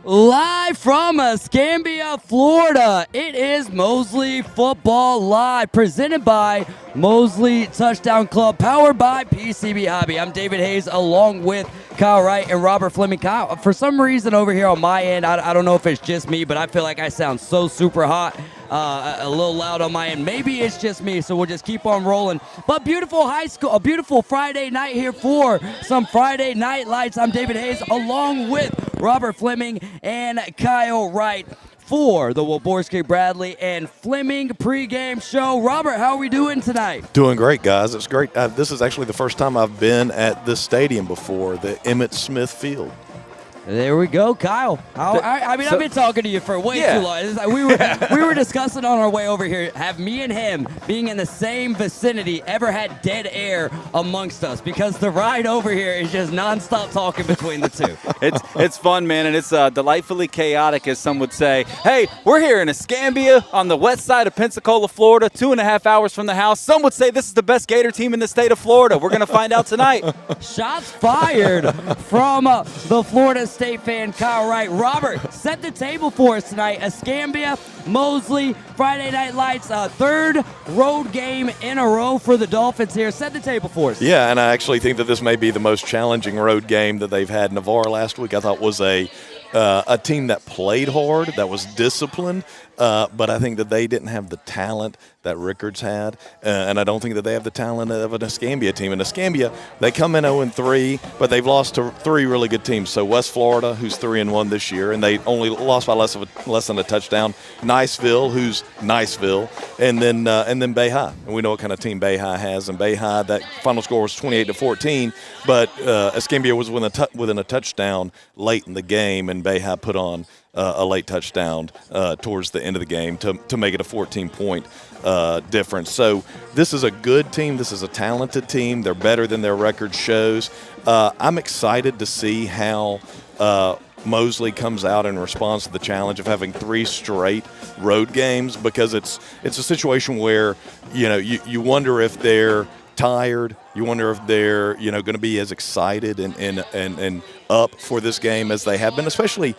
Live from Escambia, Florida, it is Mosley Football Live, presented by Mosley Touchdown Club, powered by PCB Hobby. I'm David Hayes, along with Kyle Wright and Robert Fleming. Kyle, for some reason over here on my end, I don't know if it's just me, but I feel like I sound so super hot. A little loud on my end. Maybe it's just me, so we'll just keep on rolling. But beautiful high school, a beautiful Friday night here for some Friday Night Lights. I'm David Hayes, along with Robert Fleming and Kyle Wright for the Waborski Bradley and Fleming pregame show. Robert, how are we doing tonight? Doing great, guys. It's great. This is actually the first time I've been at this stadium before, the Emmitt Smith Field. There we go, Kyle. I've been talking to you for way too long. It's like we were discussing on our way over here. Have me and him being in the same vicinity ever had dead air amongst us? Because the ride over here is just nonstop talking between the two. It's fun, man, and it's delightfully chaotic, as some would say. Hey, we're here in Escambia on the west side of Pensacola, Florida, 2.5 hours from the house. Some would say this is the best Gator team in the state of Florida. We're going to find out tonight. Shots fired from the Florida State fan, Kyle Wright. Robert, set the table for us tonight. Escambia, Mosley, Friday Night Lights, third road game in a row for the Dolphins here. Set the table for us. Yeah, and I actually think that this may be the most challenging road game that they've had. Navarre last week I thought was a team that played hard, that was disciplined, but I think that they didn't have the talent that Rickards had, and I don't think that they have the talent of an Escambia team. In Escambia, they come in 0-3, but they've lost to three really good teams. So West Florida, who's 3-1 this year, and they only lost by less than a touchdown. Niceville, who's Niceville, and then Bay High. And we know what kind of team Bay High has. And Bay High, that final score was 28-14, but Escambia was within a touchdown late in the game, and Bay High put on a late touchdown towards the end of the game to make it a 14-point difference. So this is a good team. This is a talented team. They're better than their record shows. I'm excited to see how Mosley comes out and responds to the challenge of having 3 straight road games, because it's a situation where you wonder if they're tired. You wonder if they're going to be as excited and up for this game as they have been, especially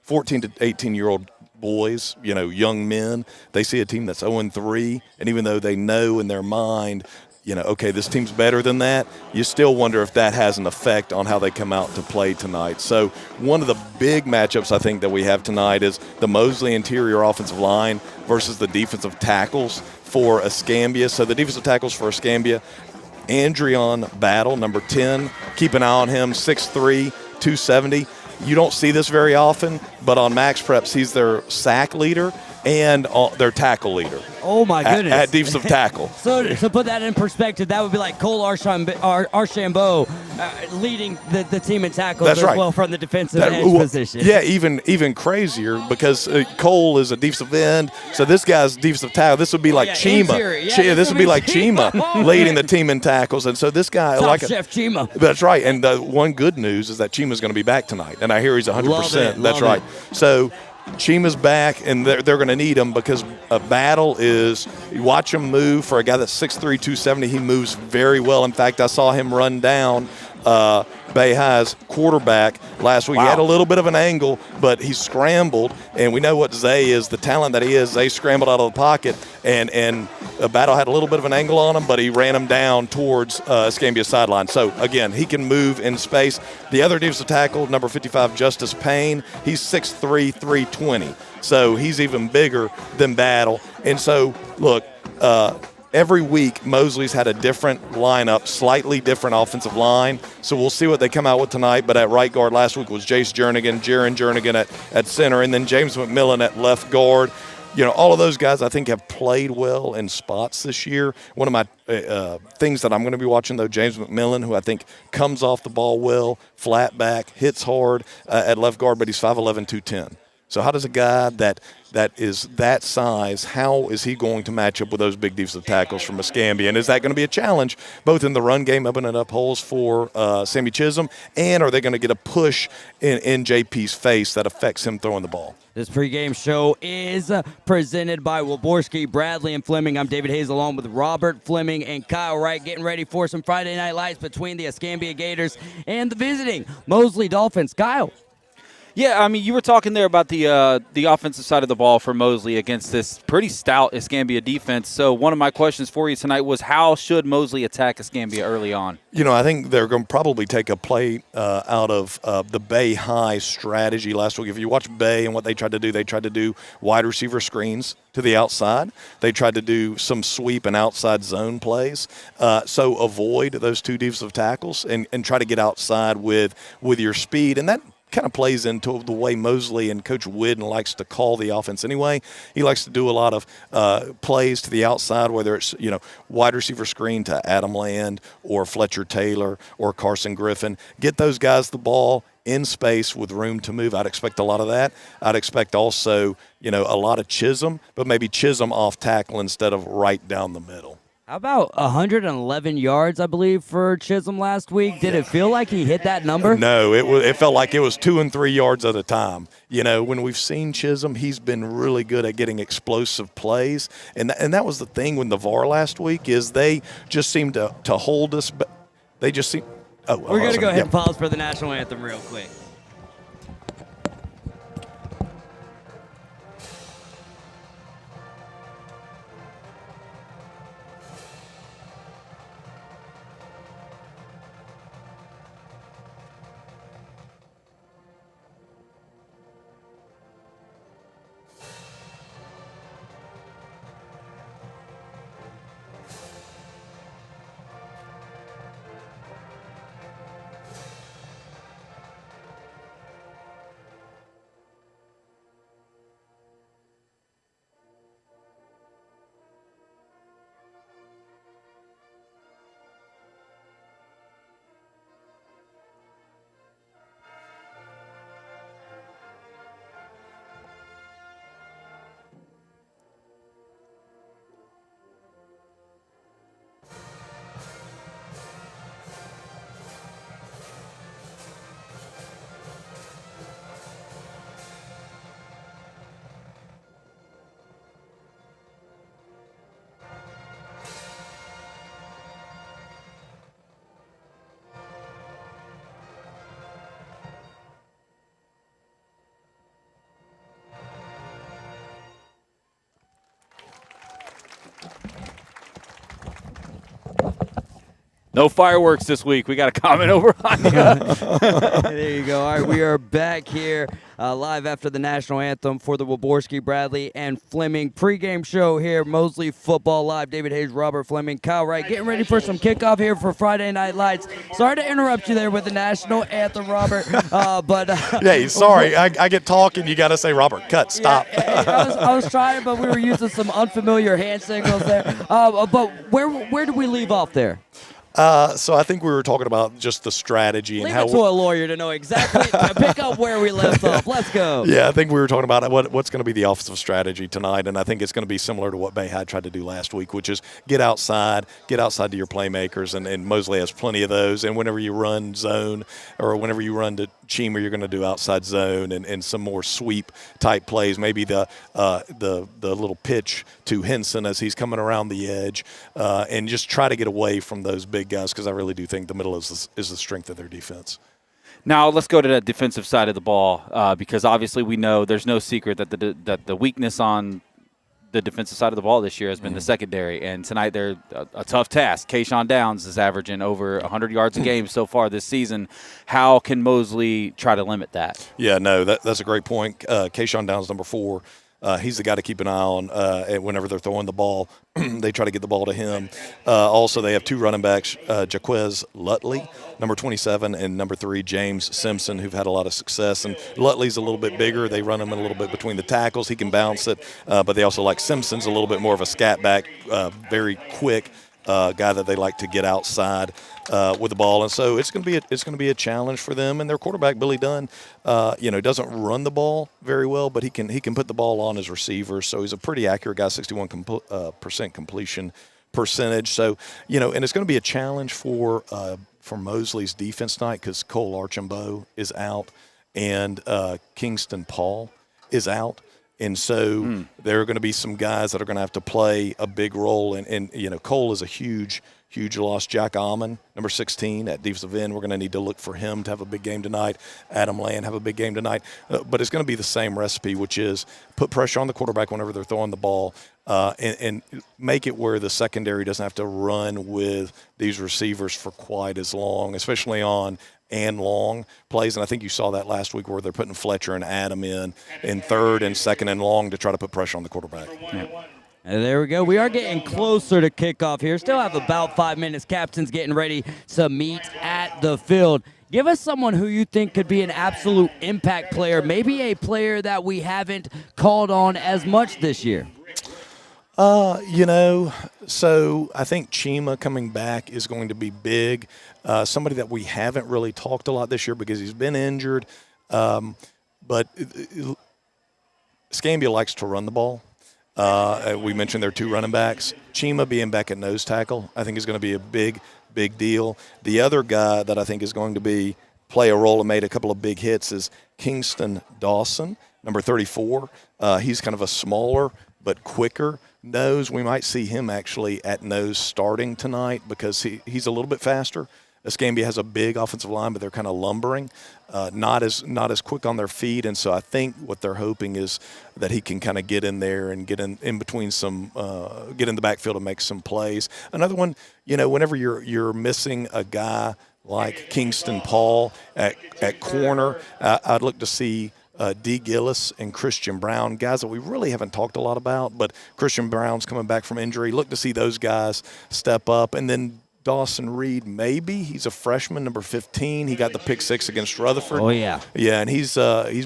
14 to 18-year-old boys, young men. They see a team that's 0-3, and even though they know in their mind, okay, this team's better than that, you still wonder if that has an effect on how they come out to play tonight. So one of the big matchups I think that we have tonight is the Mosley interior offensive line versus the defensive tackles for Escambia. So the defensive tackles for Escambia, Andreon Battle, number 10. Keep an eye on him, 6'3", 270. You don't see this very often, but on Max Preps, he's their sack leader and their tackle leader. Oh, my goodness. At defensive tackle. So to put that in perspective, that would be like Cole Archambault leading the team in tackles. That's right. Well from the defensive edge position. Yeah, even crazier, because Cole is a defensive end, so this guy's defensive tackle. This would be like Chima. This would be like Chima leading the team in tackles, and so this guy, Top Chef Chima. That's right. And the one good news is that Chima's going to be back tonight, and I hear he's 100%. That's right. So Chima's back, and they're going to need him, because a Battle is, you watch him move. For a guy that's 6'3", 270, he moves very well. In fact, I saw him run down Bay High's quarterback last week. Wow. He had a little bit of an angle, but he scrambled, and we know what Zay is, the talent that he is. Zay scrambled out of the pocket, and Battle had a little bit of an angle on him, but he ran him down towards Escambia sideline. So, again, he can move in space. The other defensive tackle, number 55, Justice Payne, he's 6'3", 320. So he's even bigger than Battle. And so, look, every week, Mosley's had a different lineup, slightly different offensive line. So we'll see what they come out with tonight. But at right guard last week was Jace Jernigan, Jaron Jernigan at center, and then James McMillan at left guard. All of those guys I think have played well in spots this year. One of my things that I'm going to be watching, though, James McMillan, who I think comes off the ball well, flat back, hits hard at left guard, but he's 5'11", 210. So how does a guy that is that size, how is he going to match up with those big defensive tackles from Escambia? And is that going to be a challenge both in the run game, opening up holes for Sammy Chisholm, and are they going to get a push in JP's face that affects him throwing the ball? This pregame show is presented by Waborski, Bradley, and Fleming. I'm David Hayes, along with Robert Fleming and Kyle Wright, getting ready for some Friday Night Lights between the Escambia Gators and the visiting Mosley Dolphins. Kyle. Yeah, I mean, you were talking there about the offensive side of the ball for Mosley against this pretty stout Escambia defense. So one of my questions for you tonight was, how should Mosley attack Escambia early on? I think they're going to probably take a play out of the Bay High strategy last week. If you watch Bay and what they tried to do wide receiver screens to the outside. They tried to do some sweep and outside zone plays. So avoid those two defensive tackles and try to get outside with your speed. And that kind of plays into the way Mosley and Coach Whidden likes to call the offense anyway. He likes to do a lot of plays to the outside, whether it's, wide receiver screen to Adam Land or Fletcher Taylor or Carson Griffin. Get those guys the ball in space with room to move. I'd expect a lot of that. I'd expect also, a lot of Chisholm, but maybe Chisholm off tackle instead of right down the middle. How about 111 yards, I believe, for Chisholm last week? Did it feel like he hit that number? No, it felt like it was 2 and 3 yards at a time. When we've seen Chisholm, he's been really good at getting explosive plays. And that was the thing with Navarre last week is they just seemed to hold us. They just seem. We're going to go ahead and pause for the national anthem real quick. No fireworks this week. We got a comment over on you. There you go. All right, we are back here live after the national anthem for the Wyborski, Bradley, and Fleming pregame show here. Mosley Football Live. David Hayes, Robert Fleming, Kyle Wright, getting ready for some kickoff here for Friday Night Lights. Sorry to interrupt you there with the national anthem, Robert. Hey, sorry. I get talking. You got to say, Robert, cut, stop. Yeah, I was trying, but we were using some unfamiliar hand signals there. But where did we leave off there? So I think we were talking about just the strategy and Leave how it to a lawyer to know exactly, to pick up where we left off. Let's go. Yeah, I think we were talking about what's going to be the offensive strategy tonight, and I think it's going to be similar to what Bay High tried to do last week, which is get outside to your playmakers, and Mosley has plenty of those. And whenever you run zone or whenever you run to Cheemer, you're going to do outside zone and some more sweep type plays. Maybe the little pitch to Henson as he's coming around the edge, and just try to get away from those big guys, because I really do think the middle is the strength of their defense. Now let's go to the defensive side of the ball, because obviously we know there's no secret that the weakness on the defensive side of the ball this year has been the secondary, and tonight they're a tough task. Kayshawn Downs is averaging over 100 yards a game so far this season. How can Mosley try to limit that? Yeah, no, that's a great point. Kayshawn Downs, number 4. He's the guy to keep an eye on whenever they're throwing the ball. They try to get the ball to him. Also, they have 2 running backs, Jaquez Lutley, number 27, and number 3, James Simpson, who've had a lot of success. And Lutley's a little bit bigger. They run him a little bit between the tackles. He can bounce it. But they also like Simpson's a little bit more of a scat back, very quick guy that they like to get outside with the ball. And so it's going to be a challenge for them. And their quarterback, Billy Dunn, doesn't run the ball very well, but he can put the ball on his receivers. So he's a pretty accurate guy, 61% completion percentage. So, and it's going to be a challenge for Mosley's defense tonight, because Cole Archambault is out and Kingston Paul is out. And so there are going to be some guys that are going to have to play a big role. And Cole is a huge huge loss. Jack Almond, number 16 at defensive end. We're going to need to look for him to have a big game tonight. Adam Land have a big game tonight. But it's going to be the same recipe, which is put pressure on the quarterback whenever they're throwing the ball, and make it where the secondary doesn't have to run with these receivers for quite as long, especially on and long plays. And I think you saw that last week where they're putting Fletcher and Adam in third and second and long to try to put pressure on the quarterback. Yeah. And there we go. We are getting closer to kickoff here. Still have about 5 minutes. Captain's getting ready to meet at the field. Give us someone who you think could be an absolute impact player, maybe a player that we haven't called on as much this year. So I think Chima coming back is going to be big. Somebody that we haven't really talked a lot this year because he's been injured. But Escambia likes to run the ball. We mentioned their 2 running backs. Chima being back at nose tackle, I think is going to be a big deal. The other guy that I think is going to play a role and made a couple of big hits is Kingston Dawson, number 34. He's kind of a smaller but quicker nose. We might see him actually at nose starting tonight because he's a little bit faster. Escambia has a big offensive line, but they're kind of lumbering, not as quick on their feet. And so I think what they're hoping is that he can kind of get in there and get in between some, get in the backfield and make some plays. Another one, whenever you're missing a guy like Kingston Paul at corner, I'd look to see D. Gillis and Christian Brown, guys that we really haven't talked a lot about, but Christian Brown's coming back from injury. Look to see those guys step up. And then Dawson Reed, maybe. He's a freshman, number 15. He got the pick 6 against Rutherford. Oh, yeah. Yeah, and he's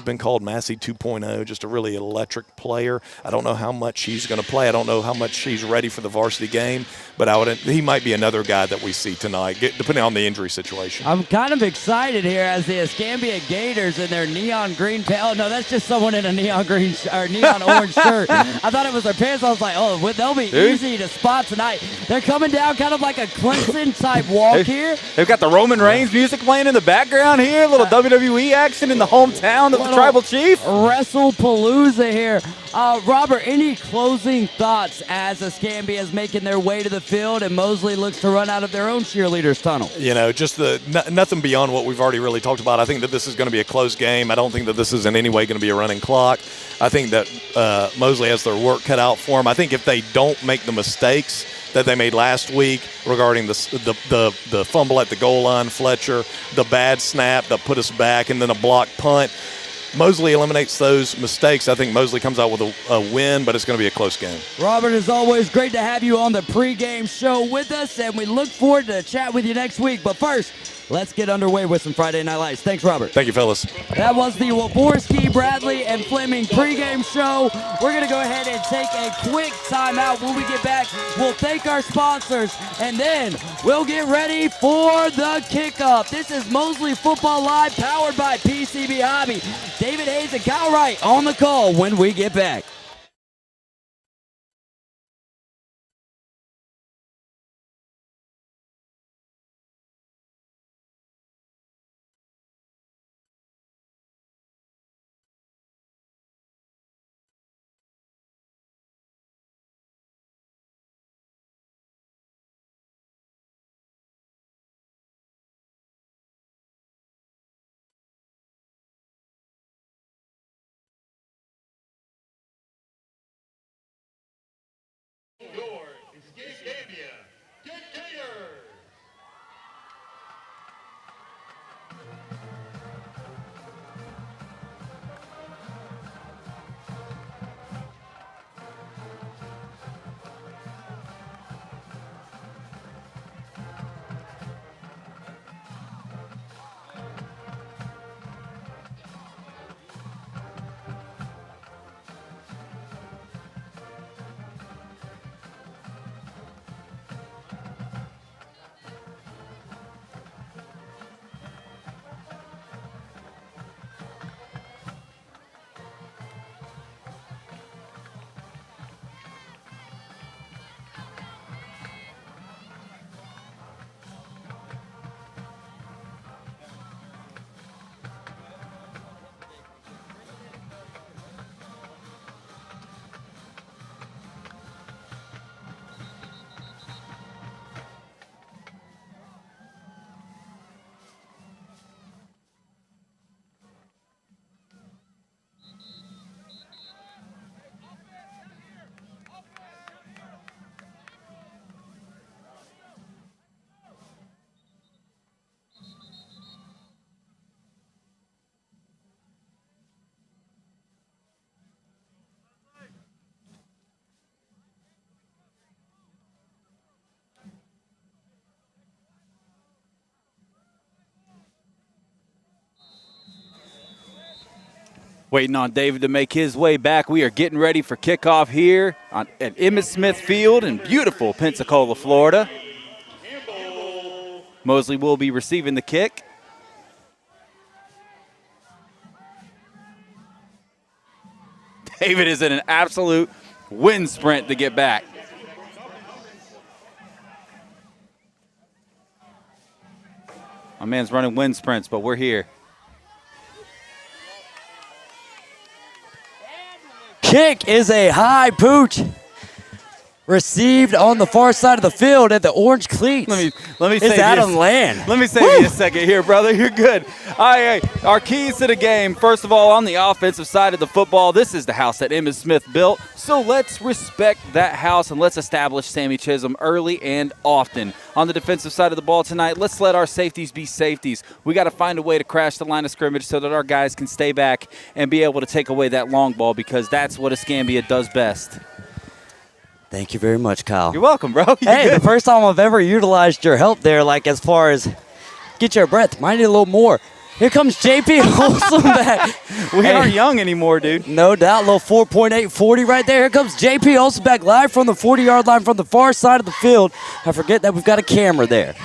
been called Massey 2.0, just a really electric player. I don't know how much he's going to play. I don't know how much he's ready for the varsity game, but he might be another guy that we see tonight, depending on the injury situation. I'm kind of excited here as the Escambia Gators in their neon green pants. Oh, no, that's just someone in a neon green or neon orange shirt. I thought it was their pants. I was like, oh, they'll be easy to spot tonight. They're coming down kind of like a Clemson-type walk here. They've got the Roman Reigns music playing in the background here. A little WWE action in the hometown of the Tribal Chief. Wrestle-palooza here. Robert, any closing thoughts as Escambia is making their way to the field and Mosley looks to run out of their own cheerleaders tunnel? Just nothing beyond what we've already really talked about. I think that this is going to be a close game. I don't think that this is in any way going to be a running clock. I think that Mosley has their work cut out for them. I think if they don't make the mistakes that they made last week regarding the fumble at the goal line, Fletcher, the bad snap that put us back, and then a blocked punt, Mosley eliminates those mistakes. I think Mosley comes out with a win, but it's going to be a close game. Robert, as always, great to have you on the pregame show with us, and we look forward to chat with you next week. But first, let's get underway with some Friday Night Lights. Thanks, Robert. Thank you, fellas. That was the Waborski, Bradley, and Fleming pregame show. We're going to go ahead and take a quick timeout. When we get back, we'll thank our sponsors, and then we'll get ready for the kickoff. This is Mosley Football Live, powered by PCB Hobby. David Hayes and Kyle Wright on the call when we get back. Waiting on David to make his way back. We are getting ready for kickoff here at Emmitt Smith Field in beautiful Pensacola, Florida. Mosley will be receiving the kick. David is in an absolute wind sprint to get back. My man's running wind sprints, but we're here. Kick is a high pooch. Received on the far side of the field at the orange cleats. Let me It's say Adam Land. Let me save you a second here, brother. You're good. All right, our keys to the game. First of all, on the offensive side of the football, this is the house that Emmitt Smith built. So let's respect that house and let's establish Sammy Chisholm early and often. On the defensive side of the ball tonight, let's let our safeties be safeties. We got to find a way to crash the line of scrimmage so that our guys can stay back and be able to take away that long ball because that's what Escambia does best. Thank you very much, Kyle. You're welcome, bro. Hey, the first time I've ever utilized your help there, like as far as get your breath. Might need a little more. Here comes JP Holsom back. We aren't young anymore, dude. No doubt, little 4.840 right there. Here comes JP Holsom back live from the 40-yard line from the far side of the field. I forget that we've got a camera there.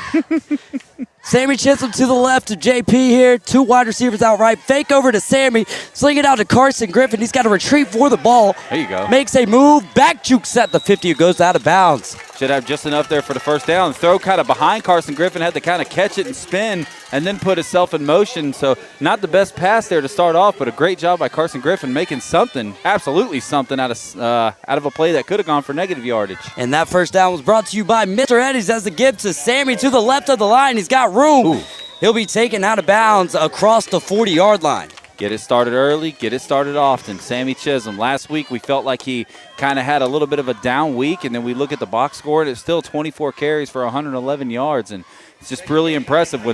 Sammy Chisholm to the left of JP here. Two wide receivers out right. Fake over to Sammy. Sling it out to Carson Griffin. He's got to retreat for the ball. There you go. Makes a move. Back jukes at the 50. It goes out of bounds. Should have just enough there for the first down. Throw kind of behind Carson Griffin. Had to kind of catch it and spin and then put himself in motion. So not the best pass there to start off, but a great job by Carson Griffin making something, absolutely something out of a play that could have gone for negative yardage. And that first down was brought to you by Mr. Eddie's as the give to Sammy to the left of the line. He's got room. Ooh. He'll be taken out of bounds across the 40-yard line. Get it started early, get it started often. Sammy Chisholm. Last week we felt like he kind of had a little bit of a down week, and then we look at the box score, and it's still 24 carries for 111 yards. And it's just really impressive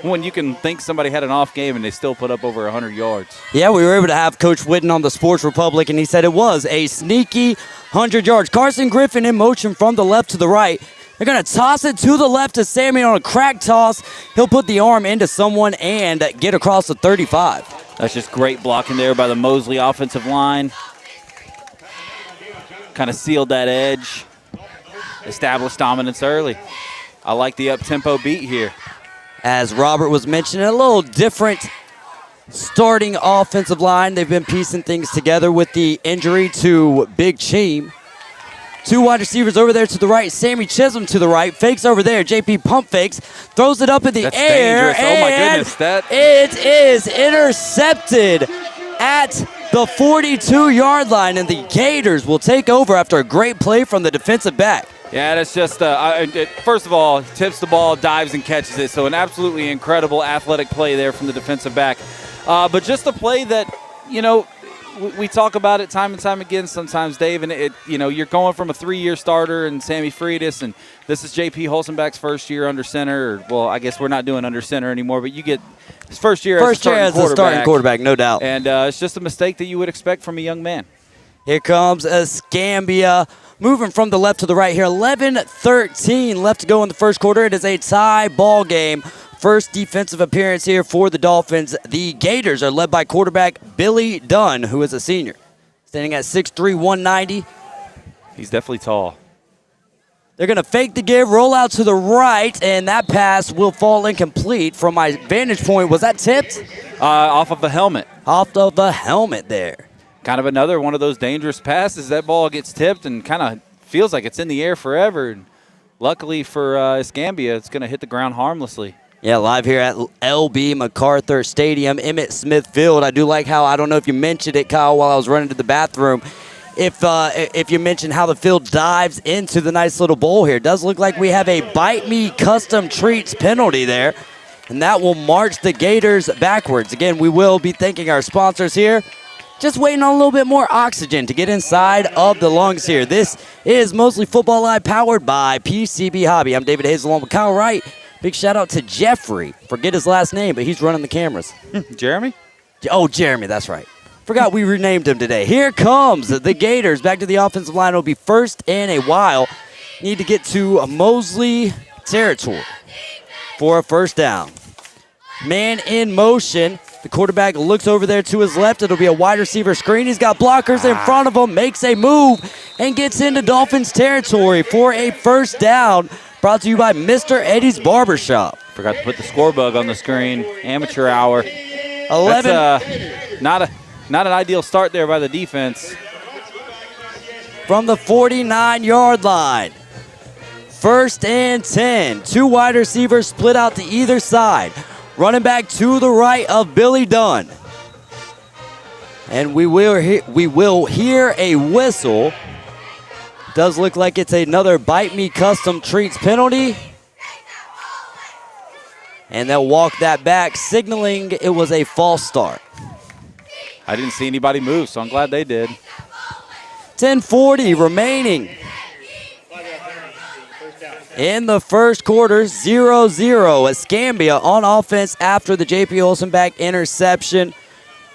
when you can think somebody had an off game and they still put up over 100 yards. Yeah, we were able to have Coach Whitten on the Sports Republic, and he said it was a sneaky 100 yards. Carson Griffin in motion from the left to the right. They're going to toss it to the left to Sammy on a crack toss. He'll put the arm into someone and get across the 35. That's just great blocking there by the Mosley offensive line. Kind of sealed that edge. Established dominance early. I like the up-tempo beat here. As Robert was mentioning, a little different starting offensive line. They've been piecing things together with the injury to Big Cheem. Two wide receivers over there to the right. Sammy Chisholm to the right. Fakes over there. JP pump fakes. Throws it up in the air. Dangerous. Oh, my goodness. It is intercepted at the 42-yard line, and the Gators will take over after a great play from the defensive back. Yeah, that's just, first of all, tips the ball, dives and catches it. So an absolutely incredible athletic play there from the defensive back. But just a play that, we talk about it time and time again sometimes, Dave, and you're going from a 3-year starter and Sammy Freitas, and this is JP Holsenbach's first year under center. Well, I guess we're not doing under center anymore, but you get his first year as a starting quarterback, no doubt. And it's just a mistake that you would expect from a young man. Here comes Escambia, moving from the left to the right here. 11-13 left to go in the first quarter. It is a tie ball game. First defensive appearance here for the Dolphins. The Gators are led by quarterback Billy Dunn, who is a senior. Standing at 6'3", 190. He's definitely tall. They're going to fake the give, roll out to the right, and that pass will fall incomplete. From my vantage point, was that tipped? Off of the helmet. Off of the helmet there. Kind of another one of those dangerous passes. That ball gets tipped and kind of feels like it's in the air forever. And luckily for Escambia, it's going to hit the ground harmlessly. Yeah, live here at L.B. MacArthur Stadium, Emmitt Smith Field. I do like how, I don't know if you mentioned it, Kyle, while I was running to the bathroom, if you mentioned how the field dives into the nice little bowl here. It does look like we have a Bite Me Custom Treats penalty there, and that will march the Gators backwards. Again, we will be thanking our sponsors here. Just waiting on a little bit more oxygen to get inside of the lungs here. This is Mosley Football Live, powered by PCB Hobby. I'm David Hayes along with Kyle Wright. Big shout out to Jeffrey. Forget his last name, but he's running the cameras. Jeremy? Oh, Jeremy, that's right. Forgot we renamed him today. Here comes the Gators. Back to the offensive line. It'll be first in a while. Need to get to Mosley territory for a first down. Man in motion. The quarterback looks over there to his left. It'll be a wide receiver screen. He's got blockers in front of him, makes a move, and gets into Dolphins territory for a first down. Brought to you by Mr. Eddie's Barbershop. Forgot to put the score bug on the screen. Amateur hour. 11. That's not an ideal start there by the defense. From the 49-yard line. First and 10. Two wide receivers split out to either side. Running back to the right of Billy Dunn. And we will hear a whistle. Does look like it's another Bite Me Custom Treats penalty. And they'll walk that back, signaling it was a false start. I didn't see anybody move, so I'm glad they did. 10:40 remaining in the first quarter, 0-0. Escambia on offense after the J.P. Olsenbach interception.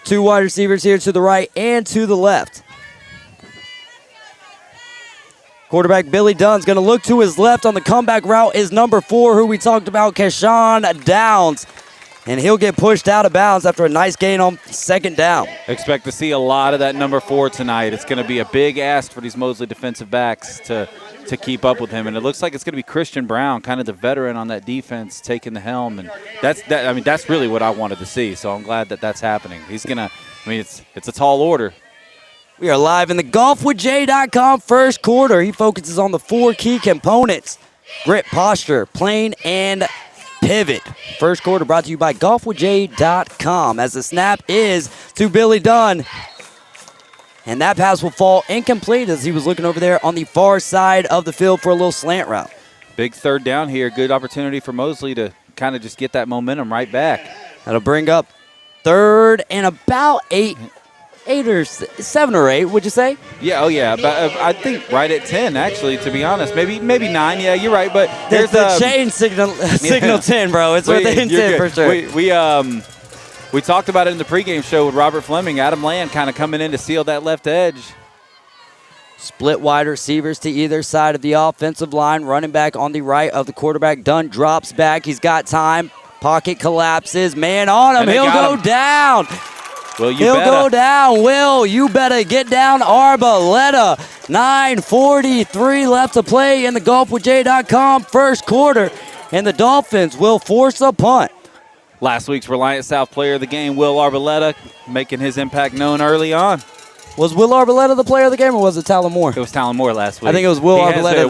Two wide receivers here to the right and to the left. Quarterback Billy Dunn's going to look to his left on the comeback route is number 4, who we talked about, Keshawn Downs. And he'll get pushed out of bounds after a nice gain on second down. Expect to see a lot of that number 4 tonight. It's going to be a big ask for these Mosley defensive backs to keep up with him. And it looks like it's going to be Christian Brown, kind of the veteran on that defense, taking the helm. And that's really what I wanted to see. So I'm glad that that's happening. He's going to, it's a tall order. We are live in the golfwithjay.com first quarter. He focuses on the 4 key components: grip, posture, plane, and pivot. First quarter brought to you by golfwithjay.com as the snap is to Billy Dunn. And that pass will fall incomplete as he was looking over there on the far side of the field for a little slant route. Big third down here. Good opportunity for Mosley to kind of just get that momentum right back. That'll bring up third and about 7 or 8, would you say? Yeah, but I think right at 10, actually, to be honest. Maybe 9. Yeah, you're right. But there's the chain signal 10, bro. It's within 10 for sure. We talked about it in the pregame show with Robert Fleming. Adam Land kind of coming in to seal that left edge. Split wide receivers to either side of the offensive line. Running back on the right of the quarterback. Dunn drops back. He's got time. Pocket collapses. Man on him. He'll go down. Will, He'll go down. Will, you better get down. Arboleta. 9:43 left to play in the golfwithjay.com first quarter. And the Dolphins will force a punt. Last week's Reliant South player of the game, Will Arboleta, making his impact known early on. Was Will Arboleta the player of the game, or was it Talon Moore? It was Talon Moore last week. I think it was Will Arboleta.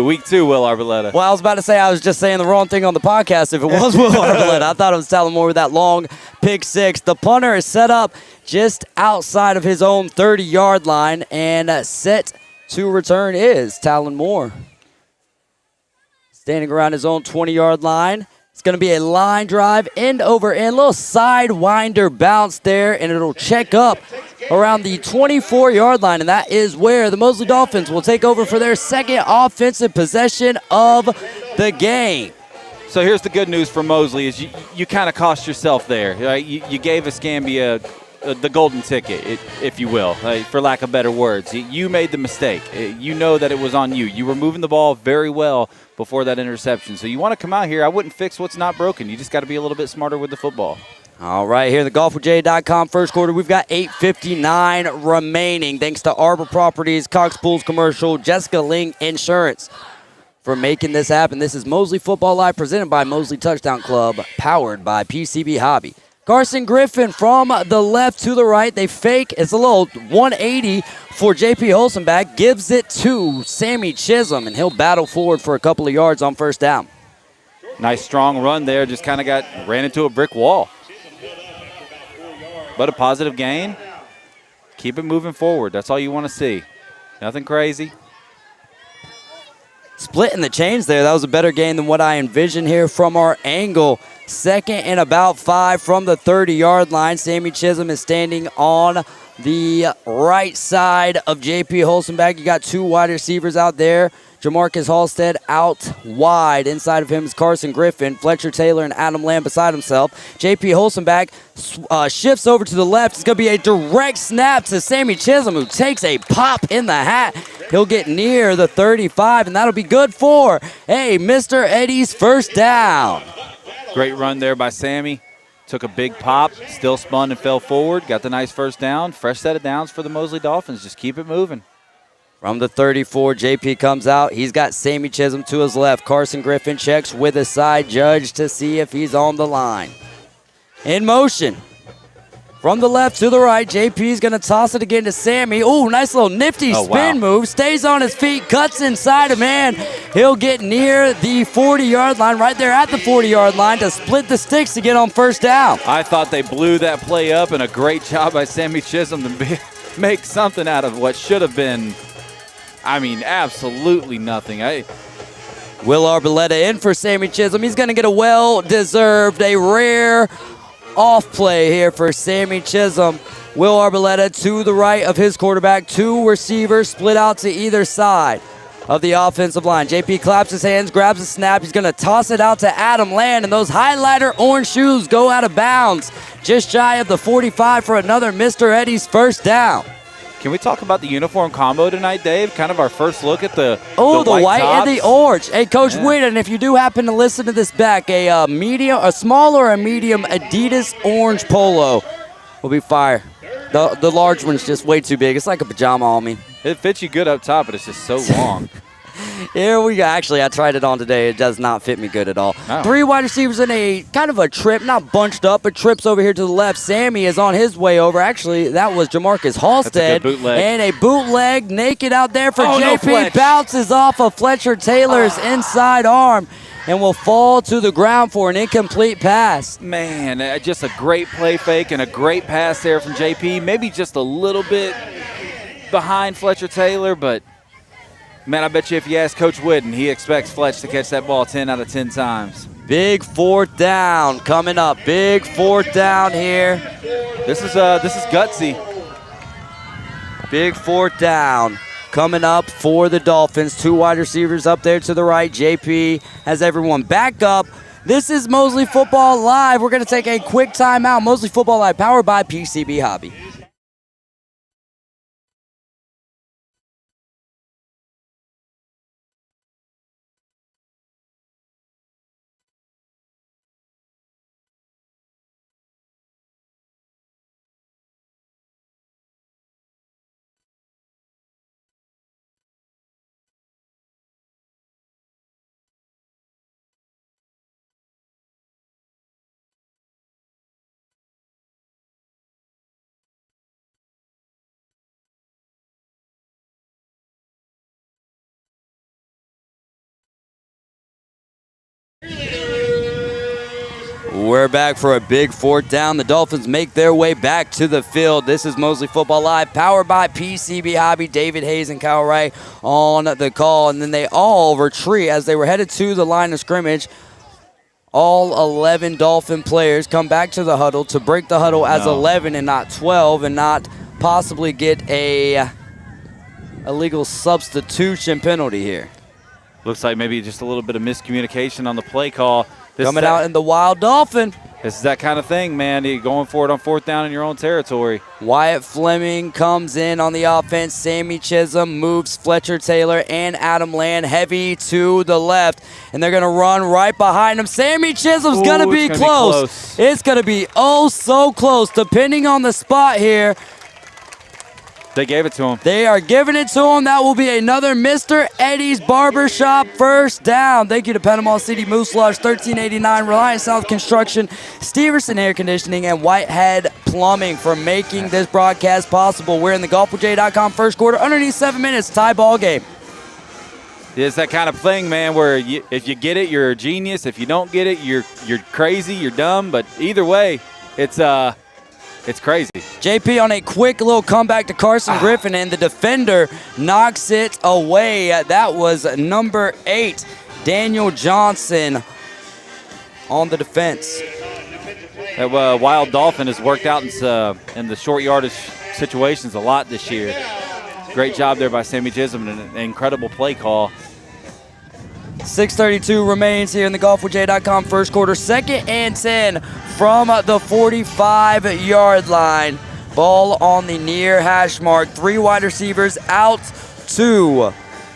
Week two, Will Arboleta. Well, I was about to say I was just saying the wrong thing on the podcast if it was Will Arboleta. I thought it was Talon Moore with that long pick 6. The punter is set up just outside of his own 30-yard line, and set to return is Talon Moore. Standing around his own 20-yard line. It's going to be a line drive, end over end, little sidewinder bounce there, and it'll check up around the 24-yard line, and that is where the Mosley Dolphins will take over for their second offensive possession of the game. So here's the good news for Mosley is you kind of cost yourself there. Right? You gave Escambia the golden ticket, if you will, for lack of better words. You made the mistake. You know that it was on you. You were moving the ball very well before that interception. So you want to come out here. I wouldn't fix what's not broken. You just got to be a little bit smarter with the football. All right, here in the golfwithjay.com first quarter, we've got 8:59 remaining. Thanks to Arbor Properties, Cox Pools Commercial, Jessica Ling Insurance for making this happen. This is Mosley Football Live presented by Mosley Touchdown Club, powered by PCB Hobby. Carson Griffin from the left to the right. They fake. It's a little 180 for J.P. Olsenbach. Gives it to Sammy Chisholm, and he'll battle forward for a couple of yards on first down. Nice strong run there. Just kind of ran into a brick wall. But a positive gain. Keep it moving forward. That's all you want to see. Nothing crazy. Splitting the chains there. That was a better gain than what I envisioned here from our angle. Second and about 5 from the 30-yard line. Sammy Chisholm is standing on the right side of J.P. Olsenbach. You got 2 wide receivers out there. Jamarcus Halstead out wide. Inside of him is Carson Griffin, Fletcher Taylor, and Adam Lamb beside himself. J.P. Olsenbach shifts over to the left. It's going to be a direct snap to Sammy Chisholm, who takes a pop in the hat. He'll get near the 35, and that'll be good for Mr. Eddie's first down. Great run there by Sammy. took a big pop, still spun and fell forward, got the nice first down. Fresh set of downs for the Mosley Dolphins. Just keep it moving. From the 34, JP comes out. He's got Sammy Chisholm to his left. Carson Griffin checks with a side judge to see if he's on the line. In motion. From the left to the right, JP's going to toss it again to Sammy. Ooh, nice little nifty spin move. Stays on his feet, cuts inside a man. He'll get near the 40-yard line, right there at the 40-yard line to split the sticks to get on first down. I thought they blew that play up, and a great job by Sammy Chisholm to make something out of what should have been, I mean, absolutely nothing. Will Arboleta in for Sammy Chisholm. He's going to get a well-deserved, a rare off play here for Sammy Chisholm. Will Arboleta to the right of his quarterback. Two receivers split out to either side of the offensive line. JP claps his hands, grabs a snap. He's going to toss it out to Adam Land, and those highlighter orange shoes go out of bounds just shy of the 45 for another Mr. Eddie's first down. Can we talk about the uniform combo tonight, Dave? Kind of our first look at the white tops. and the orange. Hey, Coach Whitten, if you do happen to listen to this back, a small or a medium Adidas orange polo will be fire. The large one's just way too big. It's like a pajama on me. It fits you good up top, but it's just so long. Here we go. Actually, I tried it on today. It does not fit me good at all. Oh. Three wide receivers in a kind of a trip, not bunched up, but trips over here to the left. Sammy is on his way over. Actually, that was Jamarcus Halstead. That's a good bootleg. And a bootleg naked out there for JP. No, bounces off of Fletcher Taylor's inside arm and will fall to the ground for an incomplete pass. Man, just a great play fake and a great pass there from JP. Maybe just a little bit behind Fletcher Taylor, but man, I bet you if you ask Coach Whitten, he expects Fletch to catch that ball 10 out of 10 times. Big fourth down coming up. Big fourth down here. This is gutsy. Big fourth down coming up for the Dolphins. Two wide receivers up there to the right. JP has everyone back up. This is Mosley Football Live. We're going to take a quick timeout. Mosley Football Live powered by PCB Hobby. We're back for a big fourth down. The Dolphins make their way back to the field. This is Mosley Football Live, powered by PCB Hobby. David Hayes and Kyle Wright on the call, and then they all retreat as they were headed to the line of scrimmage. All 11 Dolphin players come back to the huddle to break the huddle as 11 and not 12 and not possibly get a illegal substitution penalty here. Looks like maybe just a little bit of miscommunication on the play call. Coming out in the Wild Dolphin. This is that kind of thing, man. You're going for it on fourth down in your own territory. Wyatt Fleming comes in on the offense. Sammy Chisholm moves Fletcher Taylor and Adam Land heavy to the left. And they're going to run right behind him. Sammy Chisholm's going to be close. It's going to be oh so close, depending on the spot here. They gave it to him. They are giving it to him. That will be another Mr. Eddie's Barbershop first down. Thank you to Panama City Moose Lodge, 1389 Reliance South Construction, Steverson Air Conditioning, and Whitehead Plumbing for making this broadcast possible. We're in the golfwithjay.com first quarter, underneath 7 minutes, tie ball game. It's that kind of thing, man, where if you get it, you're a genius. If you don't get it, you're crazy, you're dumb. But either way, it's crazy. JP on a quick little comeback to Carson Griffin, and the defender knocks it away. That was number 8, Daniel Johnson on the defense. That Wild Dolphin has worked out in the short yardage situations a lot this year. Great job there by Sammy Chisholm, and an incredible play call. 6:32 remains here in the golfwithjay.com first quarter. 2nd and 10 from the 45-yard line. Ball on the near hash mark. 3 wide receivers out to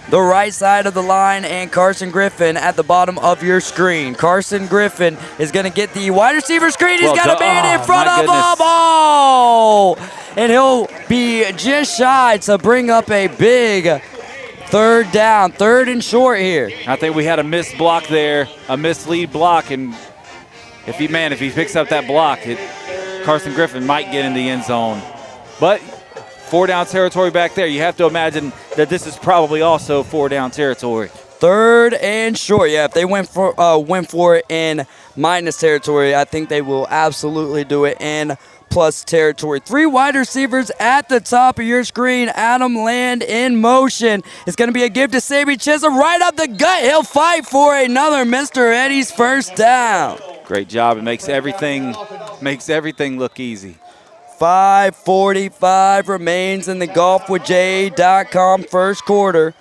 the right side of the line, and Carson Griffin at the bottom of your screen. Carson Griffin is going to get the wide receiver screen. He's got a man in front of him. Oh! And he'll be just shy to bring up a big third down, third and short here. I think we had a missed block there, a mislead block, and if he picks up that block, Carson Griffin might get in the end zone. But 4-down territory back there. You have to imagine that this is probably also 4-down territory. Third and short. Yeah, if they went for it in minus territory, I think they will absolutely do it in plus territory. 3 wide receivers at the top of your screen. Adam Land in motion. It's going to be a give to Sammy Chisholm right up the gut. He'll fight for another Mr. Eddie's first down. Great job. It makes everything look easy. 5:45 remains in the golfwithjay.com first quarter.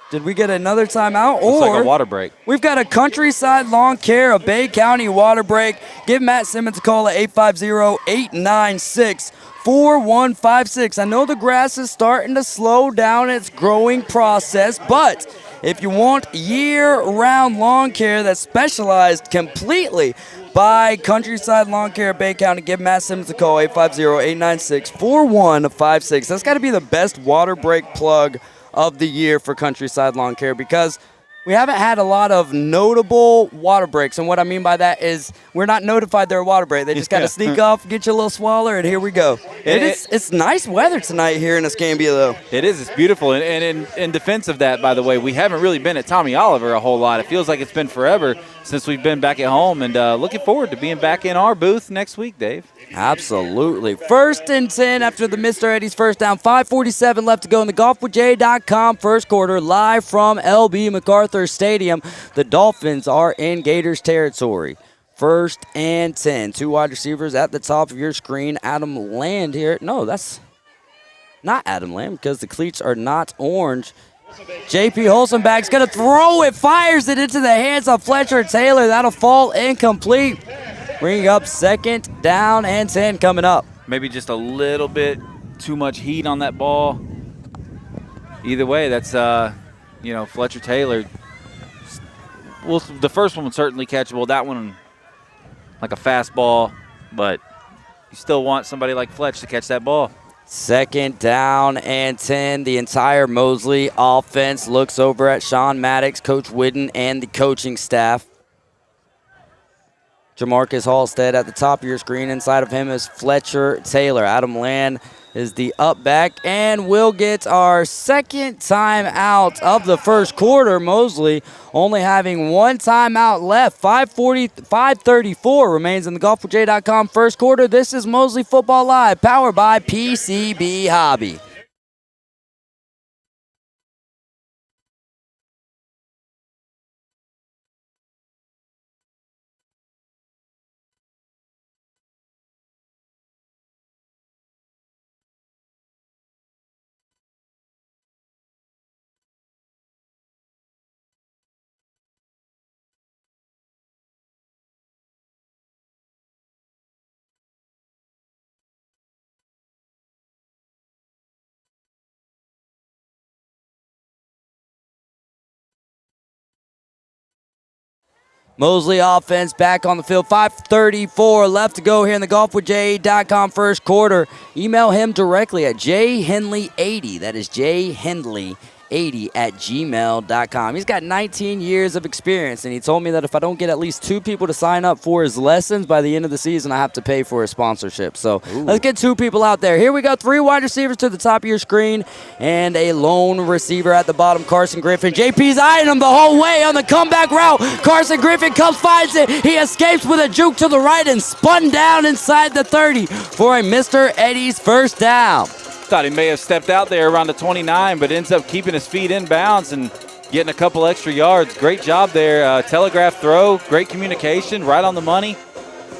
Did we get another timeout? Looks like a water break. We've got a Countryside Lawn Care, a Bay County water break. Give Matt Simmons a call at 850-896-4156. I know the grass is starting to slow down its growing process, but if you want year-round lawn care that's specialized completely by Countryside Lawn Care, Bay County, give Matt Simmons a call, 850-896-4156. That's got to be the best water break plug of the year for Countryside Lawn Care, because we haven't had a lot of notable water breaks. And what I mean by that is we're not notified they're a water break. They just got to sneak off, get you a little swaller, and here we go. It's nice weather tonight here in Escambia, though. It is. It's beautiful. And in defense of that, by the way, we haven't really been at Tommy Oliver a whole lot. It feels like it's been forever since we've been back at home, and looking forward to being back in our booth next week, Dave. Absolutely. 1st and 10 after the Mr. Eddie's first down. 5:47 left to go in the golfwithjay.com first quarter, live from L.B. MacArthur Stadium. The Dolphins are in Gators territory. 1st and 10. 2 wide receivers at the top of your screen. Adam Land here. No, that's not Adam Land because the cleats are not orange. J.P. Holzenbach's going to throw it, fires it into the hands of Fletcher Taylor. That'll fall incomplete. Bringing up 2nd down and 10 coming up. Maybe just a little bit too much heat on that ball. Either way, that's, Fletcher Taylor. Well, the first one was certainly catchable. That one, like a fastball, but you still want somebody like Fletch to catch that ball. 2nd down and 10. The entire Mosley offense looks over at Sean Maddox, Coach Whidden, and the coaching staff. Jamarcus Halstead at the top of your screen. Inside of him is Fletcher Taylor. Adam Land is the up back, and we'll get our 2nd time out of the first quarter. Mosley only having 1 timeout left. 5:34 remains in the golfwithjay.com first quarter. This is Mosley Football Live, powered by PCB Hobby. Mosley offense back on the field. 5:34 left to go here in the golfwithjay.com first quarter. Email him directly at jhendley80. That is jhendley80 @gmail.com. He's got 19 years of experience, and he told me that if I don't get at least 2 people to sign up for his lessons by the end of the season, I have to pay for his sponsorship. So let's get 2 people out there. Here we go. 3 wide receivers to the top of your screen and a lone receiver at the bottom, Carson Griffin. JP's eyeing him the whole way on the comeback route. Carson Griffin comes, finds it. He escapes with a juke to the right and spun down inside the 30 for a Mr. Eddie's first down. Thought he may have stepped out there around the 29, but ends up keeping his feet in bounds and getting a couple extra yards. Great job there. Telegraph throw, great communication, right on the money.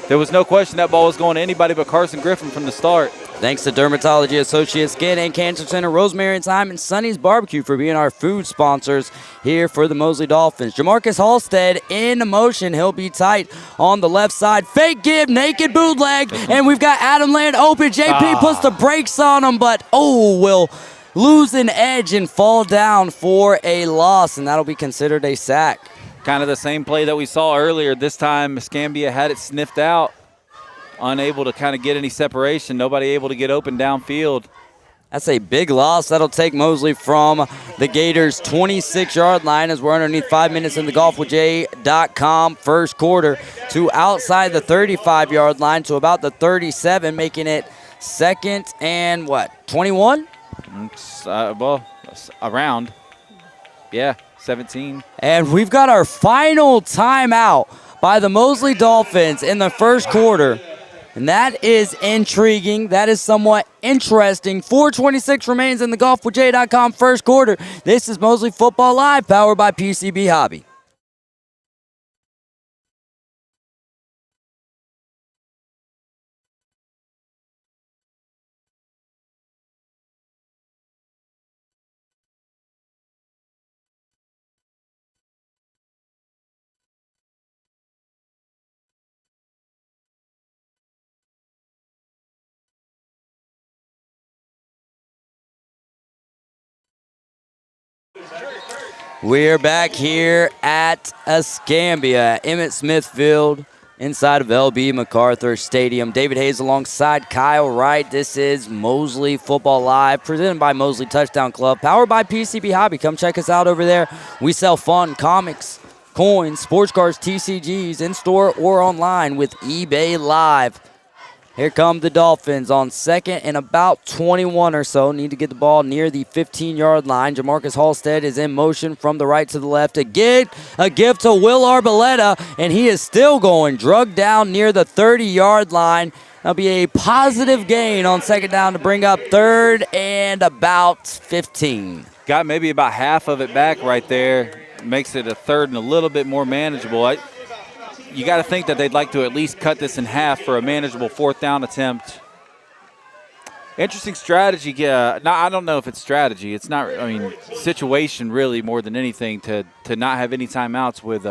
There was no question that ball was going to anybody but Carson Griffin from the start. Thanks to Dermatology Associates, Skin and Cancer Center, Rosemary and Thyme, and Sonny's Barbecue for being our food sponsors here for the Mosley Dolphins. Jamarcus Halstead in motion. He'll be tight on the left side. Fake give, naked bootleg, and we've got Adam Land open. JP puts the brakes on him, but will lose an edge and fall down for a loss, and that'll be considered a sack. Kind of the same play that we saw earlier. This time, Escambia had it sniffed out, unable to kind of get any separation. Nobody able to get open downfield. That's a big loss. That'll take Mosley from the Gators' 26-yard line as we're underneath 5 minutes in the golfwithjay.com first quarter to outside the 35-yard line to about the 37, making it second and 21? Well, around. Yeah, 17. And we've got our final timeout by the Mosley Dolphins in the first quarter. And that is intriguing. That is somewhat interesting. 4:26 remains in the golfwithjay.com first quarter. This is Mosley Football Live, powered by PCB Hobby. We're back here at Escambia, Emmitt Smith Field, inside of L.B. MacArthur Stadium. David Hayes alongside Kyle Wright. This is Mosley Football Live, presented by Mosley Touchdown Club, powered by PCB Hobby. Come check us out over there. We sell fun, comics, coins, sports cars, TCGs, in-store or online with eBay Live. Here come the Dolphins on second and about 21 or so. Need to get the ball near the 15-yard line. Jamarcus Halstead is in motion from the right to the left. A gift to Will Arboleta, and he is still going. Drugged down near the 30-yard line. That'll be a positive gain on second down to bring up third and about 15. Got maybe about half of it back right there. Makes it a third and a little bit more manageable. You got to think that they'd like to at least cut this in half for a manageable fourth down attempt. Interesting strategy. Yeah, no, I don't know if it's strategy. It's not, I mean, situation really more than anything to not have any timeouts with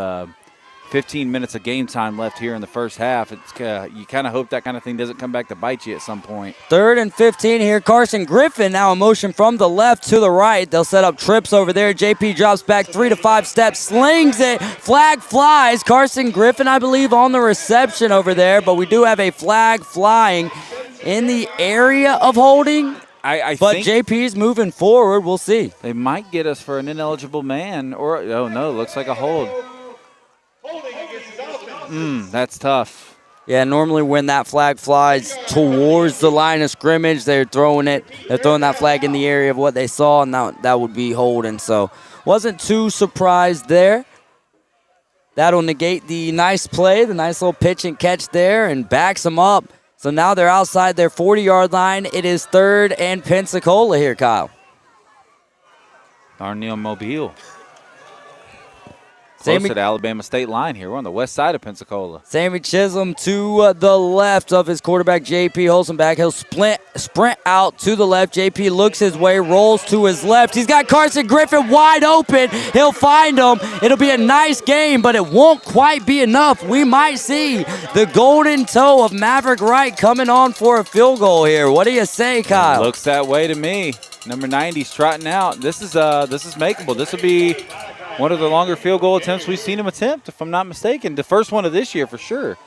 15 minutes of game time left here in the first half. It's you kind of hope that kind of thing doesn't come back to bite you at some point. Third and 15 here. Carson Griffin now in motion from the left to the right. They'll set up trips over there. JP drops back 3 to 5 steps, slings it. Flag flies. Carson Griffin, I believe, on the reception over there, but we do have a flag flying in the area of holding. But think JP's moving forward. We'll see. They might get us for an ineligible man, or oh no, looks like a hold. That's tough. Yeah, normally when that flag flies towards the line of scrimmage, they're throwing that flag in the area of what they saw, and that would be holding. So wasn't too surprised there. That'll negate the nice play, the nice little pitch and catch there, and backs them up. So now they're outside their 40-yard line. It is third and Pensacola here, Kyle. Darnell Mobile. Close to the Alabama state line here. We're on the west side of Pensacola. Sammy Chisholm to the left of his quarterback, J.P. Holzenbach. He'll sprint out to the left. J.P. looks his way, rolls to his left. He's got Carson Griffin wide open. He'll find him. It'll be a nice game, but it won't quite be enough. We might see the golden toe of Maverick Wright coming on for a field goal here. What do you say, Kyle? Looks that way to me. Number 90's trotting out. This is makeable. This will be one of the longer field goal attempts we've seen him attempt, if I'm not mistaken. The first one of this year for sure.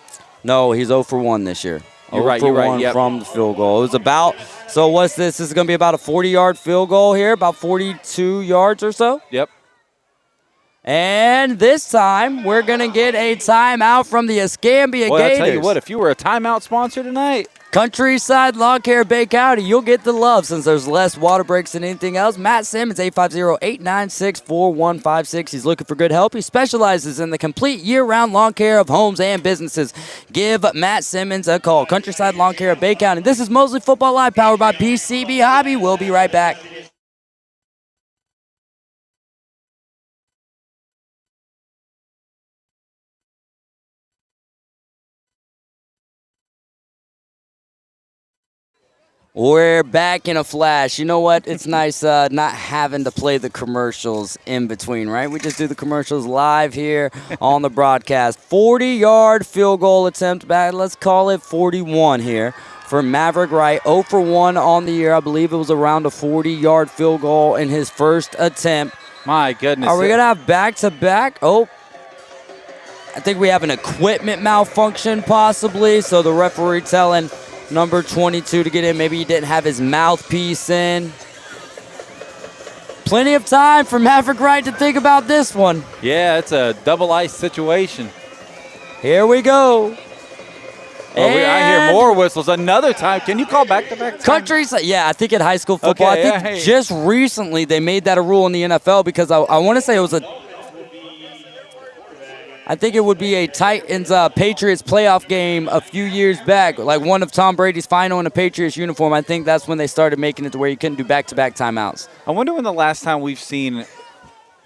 No, he's 0 for 1 this year. You're right. Yep. From the field goal. It was about, so what's this? This is going to be about a 40-yard field goal here, about 42 yards or so. Yep. And this time, we're going to get a timeout from the Escambia Gators. I tell you what, if you were a timeout sponsor tonight, Countryside Lawn Care Bay County, you'll get the love since there's less water breaks than anything else. Matt Simmons, 850-896-4156. He's looking for good help. He specializes in the complete year-round lawn care of homes and businesses. Give Matt Simmons a call. Countryside Lawn Care Bay County. This is Mosley Football Live, powered by PCB Hobby. We'll be right back. We're back in a flash. You know what? It's nice not having to play the commercials in between, right? We just do the commercials live here on the broadcast. 40-yard field goal attempt back. Let's call it 41 here for Maverick Wright. 0 for 1 on the year. I believe it was around a 40-yard field goal in his first attempt. My goodness. Are we going to have back-to-back? Oh, I think we have an equipment malfunction possibly. So the referee telling number 22 to get in. Maybe he didn't have his mouthpiece in. Plenty of time for Maverick Wright to think about this one. Yeah, it's a double ice situation. Here we go. I hear more whistles. Another time. Can you call back-to-back? Countries, yeah, I think in high school football. Okay, I think just recently they made that a rule in the NFL because I want to say it was I think it would be a Titans-Patriots playoff game a few years back, like one of Tom Brady's final in a Patriots uniform. I think that's when they started making it to where you couldn't do back-to-back timeouts. I wonder when the last time we've seen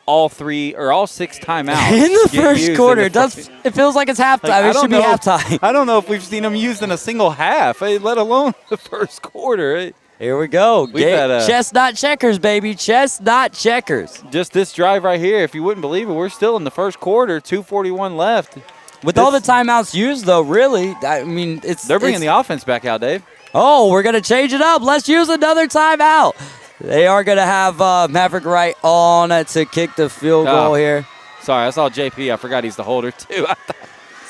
all 6 timeouts in the first quarter. It feels like it's halftime. It should be halftime. I don't know if we've seen them used in a single half, let alone the first quarter. Here we go. Chestnut checkers, baby. Chestnut checkers. Just this drive right here, if you wouldn't believe it, we're still in the first quarter, 2:41 left. With all the timeouts used, though, really, I mean, they're bringing the offense back out, Dave. Oh, we're going to change it up. Let's use another timeout. They are going to have Maverick Wright on to kick the field goal here. Sorry, I saw JP. I forgot he's the holder, too.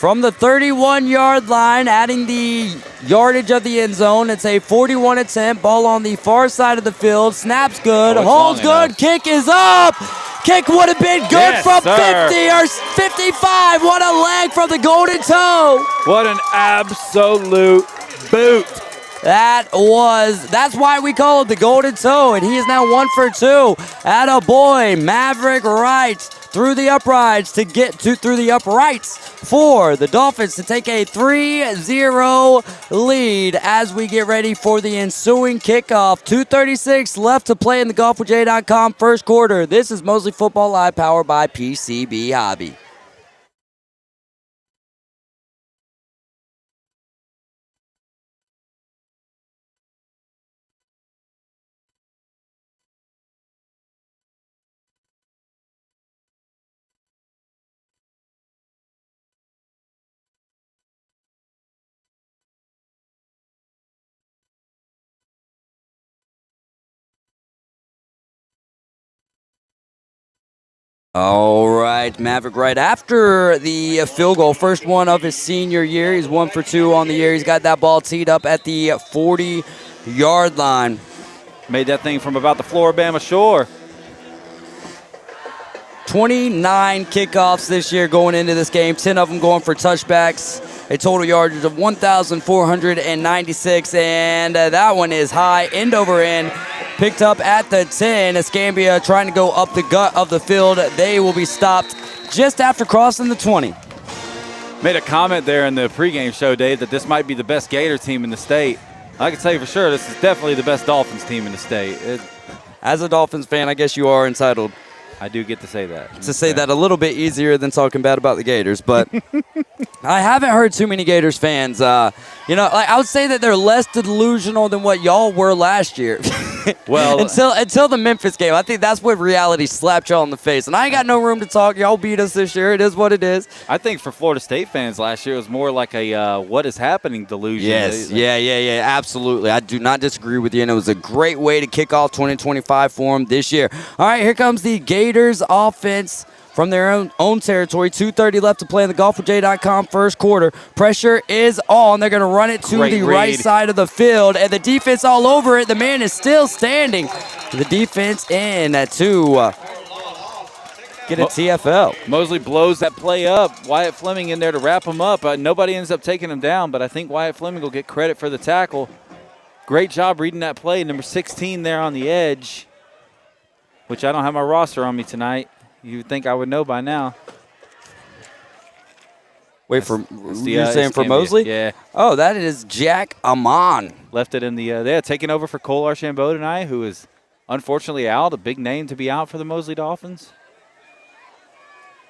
From the 31-yard line, adding the yardage of the end zone. It's a 41 attempt. Ball on the far side of the field. Snaps good. Holds good. Enough. Kick is up. Kick would have been good from 50 or 55. What a leg from the Golden Toe. What an absolute boot. That's why we call it the Golden Toe, and he is now 1 for 2. Attaboy, Maverick Wright through the uprights for the Dolphins to take a 3-0 lead as we get ready for the ensuing kickoff. 2:36 left to play in the golfwithj.com first quarter. This is Mosley Football Live, powered by PCB Hobby. All right, Maverick Wright after the field goal, first one of his senior year. He's 1 for 2 on the year. He's got that ball teed up at the 40-yard line. Made that thing from about the Floribama shore. 29 kickoffs this year going into this game, 10 of them going for touchbacks. A total yardage of 1,496, and that one is high, end over end. Picked up at the 10. Escambia trying to go up the gut of the field. They will be stopped just after crossing the 20. Made a comment there in the pregame show, Dave, that this might be the best Gator team in the state. I can tell you for sure this is definitely the best Dolphins team in the state. As a Dolphins fan, I guess you are entitled. I do get to say that. To say that a little bit easier than talking bad about the Gators, but I haven't heard too many Gators fans. I would say that they're less delusional than what y'all were last year. Well, until the Memphis game, I think that's what reality slapped y'all in the face. And I ain't got no room to talk. Y'all beat us this year. It is what it is. I think for Florida State fans last year, it was more like a what is happening delusion. Yes, yeah, absolutely. I do not disagree with you, and it was a great way to kick off 2025 for them this year. All right, here comes the Gators offense from their own territory. 2:30 left to play in the golfwithj.com first quarter. Pressure is on. They're going to run it to the right side of the field, and the defense all over it. The man is still standing. The defense in to get a TFL. Mosley blows that play up. Wyatt Fleming in there to wrap him up. Nobody ends up taking him down, but I think Wyatt Fleming will get credit for the tackle. Great job reading that play. Number 16 there on the edge, which I don't have my roster on me tonight. You would think I would know by now. Wait, you're saying for Mosley? Yeah. Oh, that is Jack Amon. Left it in the taking over for Cole Archambault tonight, who is unfortunately out. A big name to be out for the Mosley Dolphins.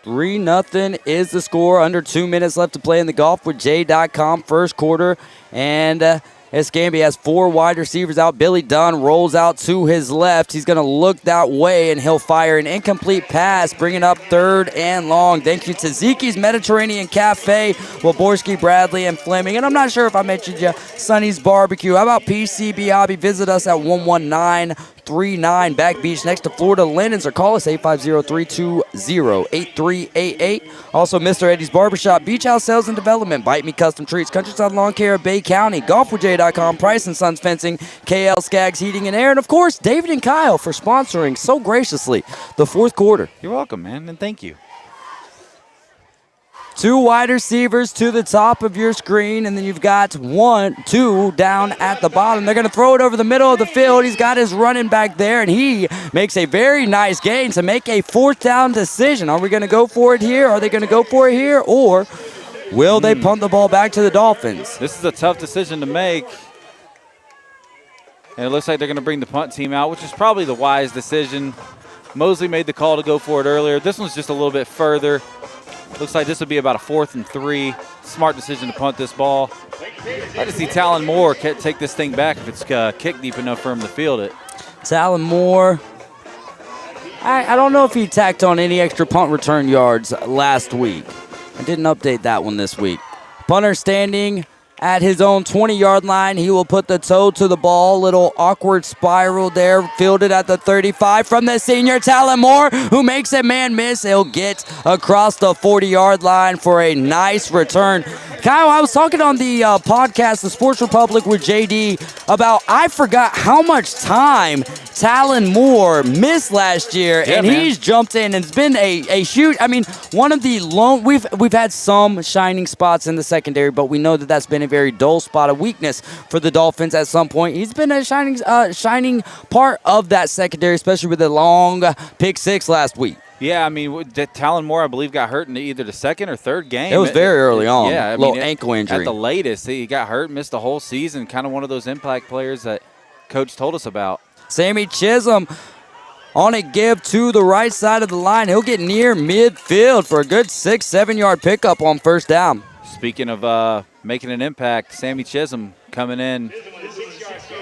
3-0 is the score. Under 2 minutes left to play in the golfwithj.com first quarter. And Escambia has 4 wide receivers out. Billy Dunn rolls out to his left. He's going to look that way, and he'll fire an incomplete pass, bringing up 3rd and long. Thank you to Zeke's Mediterranean Cafe, Waborski, Bradley, and Fleming. And I'm not sure if I mentioned you, Sonny's Barbecue. How about PCB Hobby? Visit us at 11939 Back Beach next to Florida Linens, or call us 850-320-8388. Also, Mr. Eddie's Barbershop, Beach House Sales and Development, Bite Me Custom Treats, Countryside Lawn Care of Bay County, GolfWithJ.com, Price and Sons Fencing, KL Skaggs Heating and Air, and of course, David and Kyle for sponsoring so graciously the 4th quarter. You're welcome, man, and thank you. 2 wide receivers to the top of your screen, and then you've got 1, 2 down at the bottom. They're going to throw it over the middle of the field. He's got his running back there, and he makes a very nice gain to make a 4th down decision. Are we going to go for it here? Are they going to go for it here? Or will they punt the ball back to the Dolphins? This is a tough decision to make. And it looks like they're going to bring the punt team out, which is probably the wise decision. Mosley made the call to go for it earlier. This one's just a little bit further. Looks like this will be about a 4th and 3. Smart decision to punt this ball. I'd like to see Talon Moore take this thing back if it's kicked deep enough for him to field it. Talon Moore, I don't know if he tacked on any extra punt return yards last week. I didn't update that one this week. Punter standing at his own 20-yard line. He will put the toe to the ball. Little awkward spiral there. Fielded at the 35 from the senior Talon Moore, who makes a man miss. He'll get across the 40-yard line for a nice return. Kyle, I was talking on the podcast, The Sports Republic with JD, about I forgot how much time Talon Moore missed last year, and he's jumped in, and it's been a huge, I mean, one of the lone, we've had some shining spots in the secondary, but we know that that's been a very dull spot of weakness for the Dolphins at some point. He's been a shining part of that secondary, especially with the long pick 6 last week. Yeah, I mean, Talon Moore, I believe, got hurt in either the 2nd or 3rd game. It was very early on. Yeah, little ankle injury. At the latest, he got hurt, missed the whole season. Kind of one of those impact players that Coach told us about. Sammy Chisholm on a give to the right side of the line. He'll get near midfield for a good 6-7 yard pickup on 1st down. Speaking of making an impact, Sammy Chisholm coming in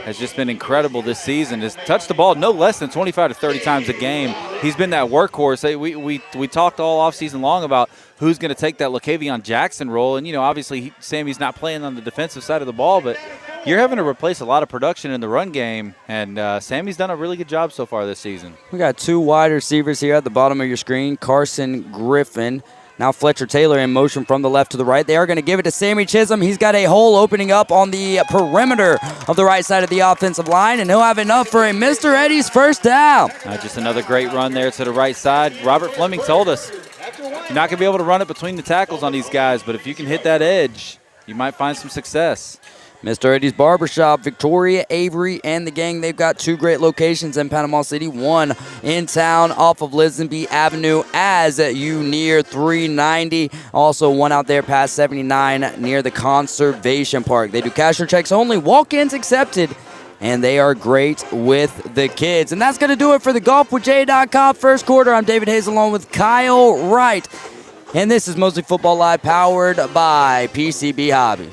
has just been incredible this season. Has touched the ball no less than 25 to 30 times a game. He's been that workhorse. We talked all offseason long about who's going to take that LaCavion Jackson role. And, you know, obviously Sammy's not playing on the defensive side of the ball, but you're having to replace a lot of production in the run game. And Sammy's done a really good job so far this season. We got 2 wide receivers here at the bottom of your screen. Carson Griffin. Now Fletcher Taylor in motion from the left to the right. They are going to give it to Sammy Chisholm. He's got a hole opening up on the perimeter of the right side of the offensive line, and he'll have enough for a Mr. Eddie's 1st down. Just another great run there to the right side. Robert Fleming told us you're not going to be able to run it between the tackles on these guys, but if you can hit that edge, you might find some success. Mr. Eddie's Barbershop, Victoria, Avery, and the gang. They've got 2 great locations in Panama City. One in town off of Lisenby Avenue as you near 390. Also one out there past 79 near the Conservation Park. They do cash or checks only, walk-ins accepted, and they are great with the kids. And that's going to do it for the GolfWithJ.com 1st quarter. I'm David Hayes along with Kyle Wright. And this is Mosley Football Live powered by PCB Hobby.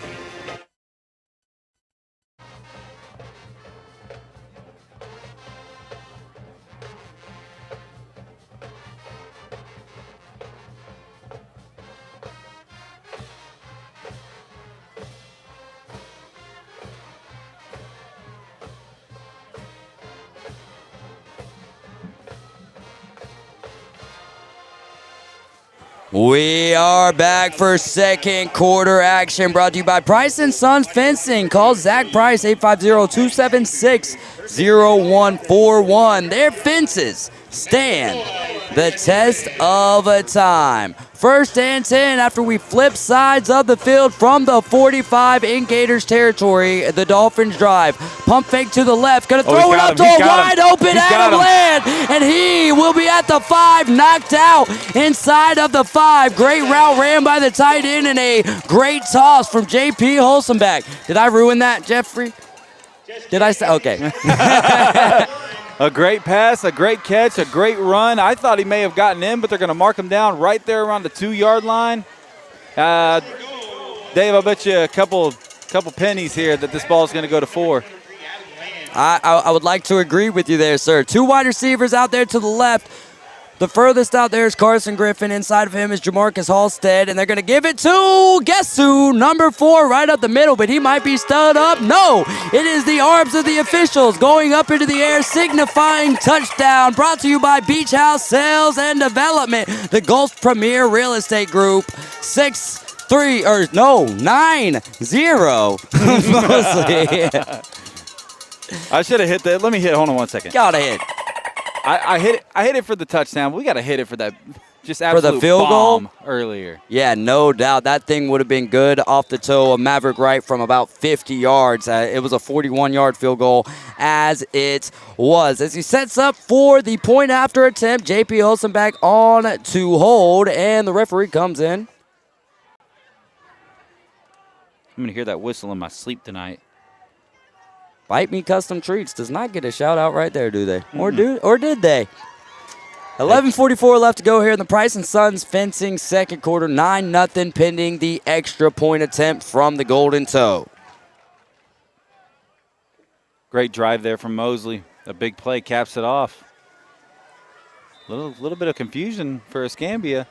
We are back for 2nd quarter action, brought to you by Price and Sons Fencing. Call Zach Price, 850-276-0141. Their fences stand the test of a time. 1st and 10 after we flip sides of the field from the 45 in Gators territory. The Dolphins drive. Pump fake to the left. Going to throw it up to a wide open Adam Land. And he will be at the 5, knocked out inside of the 5. Great route ran by the tight end and a great toss from J.P. Holsenbeck. Did I ruin that, Jeffrey? Did I say? Okay. A great pass, a great catch, a great run. I thought he may have gotten in, but they're going to mark him down right there around the 2-yard line. Dave, I'll bet you a couple couple pennies here that this ball is going to go to 4. I would like to agree with you there, sir. 2 wide receivers out there to the left. The furthest out there is Carson Griffin. Inside of him is Jamarcus Halstead, and they're going to give it to, guess who? Number 4 right up the middle, but he might be stood up. No, it is the arms of the officials going up into the air, signifying touchdown. Brought to you by Beach House Sales and Development, the Gulf Premier Real Estate Group. 9-0 Mosley. I should have hit that. Let me hit. Hold on 1 second. Gotta hit. I hit it for the touchdown. We got to hit it for that just absolute for the field bomb goal earlier. Yeah, no doubt. That thing would have been good off the toe of Maverick Wright from about 50 yards. It was a 41-yard field goal as it was. As he sets up for the point after attempt, J.P. Olsen back on to hold, and the referee comes in. I'm going to hear that whistle in my sleep tonight. Bite Me Custom Treats does not get a shout out right there, do they? Or did they? 11:44 left to go here in the Price and Sons fencing second quarter. 9-0 pending the extra point attempt from the Golden Toe. Great drive there from Mosley. A big play caps it off. Little bit of confusion for Escambia.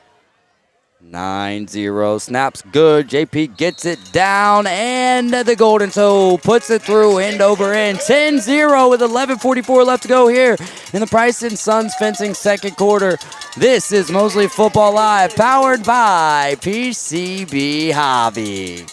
9-0. Snaps good. JP gets it down, and the Golden Toe puts it through end over end. 10-0 with 11:44 left to go here in the Price and Sons fencing second quarter. This is Mosley Football Live, powered by PCB Hobby.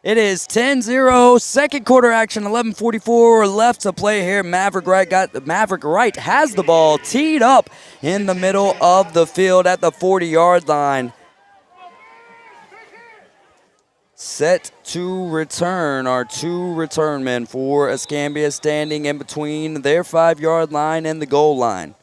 It is 10-0, second quarter action, 11:44 left to play here. Maverick Wright has the ball teed up in the middle of the field at the 40-yard line. Set to return, our 2 return men for Escambia standing in between their 5-yard line and the goal line.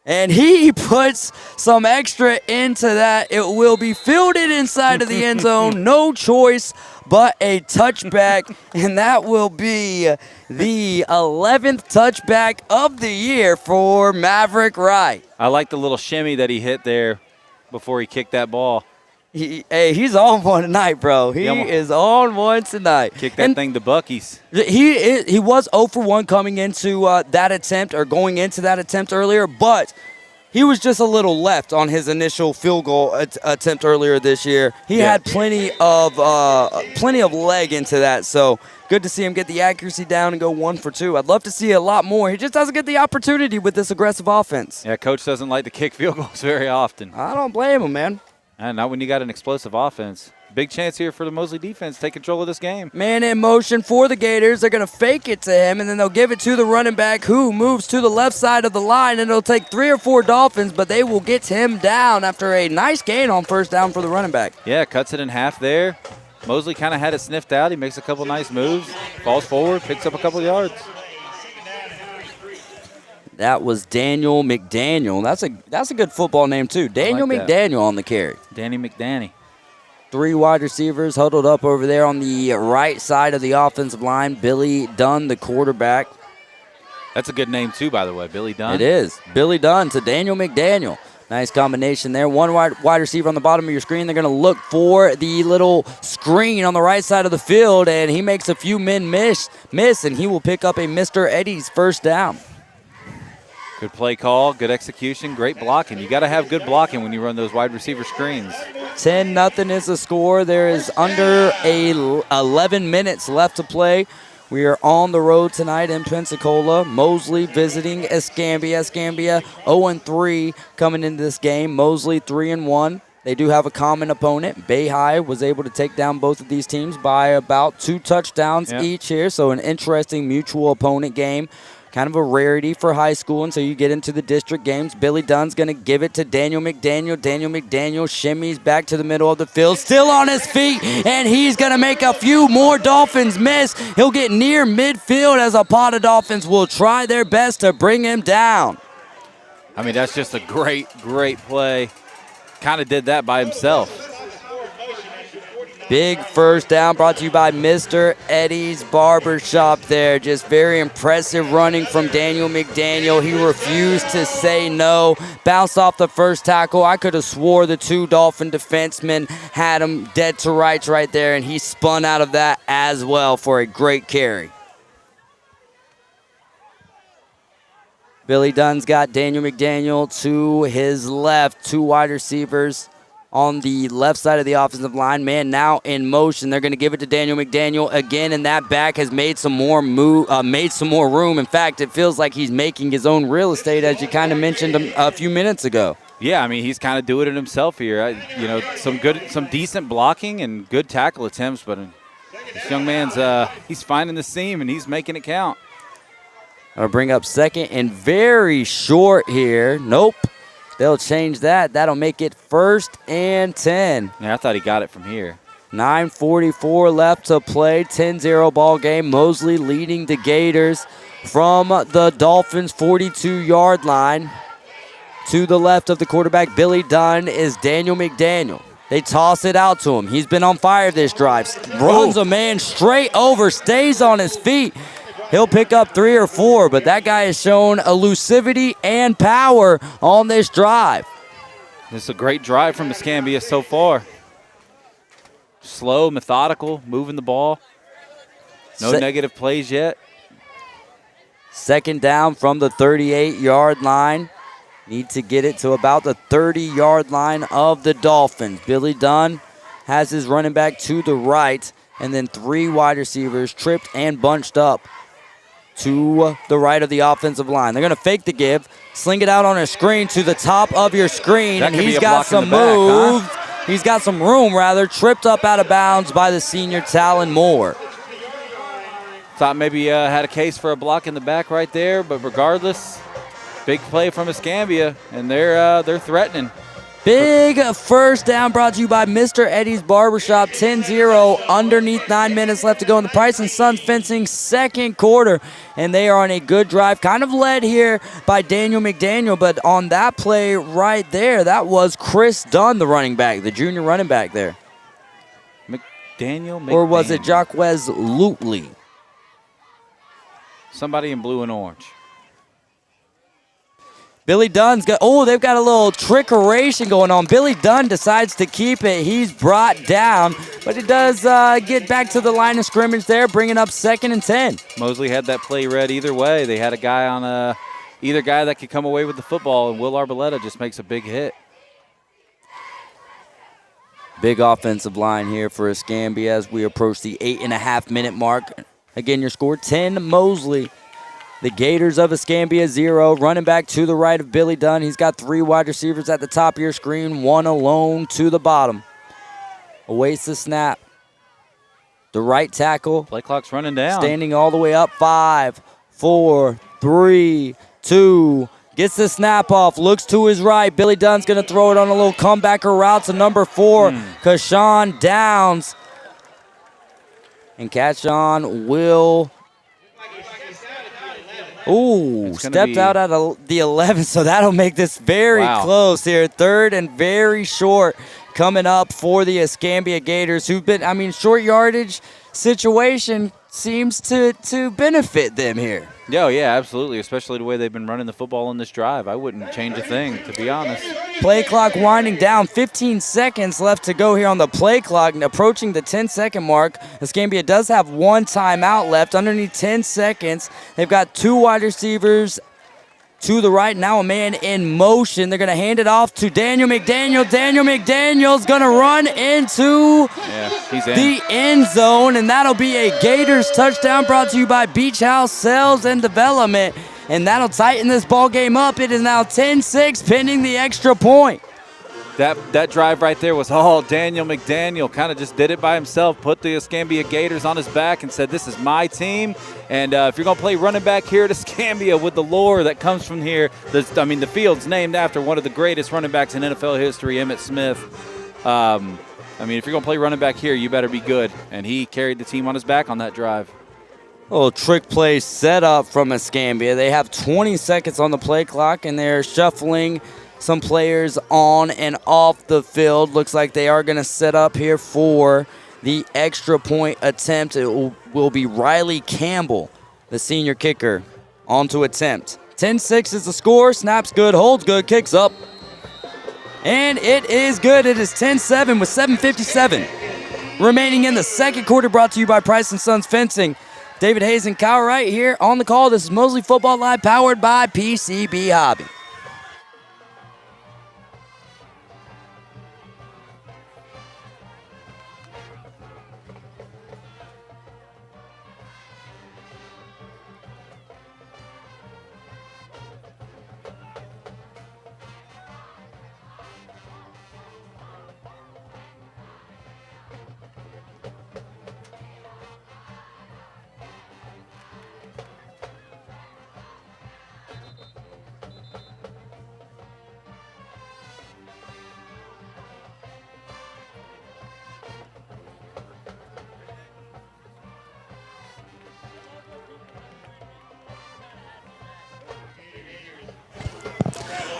And he puts some extra into that. It will be fielded inside of the end zone. No choice but a touchback. And that will be the 11th touchback of the year for Maverick Wright. I like the little shimmy that he hit there before he kicked that ball. He's on one tonight, bro. He is on one tonight. Kick that thing to Buc-ee's. He was 0 for 1 coming into that attempt, or going into that attempt earlier, but he was just a little left on his initial field goal attempt earlier this year. He had plenty of leg into that, so good to see him get the accuracy down and go 1 for 2. I'd love to see a lot more. He just doesn't get the opportunity with this aggressive offense. Yeah, coach doesn't like to kick field goals very often. I don't blame him, man. And not when you got an explosive offense. Big chance here for the Mosley defense to take control of this game. Man in motion for the Gators. They're going to fake it to him, and then they'll give it to the running back, who moves to the left side of the line, and it'll take 3 or 4 Dolphins, but they will get him down after a nice gain on first down for the running back. Yeah, cuts it in half there. Mosley kind of had it sniffed out. He makes a couple nice moves, falls forward, picks up a couple yards. That was Daniel McDaniel. That's a good football name, too. Daniel McDaniel on the carry. Danny McDanny. 3 wide receivers huddled up over there on the right side of the offensive line. Billy Dunn, the quarterback. That's a good name, too, by the way, Billy Dunn. It is. Billy Dunn to Daniel McDaniel. Nice combination there. 1 wide receiver on the bottom of your screen. They're going to look for the little screen on the right side of the field, and he makes a few men miss, and he will pick up a Mr. Eddie's first down. Good play call, good execution, great blocking. You got to have good blocking when you run those wide receiver screens. 10-0 is the score. There is under 11 minutes left to play. We are on the road tonight in Pensacola. Mosley visiting Escambia. Escambia 0-3 coming into this game. Mosley 3-1. They do have a common opponent. Bay High was able to take down both of these teams by about 2 touchdowns each here. So an interesting mutual opponent game kind of a rarity for high school until you get into the district games. Billy Dunn's going to give it to Daniel McDaniel. Daniel McDaniel shimmies back to the middle of the field, still on his feet, and he's going to make a few more Dolphins miss. He'll get near midfield as a pot of Dolphins will try their best to bring him down. I mean, that's just a great, great play. Kind of did that by himself. Big first down brought to you by Mr. Eddie's Barbershop there. Just very impressive running from Daniel McDaniel. He refused to say no. Bounced off the first tackle. I could have swore the 2 Dolphin defensemen had him dead to rights right there, and he spun out of that as well for a great carry. Billy Dunn's got Daniel McDaniel to his left. 2 wide receivers on the left side of the offensive line. Man now in motion. They're going to give it to Daniel McDaniel again, and that back has made some more room. In fact, it feels like he's making his own real estate, as you kind of mentioned a few minutes ago. Yeah, I mean, he's kind of doing it himself here. Some decent blocking and good tackle attempts, but this young man's he's finding the seam and he's making it count. I'll bring up second and very short here. Nope. They'll change that. That'll make it 1st and 10. Yeah, I thought he got it from here. 9:44 left to play. 10-0 ball game. Mosley leading the Gators from the Dolphins' 42-yard line. To the left of the quarterback, Billy Dunn, is Daniel McDaniel. They toss it out to him. He's been on fire this drive. Runs a man straight over, stays on his feet. He'll pick up 3 or 4, but that guy has shown elusivity and power on this drive. This is a great drive from Escambia so far. Slow, methodical, moving the ball. No negative plays yet. Second down from the 38-yard line. Need to get it to about the 30-yard line of the Dolphins. Billy Dunn has his running back to the right, and then 3 wide receivers tripped and bunched up to the right of the offensive line. They're going to fake the give, sling it out on a screen to the top of your screen, and he's got some moves. Huh? He's got some room, rather. Tripped up out of bounds by the senior Talon Moore. Thought maybe had a case for a block in the back right there, but regardless, big play from Escambia, and they're threatening. Big first down brought to you by Mr. Eddie's Barbershop. 10-0, underneath 9 minutes left to go in the Price & Sons Fencing second quarter. And they are on a good drive, kind of led here by Daniel McDaniel. But on that play right there, that was Chris Dunn, the running back, the junior running back there. McDaniel. Or was it Jacquez Lutley? Somebody in blue and orange. Billy Dunn's got, they've got a little trickeration going on. Billy Dunn decides to keep it. He's brought down, but he does get back to the line of scrimmage there, bringing up 2nd and 10. Mosley had that play read either way. They had a guy on either guy that could come away with the football, and Will Arboleta just makes a big hit. Big offensive line here for Escambia as we approach the 8.5-minute mark. Again, your score 10 Mosley. The Gators of Escambia 0. Running back to the right of Billy Dunn. He's got 3 wide receivers at the top of your screen, 1 alone to the bottom. Awaits the snap. The right tackle. Play clock's running down. Standing all the way up. 5, 4, 3, 2. Gets the snap off. Looks to his right. Billy Dunn's going to throw it on a little comebacker route to number 4, Kashawn Downs. And Kashawn will... stepped out at the 11, so that'll make this very close here. 3rd and very short coming up for the Escambia Gators, who've been, short yardage situation seems to benefit them here. Yeah, absolutely, especially the way they've been running the football on this drive. I wouldn't change a thing, to be honest. Play clock winding down. 15 seconds left to go here on the play clock, and approaching the 10-second mark. Escambia does have 1 timeout left. Underneath 10 seconds, they've got 2 wide receivers to the right. Now a man in motion. They're going to hand it off to Daniel McDaniel. Daniel McDaniel's going to run into the end zone, and that'll be a Gators touchdown brought to you by Beach House Sales and Development. And that'll tighten this ball game up. It is now 10-6 pending the extra point. That drive right there was all Daniel McDaniel. Kind of just did it by himself, put the Escambia Gators on his back and said, this is my team. And if you're going to play running back here at Escambia with the lore that comes from here, the field's named after one of the greatest running backs in NFL history, Emmitt Smith. If you're going to play running back here, you better be good. And he carried the team on his back on that drive. Little trick play set up from Escambia. They have 20 seconds on the play clock, and they're shuffling some players on and off the field. Looks like they are going to set up here for the extra point attempt. It will be Riley Campbell, the senior kicker, on to attempt. 10-6 is the score. Snaps good, holds good, kicks up. And it is good. It is 10-7 with 7:57 remaining in the second quarter, brought to you by Price & Sons Fencing. David Hayes and Kyle Wright here on the call. This is Mosley Football Live, powered by PCB Hobby.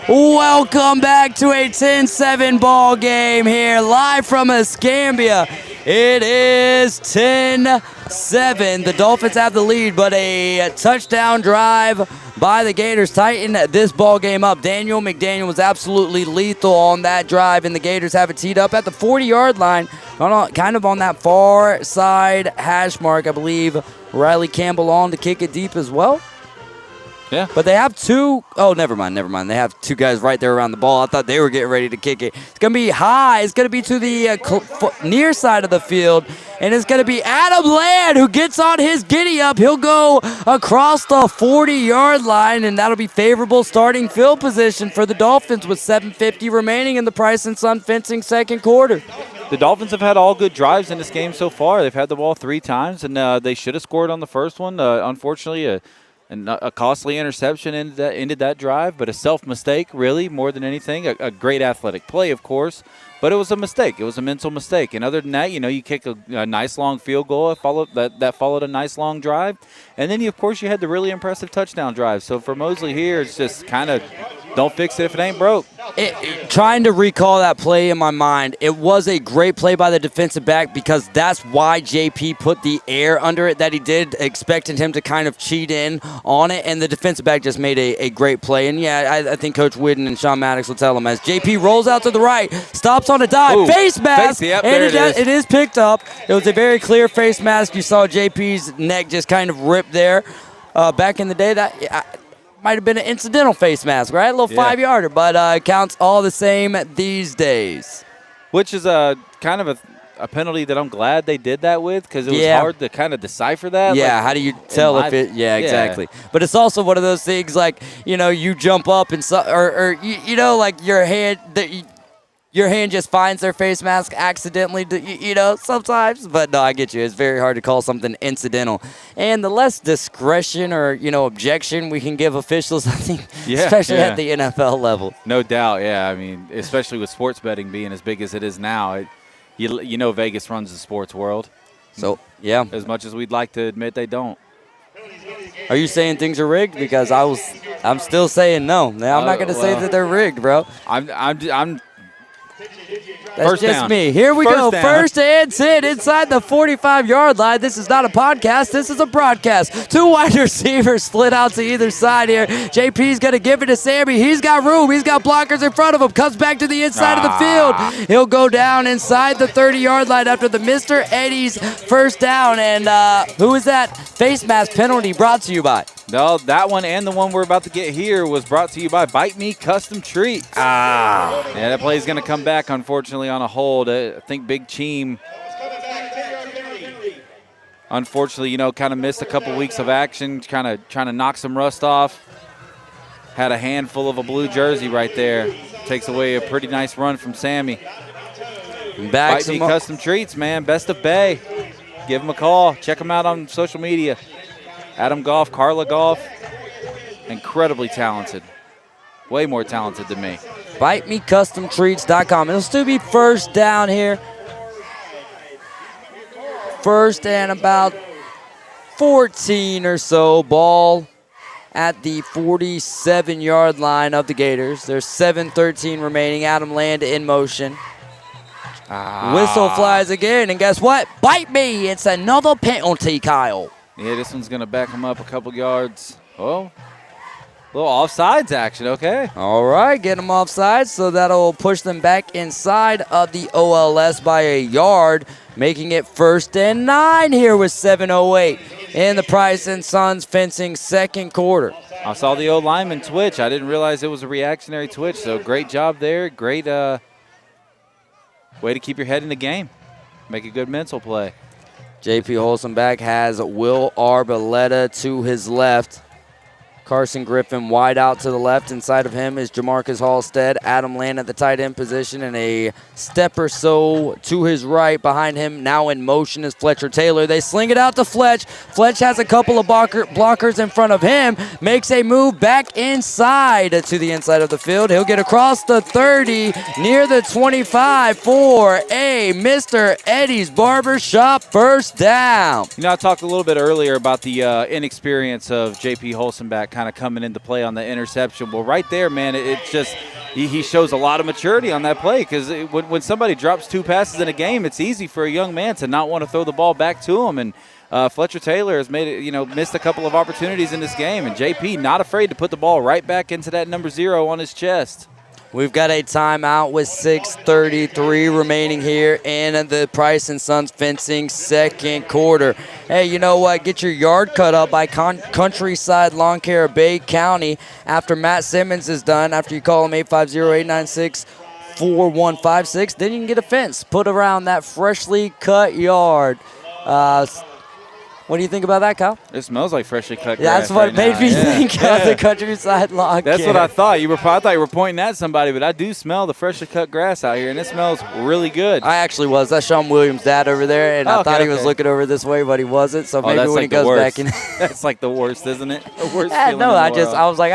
Welcome back to a 10-7 ball game here, live from Escambia. It is 10-7. The Dolphins have the lead, but a touchdown drive by the Gators tighten this ball game up. Daniel McDaniel was absolutely lethal on that drive, and the Gators have it teed up at the 40-yard line, kind of on that far side hash mark. I believe Riley Campbell on to kick it deep as well. Yeah. But they have two. Oh, never mind. They have two guys right there around the ball. I thought they were getting ready to kick it. It's going to be high. It's going to be to the near side of the field. And it's going to be Adam Ladd who gets on his giddy up. He'll go across the 40-yard line, and that'll be favorable starting field position for the Dolphins with 7:50 remaining in the Price & Son Fencing second quarter. The Dolphins have had all good drives in this game so far. They've had the ball 3 times, and they should have scored on the first one. Unfortunately, a costly interception ended that drive, but a self-mistake, really, more than anything. A great athletic play, of course, but it was a mistake. It was a mental mistake. And other than that, you kick a nice long field goal that followed a nice long drive. And then, of course, you had the really impressive touchdown drive. So for Mosley here, it's just kind of don't fix it if it ain't broke. Trying to recall that play in my mind, it was a great play by the defensive back because that's why JP put the air under it that he did, expecting him to kind of cheat in on it, and the defensive back just made a great play. And, yeah, I think Coach Whidden and Sean Maddox will tell him as JP rolls out to the right, stops on a dive, face mask, yep, and it is picked up. It was a very clear face mask. You saw JP's neck just kind of rip there. Back in the day, that might have been an incidental face mask, right? A little 5-yarder, but counts all the same these days. Which is a kind of a penalty that I'm glad they did that with because it was hard to kind of decipher that. Yeah, how do you tell if it – exactly. But it's also one of those things like, you jump up and like your hand your hand just finds their face mask accidentally, sometimes. But no, I get you. It's very hard to call something incidental. And the less discretion or, objection we can give officials, I think, especially at the NFL level. No doubt, yeah. I mean, especially with sports betting being as big as it is now, Vegas runs the sports world. So, yeah. As much as we'd like to admit they don't. Are you saying things are rigged? Because I'm still saying no. I'm not going to say that they're rigged, bro. That's First just down. me. Here we go. Down. First and 10 inside the 45-yard line. This is not a podcast. This is a broadcast. 2 wide receivers split out to either side here. JP's going to give it to Sammy. He's got room. He's got blockers in front of him. Comes back to the inside of the field. He'll go down inside the 30-yard line after the Mr. Eddie's first down. And who is that face mask penalty brought to you by? No, that one and the one we're about to get here was brought to you by Bite Me Custom Treats. Yeah, that play is going to come back, unfortunately, on a hold. I think Big Cheem, unfortunately, kind of missed a couple weeks of action, kind of trying to knock some rust off. Had a handful of a blue jersey right there. takes away a pretty nice run from Sammy. Back Bite Me Custom Treats, man. Best of Bay. Give him a call. Check him out on social media. Adam Goff, Carla Goff. Incredibly talented. Way more talented than me. BiteMeCustomTreats.com. It'll still be first down here. First and about 14 or so. Ball at the 47-yard line of the Gators. There's 7:13 remaining. Adam Land in motion. Whistle flies again, and guess what? Bite me. It's another penalty, Kyle. Yeah, this one's going to back him up a couple yards. Oh, little offsides action, okay. All right, get them offside, so that'll push them back inside of the OLS by a yard, making it 1st and 9 here with 7:08 in the Price & Sons fencing second quarter. I saw the old lineman twitch. I didn't realize it was a reactionary twitch, so great job there. Great way to keep your head in the game. Make a good mental play. JP Holstenbach has Will Arboleta to his left. Carson Griffin wide out to the left. Inside of him is Jamarcus Halstead. Adam Land at the tight end position, and a step or so to his right. Behind him, now in motion, is Fletcher Taylor. They sling it out to Fletch. Fletch has a couple of blockers in front of him. Makes a move back inside to the inside of the field. He'll get across the 30, near the 25 for a Mr. Eddie's Barbershop first down. You know, I talked a little bit earlier about the inexperience of JP Holstenbach kind of coming into play on the interception. Well, right there, man, it's just he shows a lot of maturity on that play, because when somebody drops 2 passes in a game, it's easy for a young man to not want to throw the ball back to him. And Fletcher Taylor has made it, missed a couple of opportunities in this game, and JP not afraid to put the ball right back into that number 0 on his chest. We've got a timeout with 6:33 remaining here in the Price & Sons fencing second quarter. Hey, you know what? Get your yard cut up by Countryside Lawn Care of Bay County after Matt Simmons is done. After you call him 850-896-4156, then you can get a fence put around that freshly cut yard. What do you think about that, Kyle? It smells like freshly cut grass. That's what made me think of the Countryside Lawn Care. That's what I thought. I thought you were pointing at somebody, but I do smell the freshly cut grass out here, and it smells really good. I actually was. That's Sean Williams' dad over there, and I thought he was looking over this way, but he wasn't. So maybe when he goes back in. That's like the worst, isn't it? The worst feeling no, I was like,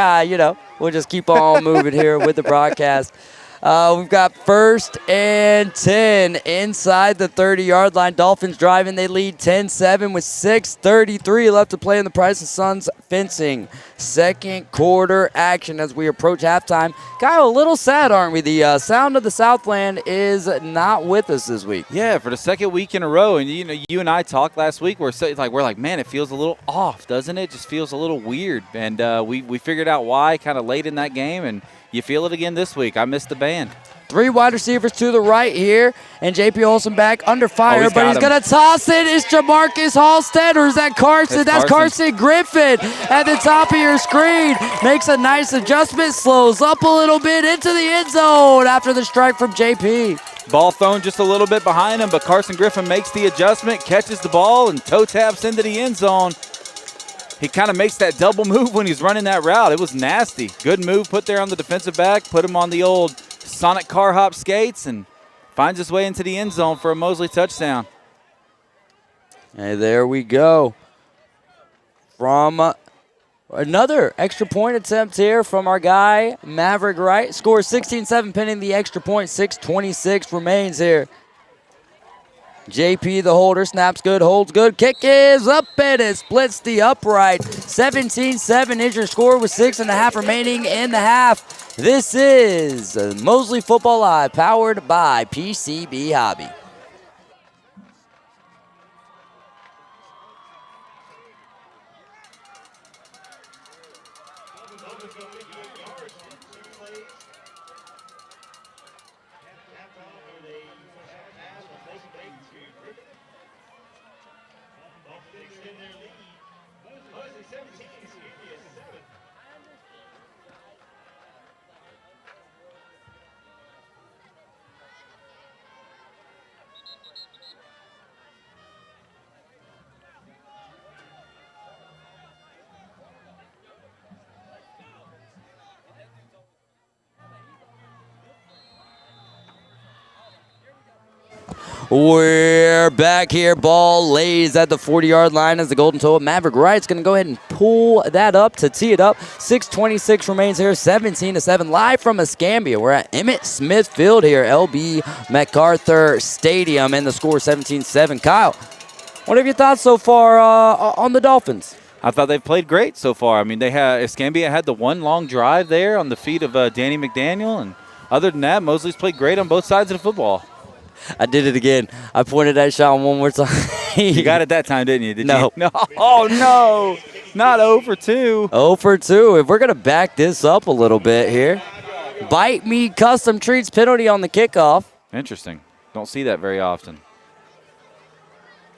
we'll just keep on moving here with the broadcast. We've got 1st and 10 inside the 30-yard line. Dolphins driving. They lead 10-7 with 6:33 left to play in the Price & Sons fencing second quarter action as we approach halftime. Kyle, a little sad, aren't we? The sound of the Southland is not with us this week. Yeah, for the second week in a row. And, you and I talked last week. We're like, man, it feels a little off, doesn't it? Just feels a little weird. And we figured out why kind of late in that game, and you feel it again this week. I missed the band. 3 wide receivers to the right here, and JP Holstenbach under fire, but he's going to toss it. It's Jamarcus Halstead, or is that Carson? That's Carson Griffin at the top of your screen. Makes a nice adjustment, slows up a little bit into the end zone after the strike from JP. Ball thrown just a little bit behind him, but Carson Griffin makes the adjustment, catches the ball, and toe taps into the end zone. He kind of makes that double move when he's running that route. It was nasty. Good move put there on the defensive back, put him on the old Sonic car hop skates, and finds his way into the end zone for a Mosley touchdown. Hey, there we go. From another extra point attempt here from our guy, Maverick Wright. Scores 16-7, pinning the extra point. 6:26 remains here. JP, the holder, snaps good, holds good, kick is up, and it splits the upright. 17-7 is your score with 6.5 remaining in the half. This is Mosley Football Live, powered by PCB Hobby. We're back here. Ball lays at the 40-yard line as the Golden Toe. Maverick Wright's going to go ahead and pull that up to tee it up. 6:26 remains here, 17-7. Live from Escambia. We're at Emmitt Smith Field here, LB MacArthur Stadium, and the score 17-7. Kyle, what have your thoughts so far on the Dolphins? I thought they've played great so far. I mean, Escambia had the one long drive there on the feet of Danny McDaniel, and other than that, Mosley's played great on both sides of the football. I did it again. I pointed that shot one more time. You got it that time, didn't you? Did No. you? No. Oh, no. Not 0 for 2. 0 for 2. If we're going to back this up a little bit here. Bite Me Custom Treats penalty on the kickoff. Interesting. Don't see that very often.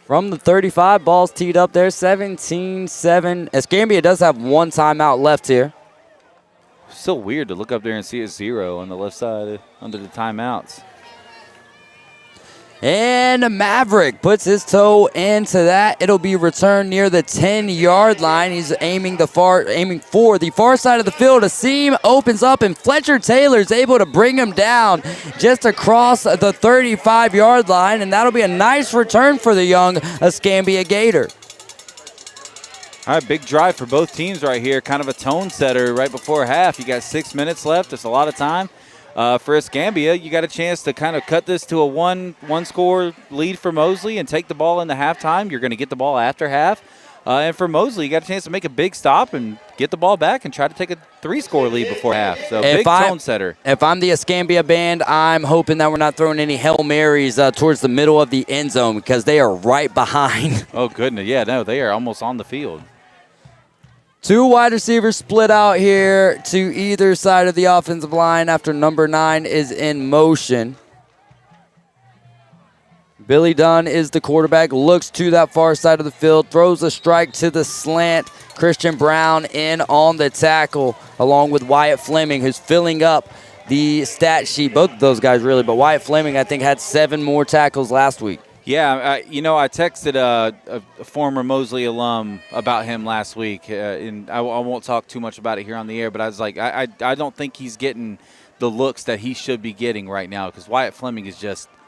From the 35, ball's teed up there, 17-7. Escambia does have one timeout left here. Still weird to look up there and see a 0 on the left side under the timeouts. And Maverick puts his toe into that. It'll be returned near the 10-yard line. He's aiming for the far side of the field. A seam opens up, and Fletcher Taylor's able to bring him down just across the 35-yard line, and that'll be a nice return for the young Escambia Gator. All right, big drive for both teams right here. Kind of a tone setter right before half. You got 6 minutes left. That's a lot of time. For Escambia, you got a chance to kind of cut this to a one-score lead for Mosley and take the ball in the halftime. You're going to get the ball after half. And for Mosley, you got a chance to make a big stop and get the ball back and try to take a 3-score lead before half. So big tone setter. If I'm the Escambia band, I'm hoping that we're not throwing any Hail Marys towards the middle of the end zone because they are right behind. Oh, goodness. Yeah, no, they are almost on the field. 2 wide receivers split out here to either side of the offensive line after number 9 is in motion. Billy Dunn is the quarterback, looks to that far side of the field, throws a strike to the slant. Christian Brown in on the tackle, along with Wyatt Fleming, who's filling up the stat sheet. Both of those guys, really, but Wyatt Fleming, I think, had 7 more tackles last week. Yeah, I texted a former Mosley alum about him last week, and I won't talk too much about it here on the air, but I was like, I don't think he's getting the looks that he should be getting right now because Wyatt Fleming is just –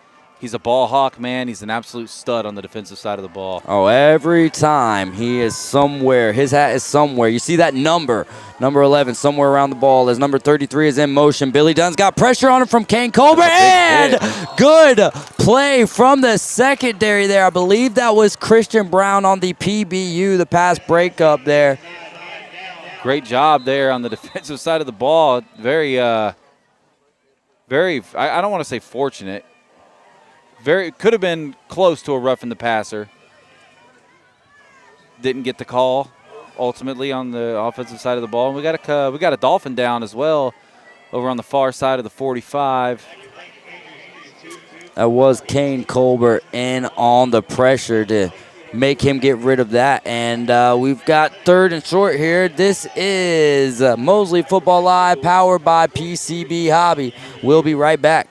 he's a ball hawk, man. He's an absolute stud on the defensive side of the ball. Oh, every time he is somewhere. His hat is somewhere. You see that number 11, somewhere around the ball as number 33 is in motion. Billy Dunn's got pressure on him from Kane Colbert, and good play from the secondary there. I believe that was Christian Brown on the PBU, the pass breakup there. Great job there on the defensive side of the ball. Very, I don't want to say fortunate. Could have been close to a roughing the passer. Didn't get the call ultimately on the offensive side of the ball. And we got a Dolphin down as well over on the far side of the 45. That was Kane Colbert in on the pressure to make him get rid of that. And we've got 3rd and short here. This is Mosley Football Live, powered by PCB Hobby. We'll be right back.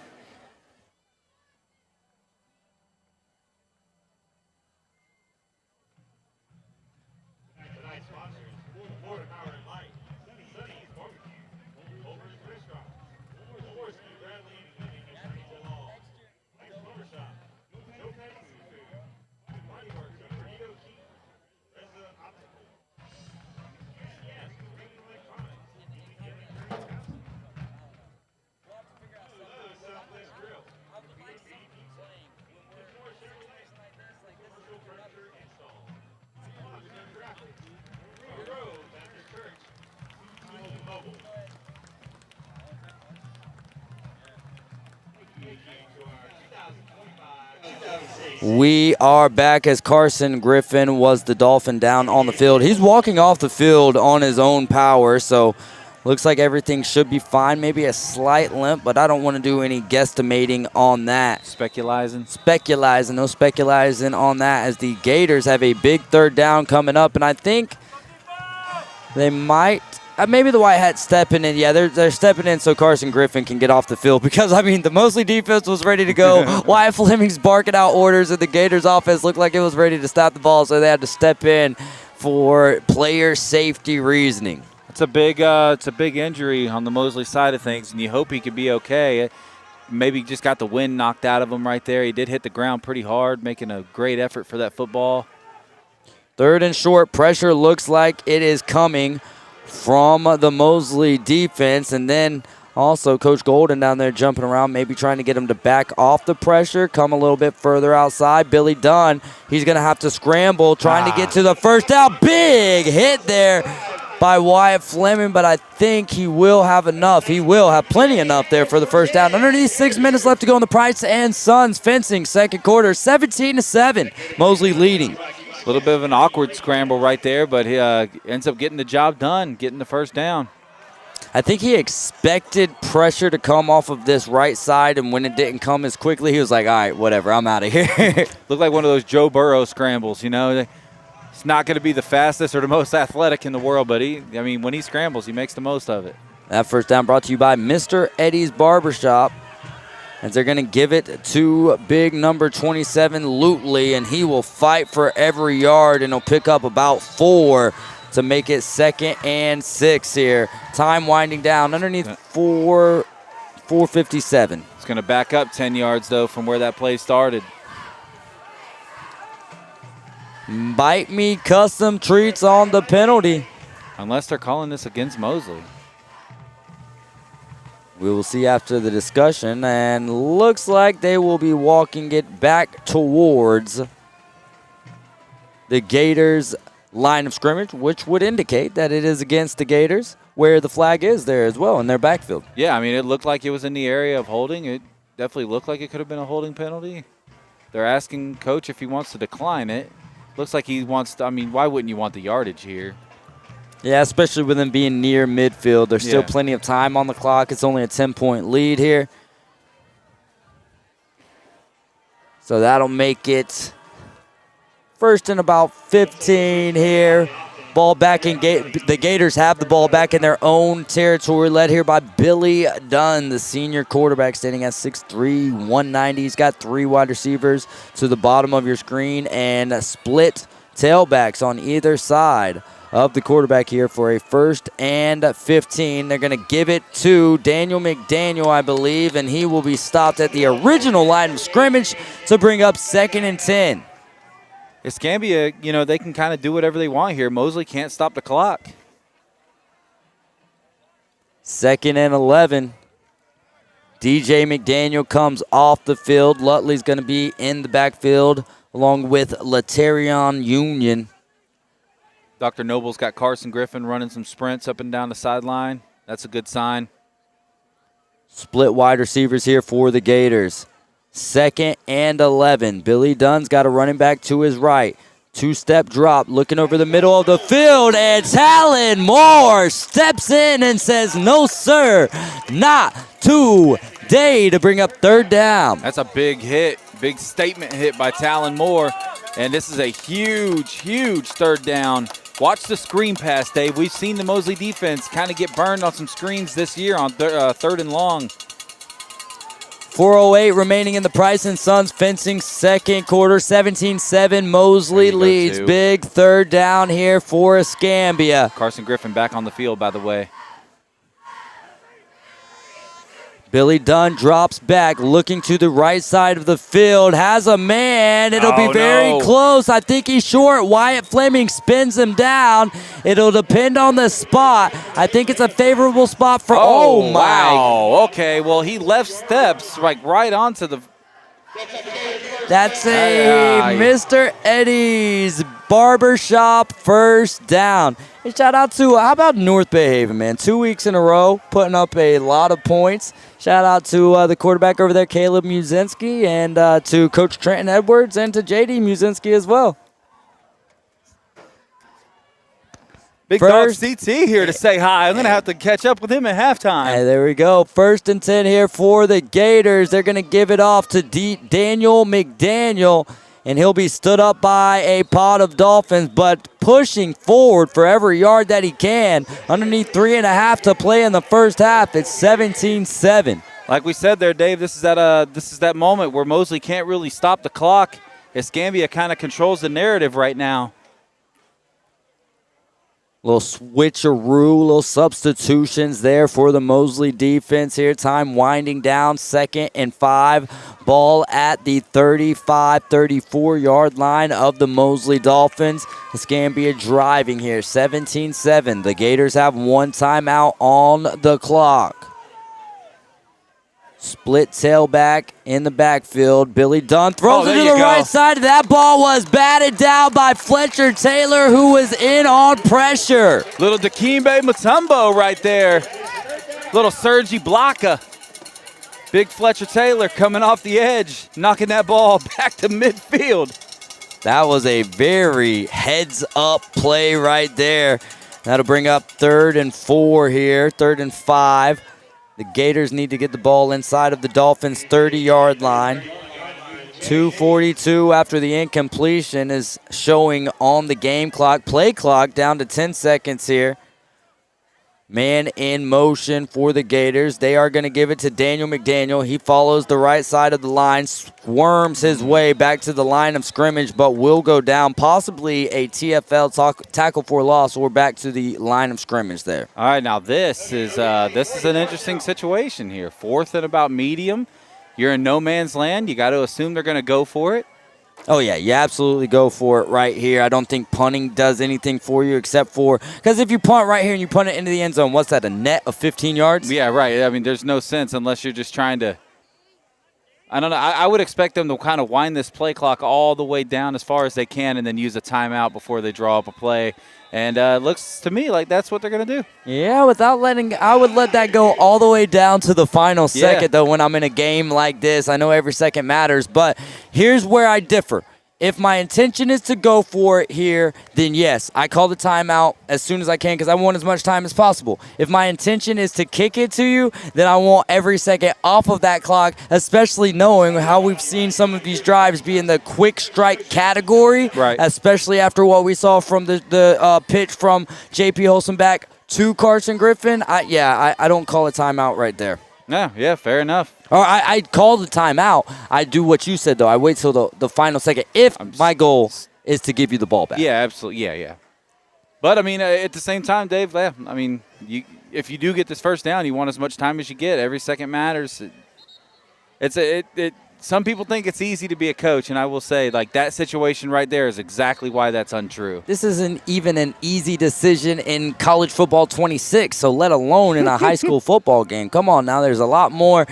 We are back as Carson Griffin was the Dolphin down on the field. He's walking off the field on his own power, so looks like everything should be fine. Maybe a slight limp, but I don't want to do any guesstimating on that. Speculizing, no speculizing on that as the Gators have a big 3rd down coming up, and I think they might maybe the White Hats stepping in. Yeah, they're stepping in so Carson Griffin can get off the field because, I mean, the Mosley defense was ready to go. Wyatt Fleming's barking out orders, and the Gators offense looked like it was ready to stop the ball, so they had to step in for player safety reasoning. It's a big injury on the Mosley side of things, and you hope he could be okay. maybe just got the wind knocked out of him right there. He did hit the ground pretty hard, making a great effort for that football. 3rd and short. Pressure looks like it is coming from the Mosley defense. And then also Coach Golden down there jumping around, maybe trying to get him to back off the pressure, come a little bit further outside. Billy Dunn, he's going to have to scramble, trying to get to the first down. Big hit there by Wyatt Fleming, but I think he will have enough. He will have plenty enough there for the first down. Underneath 6 minutes left to go in the Price and Sons fencing second quarter, 17-7. Mosley leading. A little bit of an awkward scramble right there, but he ends up getting the job done, getting the first down. I think he expected pressure to come off of this right side, and when it didn't come as quickly, he was like, all right, whatever, I'm out of here. Looked like one of those Joe Burrow scrambles, you know. He's not going to be the fastest or the most athletic in the world, but when he scrambles, he makes the most of it. That first down brought to you by Mr. Eddie's Barbershop, as they're going to give it to big number 27, Lutley, and he will fight for every yard, and he'll pick up about 4 to make it 2nd and 6 here. Time winding down underneath 4:57. It's going to back up 10 yards, though, from where that play started. Bite me custom treats on the penalty. Unless they're calling this against Mosley. We will see after the discussion, and looks like they will be walking it back towards the Gators line of scrimmage, which would indicate that it is against the Gators, where the flag is there as well in their backfield. Yeah, it looked like it was in the area of holding. It definitely looked like it could have been a holding penalty. They're asking Coach if he wants to decline it. Looks like he wants to. Why wouldn't you want the yardage here? Yeah, especially with them being near midfield. There's still plenty of time on the clock. It's only a 10-point lead here. So that'll make it first and about 15 here. Ball back in the Gators have the ball back in their own territory, led here by Billy Dunn, the senior quarterback, standing at 6'3", 190. He's got 3 wide receivers to the bottom of your screen and split tailbacks on either side of the quarterback here for a 1st and 15. They're going to give it to Daniel McDaniel, I believe, and he will be stopped at the original line of scrimmage to bring up 2nd and 10. Escambia, they can kind of do whatever they want here. Mosley can't stop the clock. 2nd and 11. DJ McDaniel comes off the field. Lutley's going to be in the backfield along with Latarion Union. Dr. Noble's got Carson Griffin running some sprints up and down the sideline. That's a good sign. Split wide receivers here for the Gators. 2nd and 11. Billy Dunn's got a running back to his right. 2-step drop, looking over the middle of the field, and Talon Moore steps in and says, no, sir, not today, to bring up 3rd down. That's a big hit, big statement hit by Talon Moore, and this is a huge, huge 3rd down. Watch the screen pass, Dave. We've seen the Mosley defense kind of get burned on some screens this year on 3rd and long. 4:08 remaining in the Price and Sons fencing second quarter. 17-7. Mosley leads. Big 3rd down here for Escambia. Carson Griffin back on the field, by the way. Billy Dunn drops back, looking to the right side of the field. Has a man. It'll be very close. I think he's short. Wyatt Fleming spins him down. It'll depend on the spot. I think it's a favorable spot for. Oh my. Wow. Okay. Well, he left steps right onto the. That's a Mr. Eddie's Barbershop first down. And shout out to, how about North Bay Haven, man? 2 weeks in a row, putting up a lot of points. Shout out to the quarterback over there, Caleb Muzinski, and to Coach Trenton Edwards, and to J.D. Muzinski as well. Big Dog CT here to say hi. I'm going to have to catch up with him at halftime. Hey, there we go. 1st and 10 here for the Gators. They're going to give it off to Daniel McDaniel, and he'll be stood up by a pod of Dolphins, but pushing forward for every yard that he can. Underneath 3.5 to play in the first half. It's 17-7. Like we said there, Dave, this is that moment where Mosley can't really stop the clock. Escambia kind of controls the narrative right now. Little switcheroo, little substitutions there for the Mosley defense here. Time winding down, 2nd and 5. Ball at the 35, 34-yard line of the Mosley Dolphins. Escambia driving here, 17-7. The Gators have 1 timeout on the clock. Split tailback in the backfield. Billy Dunn throws it to the right side. That ball was batted down by Fletcher Taylor, who was in on pressure. Little Dikembe Mutombo right there. Little Sergi Blocka. Big Fletcher Taylor coming off the edge, knocking that ball back to midfield. That was a very heads-up play right there. That'll bring up 3rd and 4 here, 3rd and 5. The Gators need to get the ball inside of the Dolphins' 30-yard line. 2:42 after the incompletion is showing on the game clock. Play clock down to 10 seconds here. Man in motion for the Gators. They are going to give it to Daniel McDaniel. He follows the right side of the line, squirms his way back to the line of scrimmage, but will go down. Possibly a TFL tackle for loss or back to the line of scrimmage there. All right, now this is an interesting situation here. 4th and about medium. You're in no man's land. You got to assume they're going to go for it. Oh, yeah, you absolutely go for it right here. I don't think punting does anything for you except for – because if you punt right here and you punt it into the end zone, what's that, a net of 15 yards? Yeah, right. I mean, there's no sense unless you're just trying to – I don't know. I would expect them to kind of wind this play clock all the way down as far as they can and then use a timeout before they draw up a play. And it looks to me like that's what they're going to do. Yeah, I would let that go all the way down to the final second, though, when I'm in a game like this. I know every second matters, but here's where I differ. If my intention is to go for it here, then yes, I call the timeout as soon as I can because I want as much time as possible. If my intention is to kick it to you, then I want every second off of that clock, especially knowing how we've seen some of these drives be in the quick strike category, right? Especially after what we saw from the pitch from J.P. Holstenbach to Carson Griffin. I don't call a timeout right there. Yeah, fair enough. Or I call the timeout. I do what you said, though. I wait till the final second if my goal is to give you the ball back. Yeah, absolutely. Yeah. But, I mean, at the same time, Dave, I mean, if you do get this first down, you want as much time as you get. Every second matters. Some people think it's easy to be a coach, and I will say, like, that situation right there is exactly why that's untrue. This isn't even an easy decision in college football 26, so let alone in a high school football game. Come on now, there's a lot more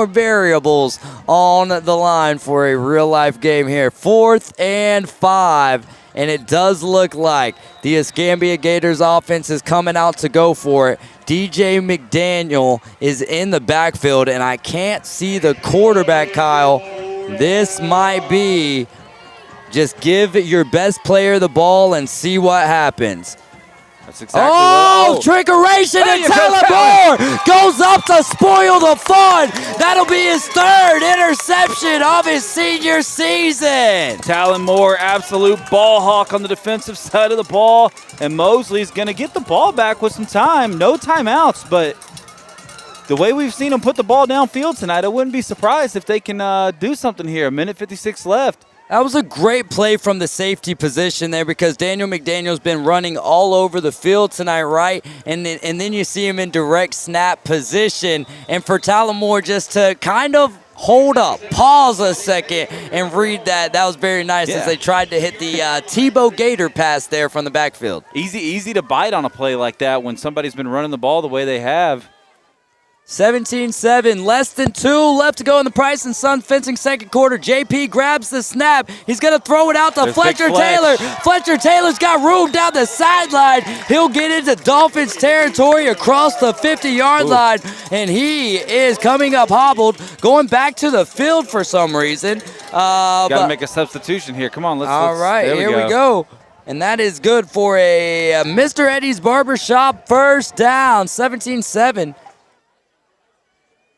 variables on the line for a real-life game here. 4th and 5. And it does look like the Escambia Gators offense is coming out to go for it. DJ McDaniel is in the backfield, and I can't see the quarterback, Kyle. This might be just give your best player the ball and see what happens. That's exactly trickeration, and Talon goes up to spoil the fun. That'll be his 3rd interception of his senior season. Talon Moore, absolute ball hawk on the defensive side of the ball. And Mosley's going to get the ball back with some time. No timeouts, but the way we've seen them put the ball downfield tonight, I wouldn't be surprised if they can do something here. 1:56 left. That was a great play from the safety position there because Daniel McDaniel's been running all over the field tonight, right? And then you see him in direct snap position. And for Talon Moore just to kind of hold up, pause a second, and read that. That was very nice as they tried to hit the Tebow Gator pass there from the backfield. Easy to bite on a play like that when somebody's been running the ball the way they have. 17-7, less than 2 left to go in the Price & Son fencing second quarter. JP grabs the snap. He's going to throw it out to Fletcher Taylor. Fletcher Taylor's got room down the sideline. He'll get into Dolphins territory across the 50-yard line, and he is coming up hobbled, going back to the field for some reason. Got to make a substitution here. Come on, let's. All right, here we go. And that is good for a Mr. Eddie's Barbershop first down, 17-7.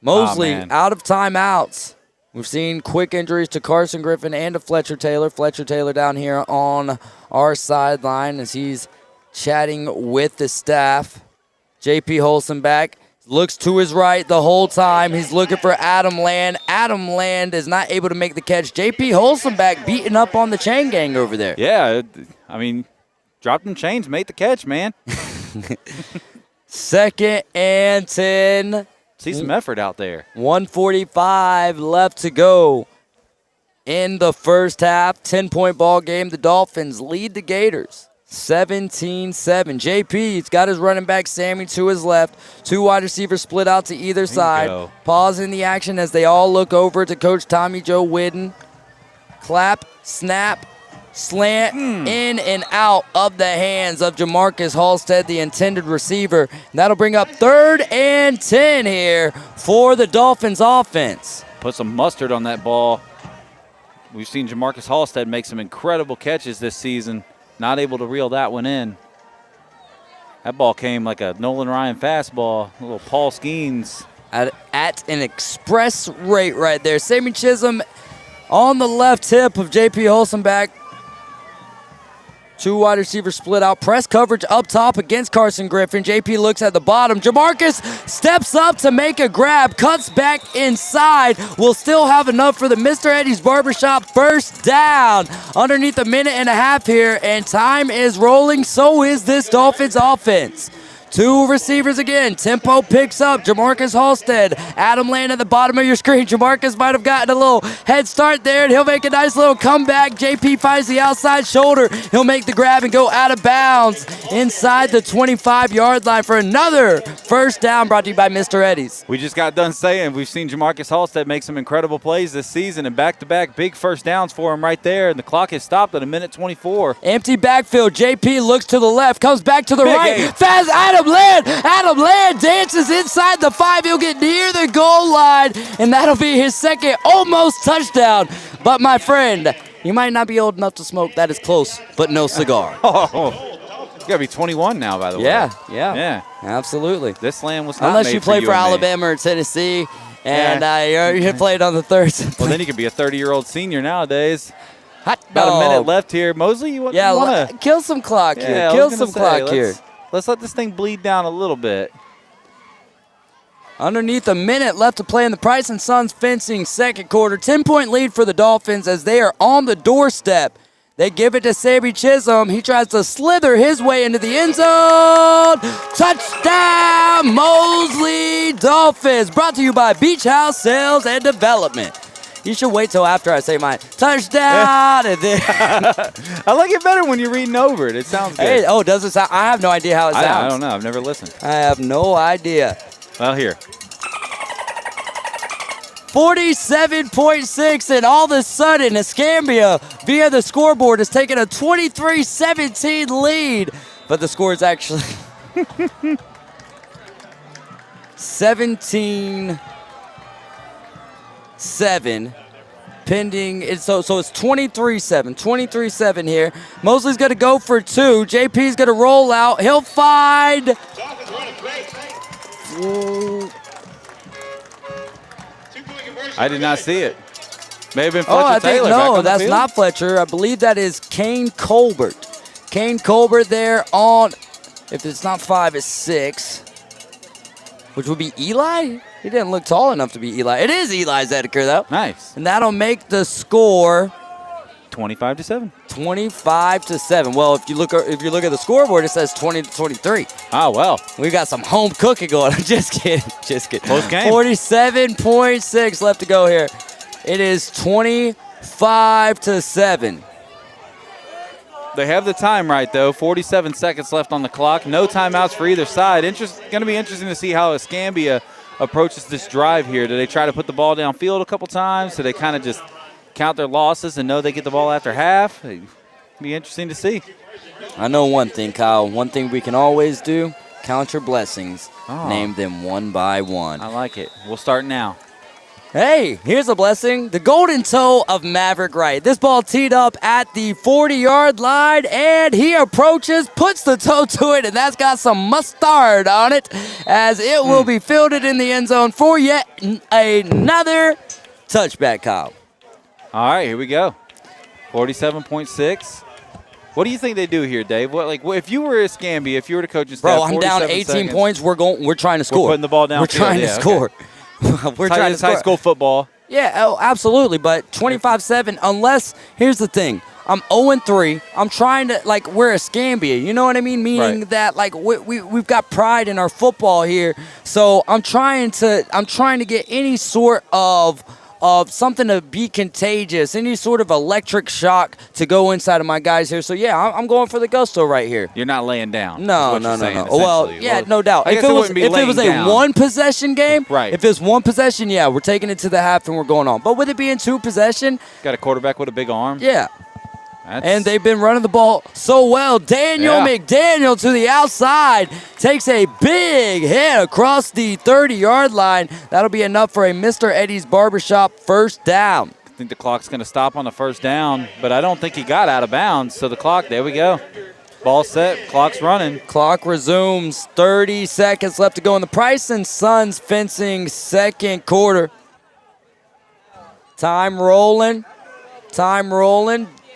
Mosley out of timeouts. We've seen quick injuries to Carson Griffin and to Fletcher Taylor. Fletcher Taylor down here on our sideline as he's chatting with the staff. J.P. Holstenbach looks to his right the whole time. He's looking for Adam Land. Adam Land is not able to make the catch. J.P. Holstenbach beating up on the chain gang over there. Yeah, I mean, Dropped and changed, made the catch, man. 2nd and 10. See some effort out there. 1:45 left to go in the first half. 10-point ball game. The Dolphins lead the Gators 17-7. JP's got his running back Sammy to his left. 2 wide receivers split out to either side. Pausing the action as they all look over to Coach Tommy Joe Whidden. Clap, snap, slant, in and out of the hands of Jamarcus Halstead, the intended receiver. And that'll bring up 3rd and 10 here for the Dolphins offense. Put some mustard on that ball. We've seen Jamarcus Halstead make some incredible catches this season. Not able to reel that one in. That ball came like a Nolan Ryan fastball, a little Paul Skeens. At an express rate right there. Sammy Chisholm on the left hip of J.P. Holstenbach. 2 wide receivers split out. Press coverage up top against Carson Griffin. JP looks at the bottom. Jamarcus steps up to make a grab. Cuts back inside. Will still have enough for the Mr. Eddie's Barbershop first down. Underneath a minute and a half here, and time is rolling. So is this Dolphins offense. 2 receivers again. Tempo picks up. Jamarcus Halstead. Adam Land at the bottom of your screen. Jamarcus might have gotten a little head start there, and he'll make a nice little comeback. JP finds the outside shoulder. He'll make the grab and go out of bounds inside the 25-yard line for another first down, brought to you by Mr. Eddie's. We just got done saying we've seen Jamarcus Halstead make some incredible plays this season, and back-to-back big first downs for him right there, and the clock has stopped at 1:24. Empty backfield. JP looks to the left, comes back to the right. Game. Fast Adam Land dances inside the 5. He'll get near the goal line, and that'll be his second almost touchdown. But my friend, you might not be old enough to smoke. That is close, but no cigar. Oh, you gotta be 21 now, by the way. Yeah, absolutely. This land was not unless made you play for and me. Alabama or Tennessee, and you played on the third. Well, then you could be a 30-year-old senior nowadays. Hot About dog. a minute left here. Mosley, you want to kill some clock here. Yeah, Kill some clock here. Let's let this thing bleed down a little bit. Underneath a minute left to play in the Price & Sons fencing second quarter. 10-point lead for the Dolphins as they are on the doorstep. They give it to Sammy Chisholm. He tries to slither his way into the end zone. Touchdown, Mosley Dolphins. Brought to you by Beach House Sales and Development. You should wait till after I say mine. Touchdown! And then I like it better when you're reading over it. It sounds good. Hey, does it sound? I have no idea how it sounds. I don't know. I've never listened. I have no idea. Well, here. 47.6, and all of a sudden, Escambia, via the scoreboard, has taken a 23-17 lead. But the score is actually 17-7. Pending. So it's 23-7. 23-7 here. Mosley's going to go for 2. JP's going to roll out. He'll find... I did not see it. May have been Fletcher Taylor. No, that's not Fletcher. I believe that is Kane Colbert. Kane Colbert there on, if it's not 5, it's 6. Which would be Eli? He didn't look tall enough to be Eli. It is Eli Zedeker, though. Nice. And that'll make the score 25-7. 25-7. Well, if you look at the scoreboard, it says 20-23. Oh, well. We got some home cooking going on. Just kidding. Close game. 47.6 left to go here. It is 25-7. They have the time right, though. 47 seconds left on the clock. No timeouts for either side. Going to be interesting to see how Escambia approaches this drive here. Do they try to put the ball downfield a couple times? Do they kind of just count their losses and know they get the ball after half? It'd be interesting to see. I know one thing, Kyle. One thing we can always do, count your blessings. Name them one by one. I like it. We'll start now. Hey, here's a blessing. The golden toe of Maverick Wright. This ball teed up at the 40-yard line, and he approaches, puts the toe to it, and that's got some mustard on it, as it will be fielded in the end zone for yet another touchback, Kyle. All right, here we go. 47.6. What do you think they do here, Dave? If you were Escambia, if you were the coaching staff, bro, I'm down 18 seconds, points. We're trying to score. We're putting the ball down. We're trying to score. Okay. We're trying to high school football. Yeah, absolutely. But 25-7, unless, here's the thing. I'm 0-3. I'm trying to, like, we're Escambia. You know what I mean? Meaning that, like, we've got pride in our football here. So I'm trying to get any sort of something to be contagious, any sort of electric shock to go inside of my guys here. So, yeah, I'm going for the gusto right here. You're not laying down. No. Well, yeah, no doubt. If it was a one-possession game, right. If it's one possession, yeah, we're taking it to the half and we're going on. But with it being two possession. Got a quarterback with a big arm. Yeah. And they've been running the ball so well. Daniel McDaniel to the outside takes a big hit across the 30-yard line. That'll be enough for a Mr. Eddie's Barbershop first down. I think the clock's going to stop on the first down, but I don't think he got out of bounds. So the clock, there we go. Ball set, clock's running. Clock resumes. 30 seconds left to go in the Price and Sons Fencing second quarter. Time rolling.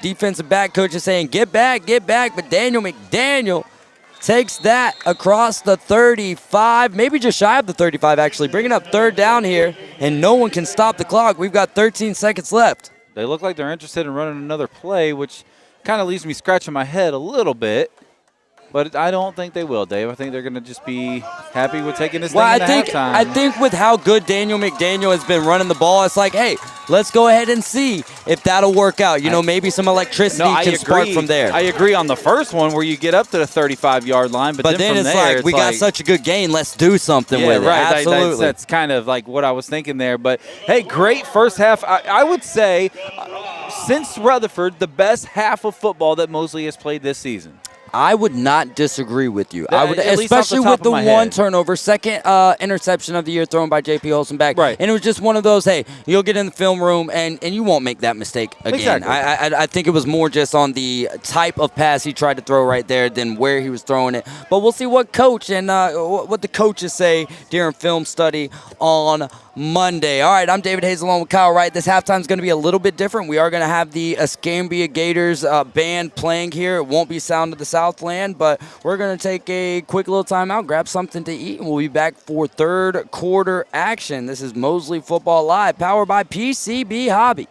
Defensive back coach is saying, get back. But Daniel McDaniel takes that across the 35, maybe just shy of the 35, actually. Bringing up third down here, and no one can stop the clock. We've got 13 seconds left. They look like they're interested in running another play, which kind of leaves me scratching my head a little bit. But I don't think they will, Dave. I think they're going to just be happy with taking this thing into halftime. I think with how good Daniel McDaniel has been running the ball, it's like, hey, let's go ahead and see if that'll work out. You know, maybe some electricity can spark from there. I agree on the first one where you get up to the 35-yard line, but then it's like, we got such a good gain, let's do something with it. Right. Absolutely. That's kind of like what I was thinking there. But, hey, great first half. I would say, since Rutherford, the best half of football that Mosley has played this season. I would not disagree with you. I would, especially with the one turnover, second interception of the year thrown by J.P. Holstenbeck. Right. And it was just one of those, hey, you'll get in the film room and you won't make that mistake again. Exactly. I think it was more just on the type of pass he tried to throw right there than where he was throwing it. But we'll see what coach and what the coaches say during film study on Monday. All right, I'm David Hayes along with Kyle Wright. This halftime is going to be a little bit different. We are going to have the Escambia Gators band playing here. It won't be Sound of the Southland, but we're going to take a quick little timeout, grab something to eat, and we'll be back for third quarter action. This is Mosley Football Live, powered by PCB Hobby.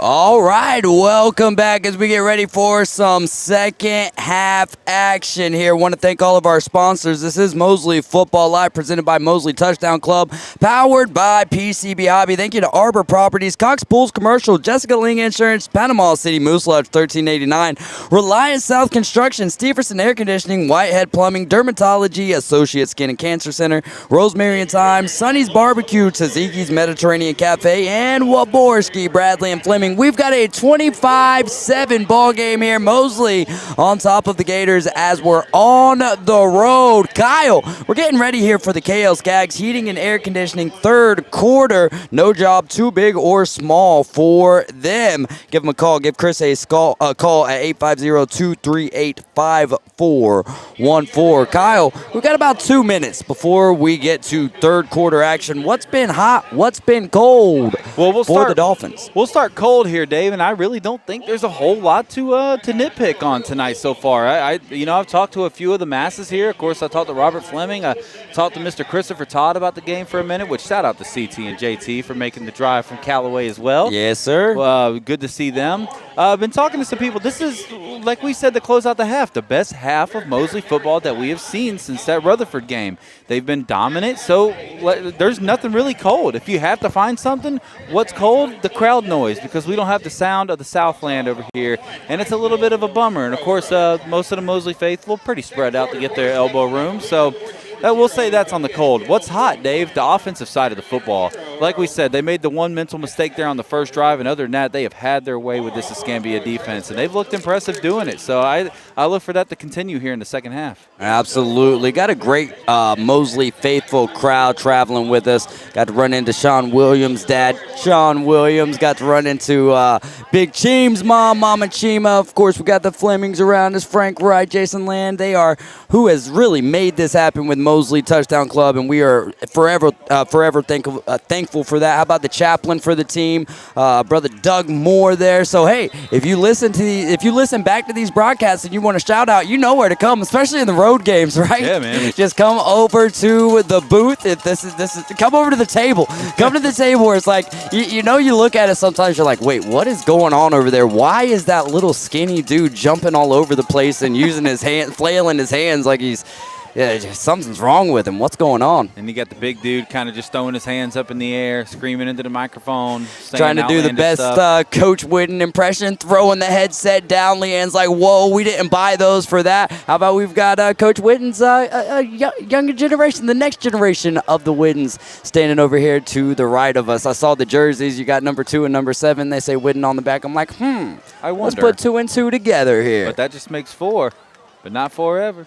All right, welcome back as we get ready for some second half action here. Want to thank all of our sponsors. This is Mosley Football Live, presented by Mosley Touchdown Club, powered by PCB Hobby. Thank you to Arbor Properties, Cox Pools Commercial, Jessica Ling Insurance, Panama City Moose Lodge 1389, Reliance South Construction, Steverson Air Conditioning, Whitehead Plumbing, Dermatology, Associate Skin and Cancer Center, Rosemary and Thyme, Sonny's Barbecue, Tzatziki's Mediterranean Cafe, and Waborski, Bradley and Fleming. We've got a 25-7 ball game here. Mosley on top of the Gators as we're on the road. Kyle, we're getting ready here for the KL Skags Heating and Air Conditioning third quarter. No job too big or small for them. Give them a call. Give Chris a call at 850-238-5414. Kyle, we've got about 2 minutes before we get to third quarter action. What's been hot? What's been cold for the Dolphins? We'll start cold here, Dave, and I really don't think there's a whole lot to nitpick on tonight so far. I've talked to a few of the masses here. Of course, I talked to Robert Fleming. I talked to Mr. Christopher Todd about the game for a minute, which shout out to CT and JT for making the drive from Callaway as well. Yes, sir. Good to see them. I've been talking to some people. This is, like we said, to close out the half, the best half of Mosley football that we have seen since that Rutherford game. They've been dominant, so there's nothing really cold. If you have to find something, what's cold? The crowd noise, because we don't have the sound of the Southland over here, and it's a little bit of a bummer. And, of course, most of the Mosley faithful pretty spread out to get their elbow room, so we'll say that's on the cold. What's hot, Dave? The offensive side of the football. Like we said, they made the one mental mistake there on the first drive, and other than that, they have had their way with this Escambia defense, and they've looked impressive doing it. So I look for that to continue here in the second half. Absolutely. Got a great Mosley faithful crowd traveling with us. Got to run into Sean Williams' dad, Sean Williams. Got to run into Big Cheem's mom, Mama Chima. Of course, we got the Flemings around us, Frank Wright, Jason Land. They are who has really made this happen with Mosley Touchdown Club, and we are forever thankful for that. How about the chaplain for the team, Brother Doug Moore there? So hey, if you listen back to these broadcasts and you want to shout out, you know where to come, especially in the road games, right? Yeah, man. Just come over to the booth. If this is come over to the table. Come to the table where it's like you look at it sometimes, you're like, wait, what is going on over there? Why is that little skinny dude jumping all over the place and using his hand, flailing his hands like he's something's wrong with him. What's going on? And you got the big dude kind of just throwing his hands up in the air, screaming into the microphone. Trying to do the best Coach Whitten impression, throwing the headset down. Leanne's like, whoa, we didn't buy those for that. How about we've got Coach Whitten's younger generation, the next generation of the Whittens standing over here to the right of us. I saw the jerseys. You got number 2 and number 7. They say Whitten on the back. I'm like, I wonder. Let's put 2 and 2 together here. But that just makes 4, but not forever.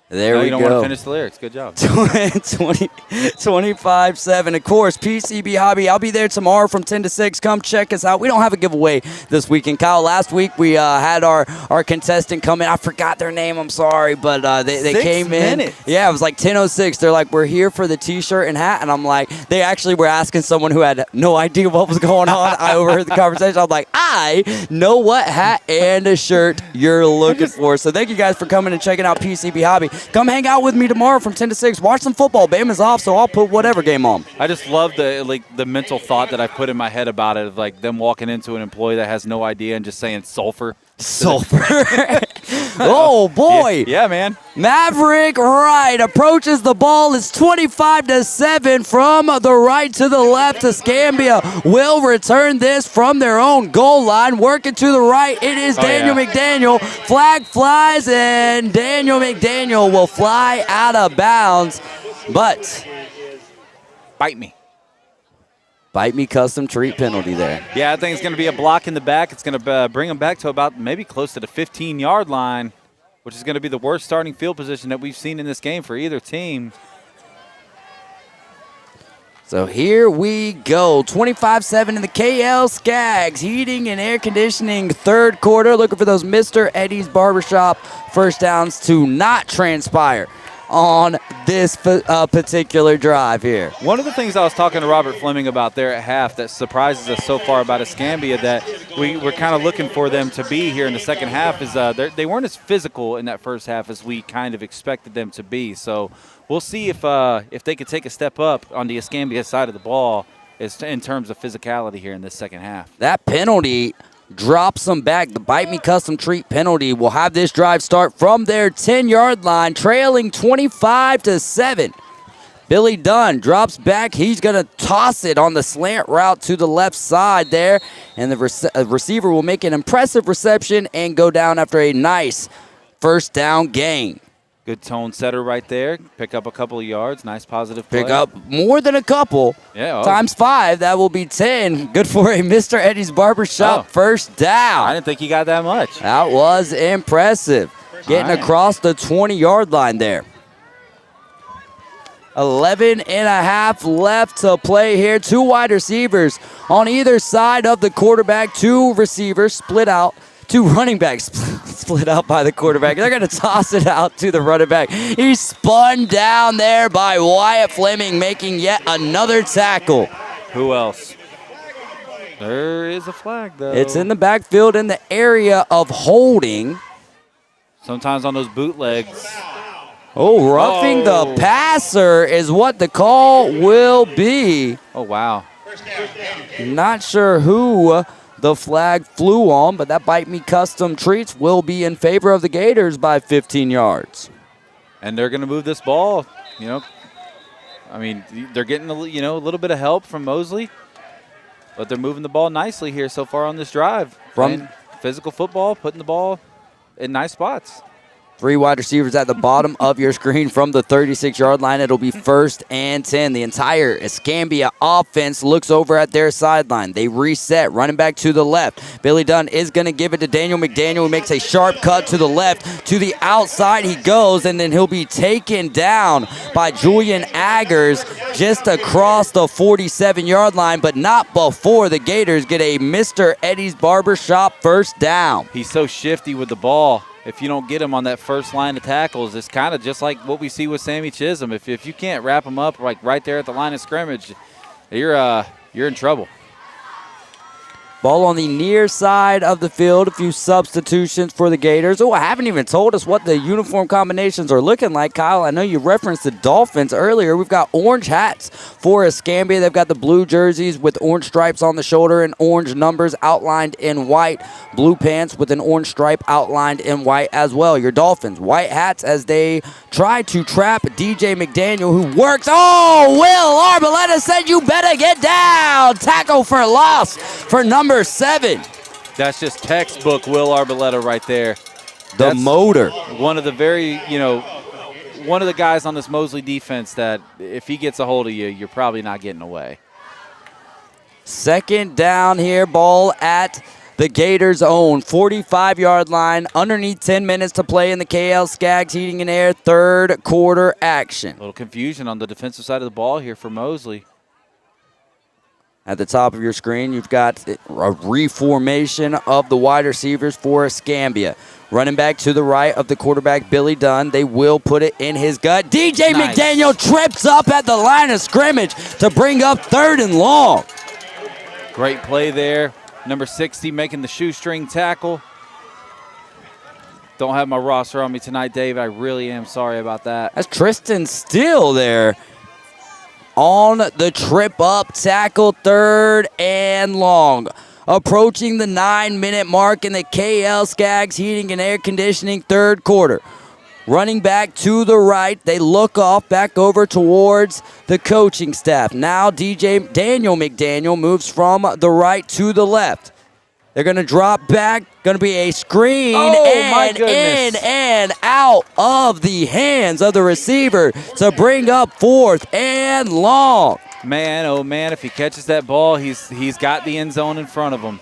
There we go. You don't want to finish the lyrics. Good job. 25-7. Of course, PCB Hobby. I'll be there tomorrow from 10 to 6. Come check us out. We don't have a giveaway this weekend. Kyle, last week we had our contestant come in. I forgot their name. I'm sorry. But they came in. Yeah, it was like 10:06. They're like, we're here for the T-shirt and hat. And I'm like, they actually were asking someone who had no idea what was going on. I overheard the conversation. I'm like, I know what hat and a shirt you're looking for. So thank you guys for coming and checking out PCB Hobby. Come hang out with me tomorrow from 10 to 6. Watch some football. Bama's off, so I'll put whatever game on. I just love the mental thought that I put in my head about it, of like them walking into an employee that has no idea and just saying sulfur. Oh, boy. Yeah, man. Maverick Wright approaches the ball. It's 25-7 from the right to the left. Escambia will return this from their own goal line. Working to the right. It is Daniel McDaniel. Flag flies, and Daniel McDaniel will fly out of bounds. But Bite me custom treat penalty there. Yeah, I think it's going to be a block in the back. It's going to bring them back to about maybe close to the 15-yard line, which is going to be the worst starting field position that we've seen in this game for either team. So here we go. 25-7 in the KL Skags. Heating and air conditioning third quarter. Looking for those Mr. Eddie's Barbershop first downs to not transpire on this particular drive here. One of the things I was talking to Robert Fleming about there at half that surprises us so far about Escambia that we're kind of looking for them to be here in the second half is they weren't as physical in that first half as we kind of expected them to be. So we'll see if they could take a step up on the Escambia side of the ball in terms of physicality here in this second half. That penalty drops them back. The Bite Me Custom Treat penalty will have this drive start from their 10-yard line, trailing 25-7. Billy Dunn drops back. He's going to toss it on the slant route to the left side there, and the receiver will make an impressive reception and go down after a nice first down gain. Good tone setter right there. Pick up a couple of yards. Nice positive play. Pick up more than a couple. Yeah. Times 5. That will be 10. Good for a Mr. Eddie's Barbershop first down. I didn't think he got that much. That was impressive. Getting across the 20-yard line there. 11 and a half left to play here. 2 wide receivers on either side of the quarterback. 2 receivers split out. 2 running backs split out by the quarterback. They're going to toss it out to the running back. He's spun down there by Wyatt Fleming, making yet another tackle. Who else? There is a flag, though. It's in the backfield in the area of holding. Sometimes on those bootlegs. Oh, roughing the passer is what the call will be. Oh, wow. Not sure who the flag flew on, but that Bite Me Custom Treats will be in favor of the Gators by 15 yards. And they're going to move this ball. You know, I mean, they're getting a little bit of help from Mosley, but they're moving the ball nicely here so far on this drive. Playing physical football, putting the ball in nice spots. 3 wide receivers at the bottom of your screen from the 36-yard line. It'll be 1st and 10. The entire Escambia offense looks over at their sideline. They reset, running back to the left. Billy Dunn is going to give it to Daniel McDaniel, who makes a sharp cut to the left. To the outside he goes, and then he'll be taken down by Julian Aggers just across the 47-yard line, but not before the Gators get a Mr. Eddie's Barbershop first down. He's so shifty with the ball. If you don't get him on that first line of tackles, it's kind of just like what we see with Sammy Chisholm. If you can't wrap him up like right there at the line of scrimmage, you're in trouble. Ball on the near side of the field. A few substitutions for the Gators. Oh, I haven't even told us what the uniform combinations are looking like, Kyle. I know you referenced the Dolphins earlier. We've got orange hats for Escambia. They've got the blue jerseys with orange stripes on the shoulder and orange numbers outlined in white. Blue pants with an orange stripe outlined in white as well. Your Dolphins, white hats as they try to trap DJ McDaniel, who works. Oh, Will Arboleta said you better get down. Tackle for loss for number 7. That's just textbook Will Arboleta right there. That's motor. One of the one of the guys on this Mosley defense that if he gets a hold of you, you're probably not getting away. 2nd down here, ball at the Gators' own 45-yard line. Underneath 10 minutes to play in the KL Skaggs Heating and Air 3rd quarter action. A little confusion on the defensive side of the ball here for Mosley. At the top of your screen, you've got a reformation of the wide receivers for Escambia. Running back to the right of the quarterback, Billy Dunn. They will put it in his gut. DJ McDaniel trips up at the line of scrimmage to bring up 3rd and long. Great play there. Number 60 making the shoestring tackle. Don't have my roster on me tonight, Dave. I really am sorry about that. That's Tristan Steele there. On the trip up, tackle 3rd and long. Approaching the 9-minute mark in the KL Skaggs Heating and Air Conditioning 3rd quarter. Running back to the right, they look off back over towards the coaching staff. Now DJ Daniel McDaniel moves from the right to the left. They're going to drop back. Going to be a screen and in and out of the hands of the receiver to bring up 4th and long. Man, oh man, if he catches that ball, he's got the end zone in front of him.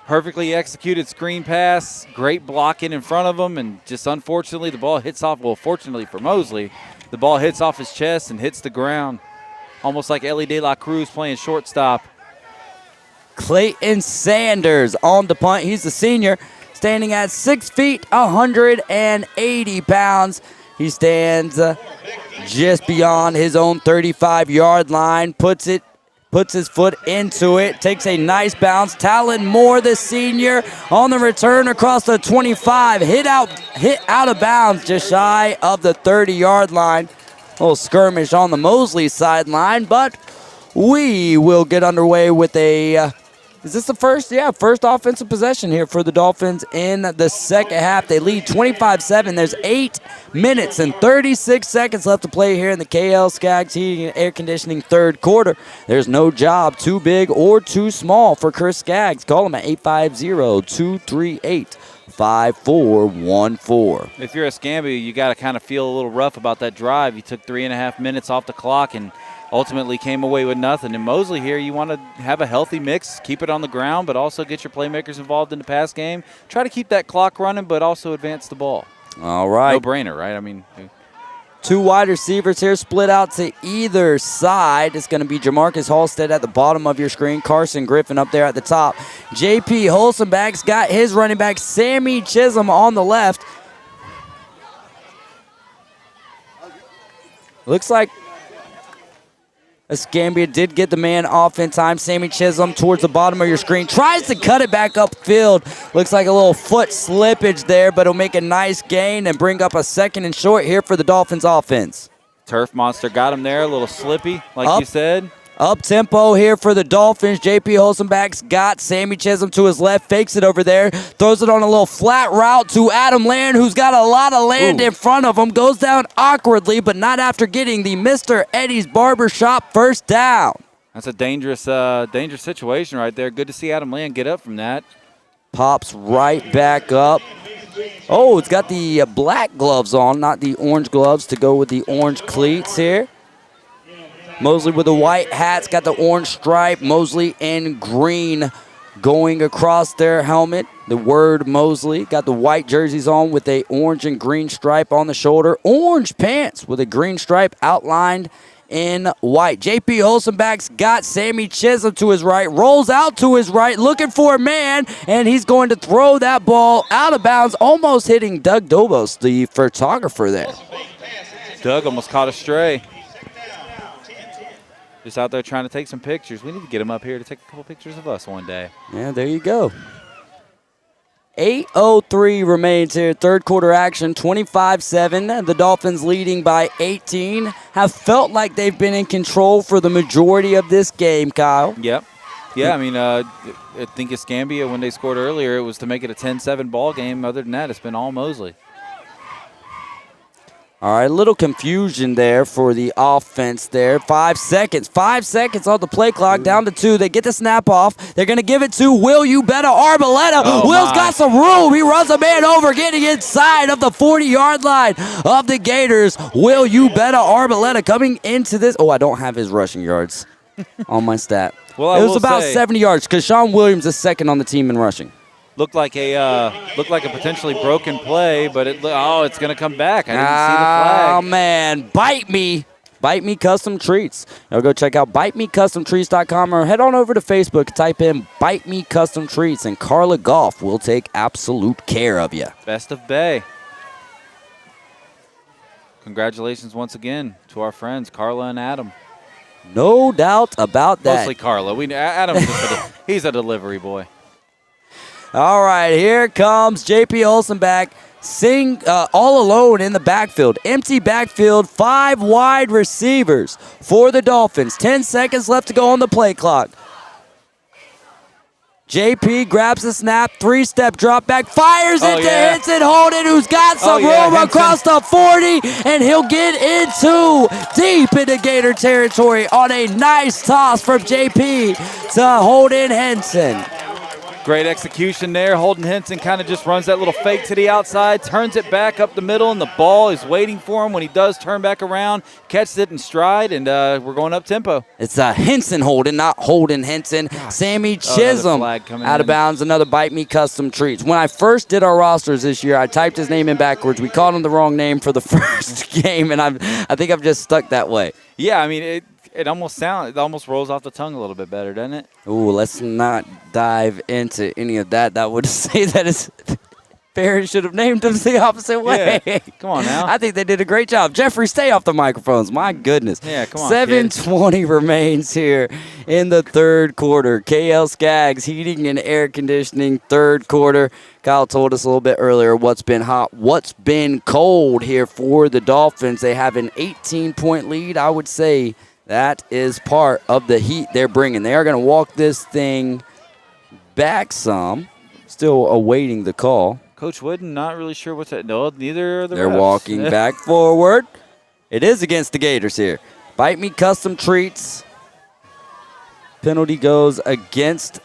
Perfectly executed screen pass, great blocking in front of him, and just unfortunately the ball hits off, well, fortunately for Mosley, the ball hits off his chest and hits the ground. Almost like Ellie De La Cruz playing shortstop. Clayton Sanders on the punt. He's the senior, standing at 6 feet, 180 pounds. He stands just beyond his own 35-yard line, puts his foot into it, takes a nice bounce. Talon Moore, the senior, on the return across the 25, hit out of bounds just shy of the 30-yard line. A little skirmish on the Mosley sideline, but we will get underway with a, is this the first? Yeah, first offensive possession here for the Dolphins in the second half. They lead 25-7. There's 8 minutes and 36 seconds left to play here in the KL Skaggs Heating and Air Conditioning third quarter. There's no job too big or too small for Chris Skaggs. Call him at 850-238-5414. If you're Escambia, you got to kind of feel a little rough about that drive. You took 3.5 minutes off the clock and ultimately came away with nothing. And Mosley here, you want to have a healthy mix, keep it on the ground, but also get your playmakers involved in the pass game. Try to keep that clock running, but also advance the ball. All right. No-brainer, right? I mean, 2 wide receivers here split out to either side. It's going to be Jamarcus Halstead at the bottom of your screen. Carson Griffin up there at the top. J.P. Holzenbach's got his running back, Sammy Chisholm, on the left. Looks like Escambia did get the man off in time. Sammy Chisholm towards the bottom of your screen. Tries to cut it back upfield. Looks like a little foot slippage there, but he'll make a nice gain and bring up a 2nd and short here for the Dolphins offense. Turf Monster got him there, a little slippy, like you said. Up tempo here for the Dolphins. J.P. Holzenbach's got Sammy Chisholm to his left, fakes it over there, throws it on a little flat route to Adam Land, who's got a lot of land in front of him. Goes down awkwardly, but not after getting the Mr. Eddie's Barbershop first down. That's a dangerous situation right there. Good to see Adam Land get up from that. Pops right back up. Oh, it's got the black gloves on, not the orange gloves to go with the orange cleats here. Mosley with the white hats, got the orange stripe. Mosley in green going across their helmet. The word Mosley. Got the white jerseys on with a orange and green stripe on the shoulder. Orange pants with a green stripe outlined in white. J.P. Holzenbach's got Sammy Chisholm to his right. Rolls out to his right, looking for a man, and he's going to throw that ball out of bounds, almost hitting Doug Dobos, the photographer there. Doug almost caught a stray. Just out there trying to take some pictures. We need to get him up here to take a couple pictures of us one day. Yeah, there you go. 8:03 remains here. Third quarter action, 25-7. The Dolphins leading by 18. Have felt like they've been in control for the majority of this game, Kyle. Yep. Yeah, I mean, I think Escambia, when they scored earlier, it was to make it a 10-7 ball game. Other than that, it's been all Mosley. All right, a little confusion there for the offense there. 5 seconds. 5 seconds on the play clock, down to 2. They get the snap off. They're going to give it to Will You Better Arboleta. Will's got some room. He runs a man over, getting inside of the 40-yard line of the Gators. Will You Better Arboleta coming into this. Oh, I don't have his rushing yards on my stat. Well, it was about 70 yards because Sean Williams is second on the team in rushing. Looked like a potentially broken play, but it's going to come back. I didn't see the flag. Oh man, Bite Me Custom Treats. Now go check out bitemecustomtreats.com or head on over to Facebook. Type in Bite Me Custom Treats, and Carla Goff will take absolute care of you. Best of Bay. Congratulations once again to our friends Carla and Adam. No doubt about that. Mostly Carla. Adam's he's a delivery boy. All right, here comes J.P. Holzenbach, all alone in the backfield. Empty backfield, 5 wide receivers for the Dolphins. 10 seconds left to go on the play clock. J.P. grabs the snap, 3-step drop back, fires it to Henson Holden, who's got some room across the 40, and he'll get deep into Gator territory on a nice toss from J.P. to Holden Henson. Great execution there. Holden Henson kind of just runs that little fake to the outside, turns it back up the middle, and the ball is waiting for him when he does turn back around, catches it in stride, and we're going up tempo. It's Henson Holden, not Holden Henson. Sammy Chisholm out of bounds, another Bite Me Custom Treats. When I first did our rosters this year, I typed his name in backwards. We called him the wrong name for the first game, and I think I've just stuck that way. Yeah, I mean, it almost rolls off the tongue a little bit better, doesn't it? Ooh, let's not dive into any of that. That would say that his parents should have named him the opposite way. Yeah. Come on now. I think they did a great job. Jeffrey, stay off the microphones. My goodness. Yeah, come on, 7:20 remains here in the third quarter. KL Skaggs Heating and Air Conditioning, third quarter. Kyle told us a little bit earlier what's been hot, what's been cold here for the Dolphins. They have an 18-point lead. I would say That is part of the heat they're bringing. They are going to walk this thing back some. Still awaiting the call. Coach Wooden not really sure what's that. No, neither are the They're refs. walking back forward. It is against the Gators here. Bite Me Custom Treats. Penalty goes against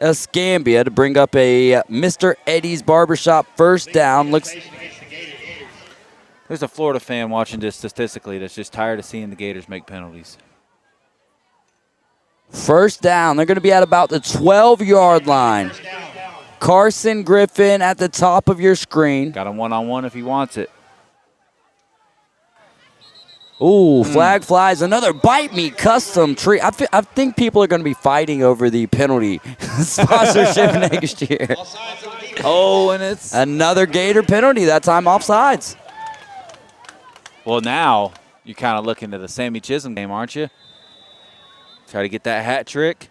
Escambia to bring up a Mr. Eddie's Barbershop first down. There's a Florida fan watching this statistically that's just tired of seeing the Gators make penalties. First down. They're going to be at about the 12-yard line. Carson Griffin at the top of your screen. Got him one-on-one if he wants it. Ooh, flag flies. Another Bite Me Custom Treat. I think people are going to be fighting over the penalty sponsorship next year. Oh, and it's Another Gator penalty, that time offsides. Well, now you're kind of looking at the Sammy Chisholm game, aren't you? Try to get that hat trick.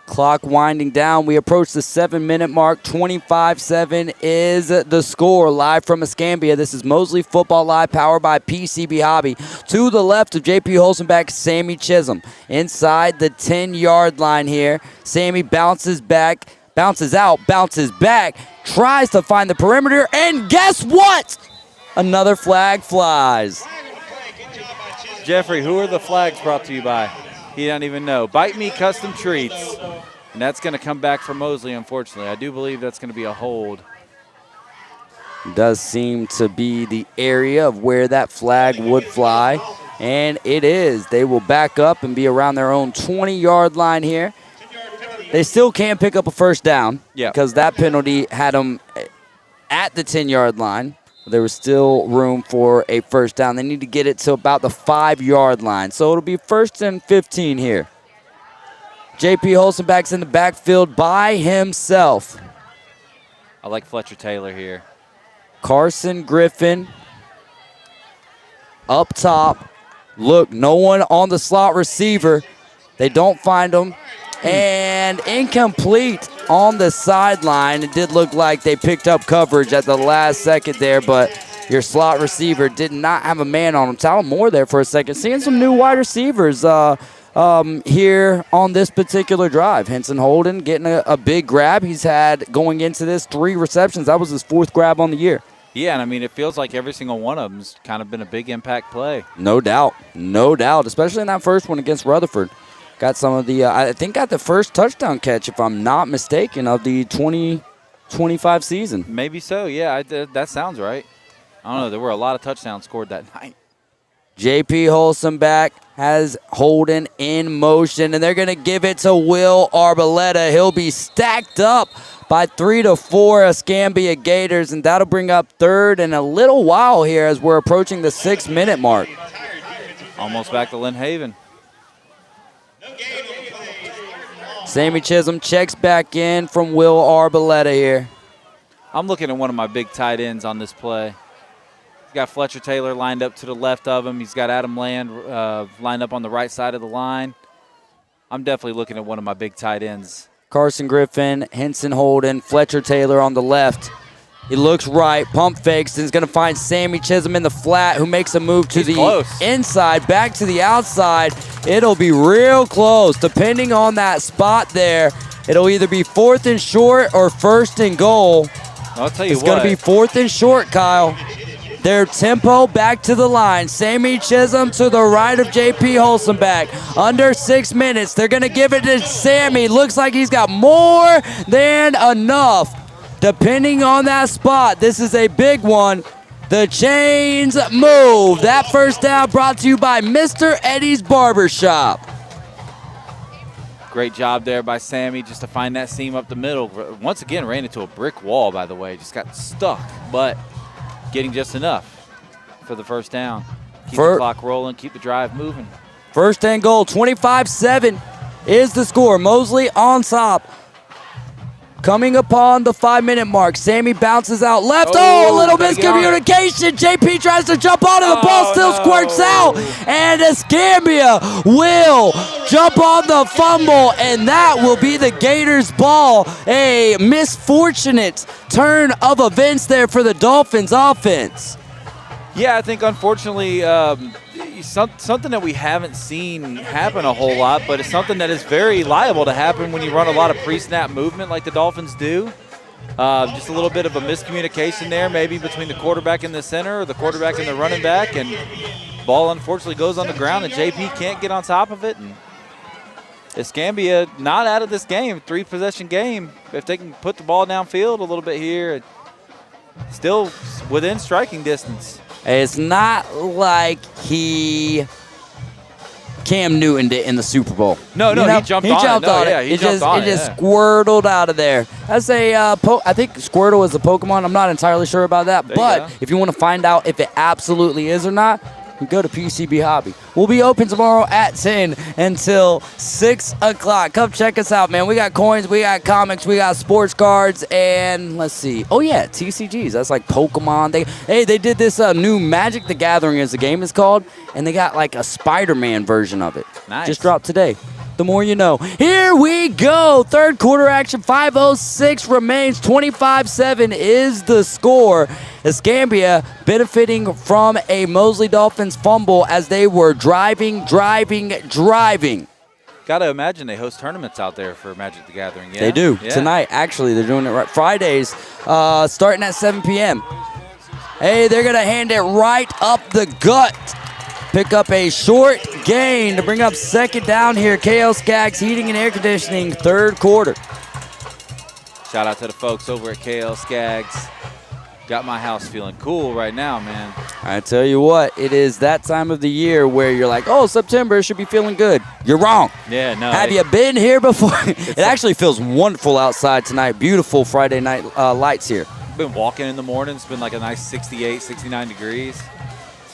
Clock winding down. We approach the 7-minute mark. 25-7 is the score. Live from Escambia. This is Mosley Football Live, powered by PCB Hobby. To the left of JP Holzenbeck, Sammy Chisholm. Inside the 10-yard line here. Sammy bounces back, bounces out, bounces back, tries to find the perimeter, and guess what? Another flag flies. Jeffrey, who are the flags brought to you by? He doesn't even know. Bite Me Custom Treats. And that's going to come back for Mosley, unfortunately. I do believe that's going to be a hold. Does seem to be the area of where that flag would fly. And it is. They will back up and be around their own 20-yard line here. They still can't pick up a first down. Yeah. Because that penalty had them at the 10-yard line. There was still room for a first down. They need to get it to about the 5-yard line. So it'll be 1st and 15 here. JP Holzenbeck's in the backfield by himself. I like Fletcher Taylor here. Carson Griffin up top. Look, no one on the slot receiver. They don't find him. And incomplete on the sideline. It did look like they picked up coverage at the last second there, but your slot receiver did not have a man on him. Talon Moore there for a second. Seeing some new wide receivers here on this particular drive. Henson Holden getting a big grab. He's had, going into this, 3 receptions. That was his 4th grab on the year. Yeah, and I mean, it feels like every single one of them's kind of been a big impact play. No doubt. No doubt, especially in that first one against Rutherford. Got some of the, I think got the first touchdown catch, if I'm not mistaken, of the 2025 season. Maybe so, yeah, that sounds right. I don't know, there were a lot of touchdowns scored that night. JP Holzenbeck has Holden in motion, and they're going to give it to Will Arboleta. He'll be stacked up by 3 to 4 Escambia Gators, and that'll bring up 3rd in a little while here as we're approaching the 6-minute mark. Almost back to Lynn Haven. Sammy Chisholm checks back in from Will Arboleta here. I'm looking at one of my big tight ends on this play. He's got Fletcher Taylor lined up to the left of him. He's got Adam Land lined up on the right side of the line. I'm definitely looking at one of my big tight ends. Carson Griffin, Henson Holden, Fletcher Taylor on the left. He looks right, pump fakes, and is going to find Sammy Chisholm in the flat, who makes a move to the inside, back to the outside. It'll be real close. Depending on that spot there, it'll either be 4th and short or 1st and goal. I'll tell you what. It's going to be 4th and short, Kyle. Their tempo back to the line. Sammy Chisholm to the right of JP Holzenbeck. Under 6 minutes. They're going to give it to Sammy. Looks like he's got more than enough. Depending on that spot, this is a big one. The chains move. That first down brought to you by Mr. Eddie's Barbershop. Great job there by Sammy just to find that seam up the middle. Once again, ran into a brick wall, by the way. Just got stuck, but getting just enough for the first down. Keep the clock rolling, keep the drive moving. 1st and goal, 25-7 is the score. Mosley on top. Coming upon the 5-minute mark, Sammy bounces out left. Oh, a little miscommunication. JP tries to jump onto the ball, still squirts out. And Escambia will jump on the fumble, and that will be the Gators' ball. A misfortunate turn of events there for the Dolphins offense. Yeah, I think unfortunately, something that we haven't seen happen a whole lot, but it's something that is very liable to happen when you run a lot of pre-snap movement like the Dolphins do. Just a little bit of a miscommunication there, maybe between the quarterback in the center or the quarterback and the running back, and ball unfortunately goes on the ground, and JP can't get on top of it. And Escambia not out of this game, 3-possession game. If they can put the ball downfield a little bit here, still within striking distance. It's not like Cam Newton did in the Super Bowl. No, he jumped on it. It just squirtled out of there. I think Squirtle is a Pokemon. I'm not entirely sure about that. But if you want to find out if it absolutely is or not, you go to PCB Hobby. We'll be open tomorrow at 10 until 6 o'clock. Come check us out, man. We got coins, we got comics, we got sports cards, and let's see. Oh, yeah, TCGs. That's like Pokemon. They did this new Magic the Gathering as the game is called, and they got like a Spider-Man version of it. Nice. Just dropped today. The more you know. Here we go. Third quarter action. 5:06 remains. 25-7 is the score. Escambia benefiting from a Mosley Dolphins fumble as they were driving. Got to imagine they host tournaments out there for Magic the Gathering. Yeah? They do. Yeah. Tonight, actually, they're doing it right. Fridays, starting at 7 p.m. Hey, they're going to hand it right up the gut. Pick up a short gain to bring up second down here. KL Skaggs Heating and Air Conditioning, third quarter. Shout out to the folks over at KL Skaggs. Got my house feeling cool right now, man. I tell you what, it is that time of the year where you're like, oh, September should be feeling good. You're wrong. Yeah, no. Have you been here before? It actually feels wonderful outside tonight. Beautiful Friday night lights here. Been walking in the morning. It's been like a nice 68, 69 degrees.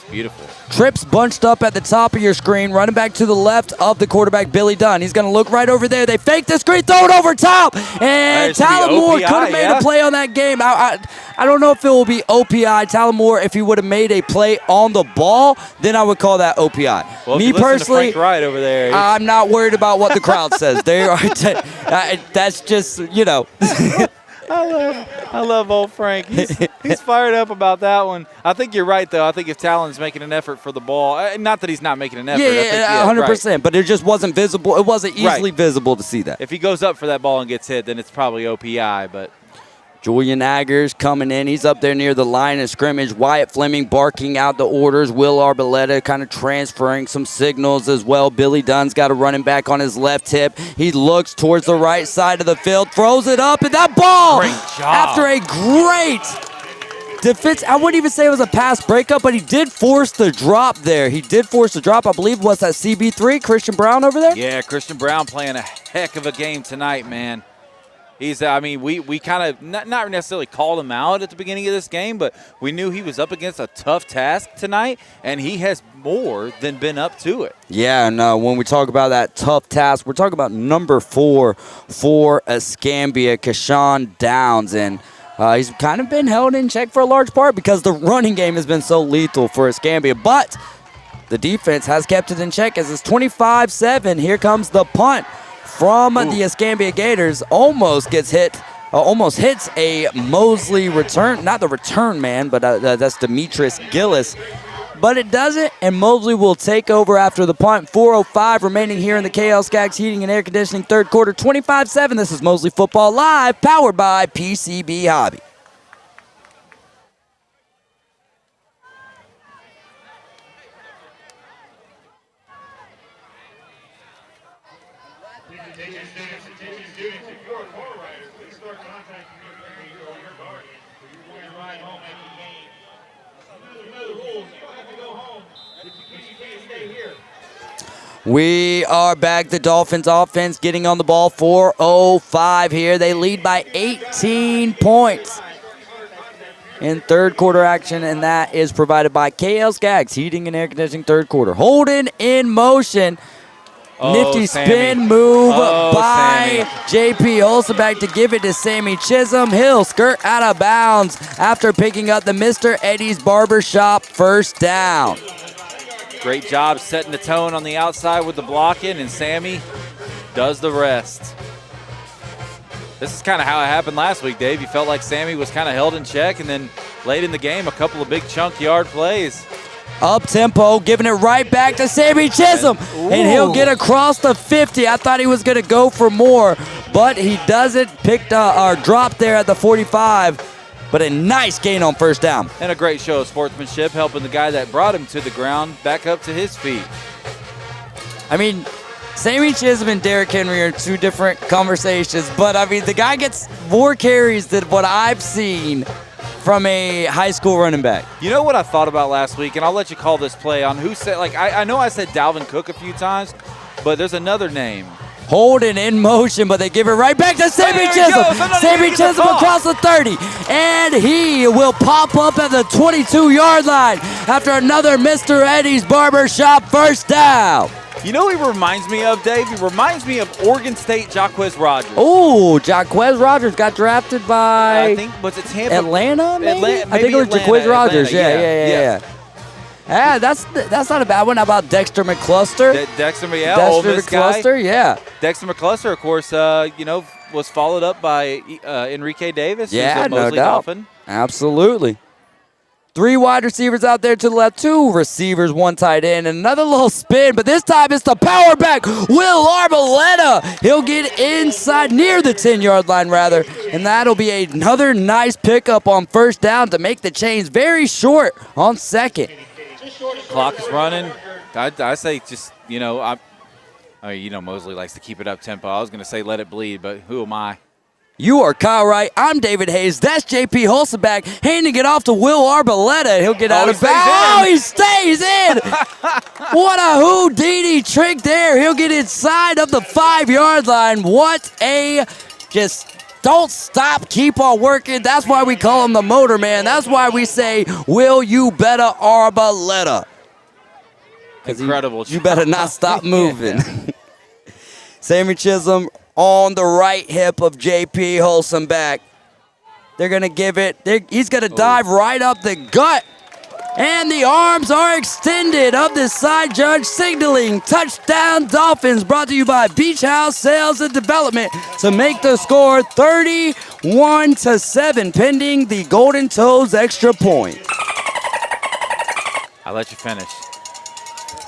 Beautiful. Trips bunched up at the top of your screen, running back to the left of the quarterback, Billy Dunn. He's going to look right over there. They fake the screen, throw it over top, and Talon could have made a play on that game. I don't know if it will be OPI. Talon Moore, if he would have made a play on the ball, then I would call that OPI. Well, me personally, to Frank Wright over there, I'm not worried about what the crowd says. They are. That's just, you know. I love old Frank. He's fired up about that one. I think you're right, though. I think if Talon's making an effort for the ball, not that he's not making an effort. Yeah, 100%. Right. But it just wasn't visible. It wasn't easily visible to see that. If he goes up for that ball and gets hit, then it's probably OPI. But Julian Aggers coming in. He's up there near the line of scrimmage. Wyatt Fleming barking out the orders. Will Arboleta kind of transferring some signals as well. Billy Dunn's got a running back on his left hip. He looks towards the right side of the field, throws it up, and that ball, great job. After a great defense, I wouldn't even say it was a pass breakup, but he did force the drop there. He did force the drop. I believe, was that CB3, Christian Brown over there? Yeah, Christian Brown playing a heck of a game tonight, man. He's, we kind of not necessarily called him out at the beginning of this game, but we knew he was up against a tough task tonight, and he has more than been up to it. Yeah, and when we talk about that tough task, we're talking about number 4 for Escambia, Kashawn Downs, and he's kind of been held in check for a large part because the running game has been so lethal for Escambia, but the defense has kept it in check as it's 25-7. Here comes the punt from the Escambia Gators. Almost hits a Mosley return. Not the return man, but that's Demetrius Gillis. But it doesn't, and Mosley will take over after the punt. 4:05 remaining here in the KL Skaggs Heating and Air Conditioning third quarter. 25-7. This is Mosley Football Live, powered by PCB Hobby. We are back. The Dolphins offense getting on the ball. 4:05 here. They lead by 18 points in third quarter action, and that is provided by KL Skaggs Heating and Air Conditioning third quarter. Holden in motion. Nifty spin move by JP Olsenbeck to give it to Sammy Chisholm. He'll skirt out of bounds after picking up the Mr. Eddie's Barbershop first down. Great job setting the tone on the outside with the blocking, and Sammy does the rest. This is kind of how it happened last week, Dave. You felt like Sammy was kind of held in check, and then late in the game, a couple of big chunk yard plays. Up-tempo, giving it right back to Sammy Chisholm. And he'll get across the 50. I thought he was going to go for more, but he doesn't. Picked or dropped there at the 45. But a nice gain on first down. And a great show of sportsmanship, helping the guy that brought him to the ground back up to his feet. I mean, Sammy Chisholm and Derrick Henry are two different conversations, but I mean, the guy gets more carries than what I've seen from a high school running back. You know what I thought about last week, and I'll let you call this play on who said, like, I know I said Dalvin Cook a few times, but there's another name. Holding in motion, but they give it right back to Sammy Chisholm. Sammy Chisholm across the 30, and he will pop up at the 22-yard line after another Mr. Eddie's Barbershop first down. You know who he reminds me of, Dave? He reminds me of Oregon State Jaquez Rogers. Oh, Jaquez Rogers got drafted by I think, was it Tampa? Atlanta, maybe? Maybe I think it was Atlanta, Jaquez Rogers. Atlanta, Yeah. Yeah, that's not a bad one. How about Dexter McCluster? Dexter Dexter McCluster, yeah. Dexter McCluster, of course, was followed up by Enrique Davis. Yeah, who's a no Mosley doubt. Dolphin. Absolutely. 3 wide receivers out there to the left, 2 receivers, 1 tight end, and another little spin, but this time it's the power back, Will Arboleta. He'll get inside, near the 10-yard line, rather, and that'll be another nice pickup on first down to make the chains very short on second. Clock is running. I say just, Mosley likes to keep it up tempo. I was going to say let it bleed, but who am I? You are Kyle Wright. I'm David Hayes. That's J.P. Holzenback handing it off to Will Arboleta. He'll get out of bounds. Oh, he stays in. What a Houdini trick there. He'll get inside of the 5-yard line. What a just don't stop, keep on working. That's why we call him the motor man. That's why we say, Will, you better Arboleta. Incredible. You better not stop moving. Sammy Chisholm on the right hip of J.P. Holzenback. They're going to give it. He's going to dive right up the gut. And the arms are extended of the side judge, signaling touchdown Dolphins, brought to you by Beach House Sales and Development to make the score 31-7, pending the Golden Toes extra point. I'll let you finish.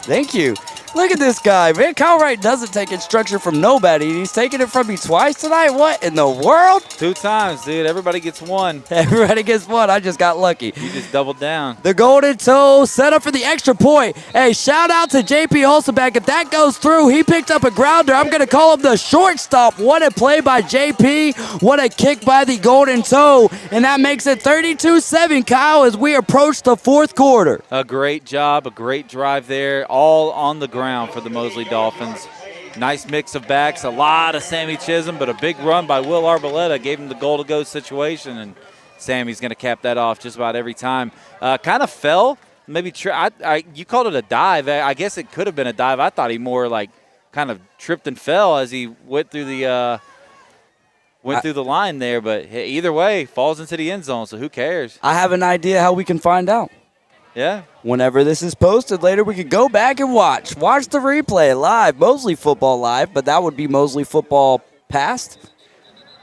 Thank you. Look at this guy, man. Kyle Wright doesn't take instruction from nobody. He's taking it from me twice tonight. What in the world? 2 times, dude. Everybody gets 1. Everybody gets 1. I just got lucky. You just doubled down. The Golden Toe set up for the extra point. Hey, shout out to J.P. Holzenback. If that goes through, he picked up a grounder. I'm going to call him the shortstop. What a play by J.P. What a kick by the Golden Toe. And that makes it 32-7, Kyle, as we approach the 4th quarter. A great job, a great drive there, all on the ground for the Mosley Dolphins. Nice mix of backs, a lot of Sammy Chisholm, but a big run by Will Arboleta gave him the goal-to-go situation, and Sammy's going to cap that off just about every time. Kind of fell, maybe you called it a dive. I guess it could have been a dive. I thought he more like kind of tripped and fell as he went through the line there, but either way, falls into the end zone, so who cares? I have an idea how we can find out. Yeah. Whenever this is posted later, we could go back and watch the replay live, Mosley Football Live, but that would be Mosley Football Past.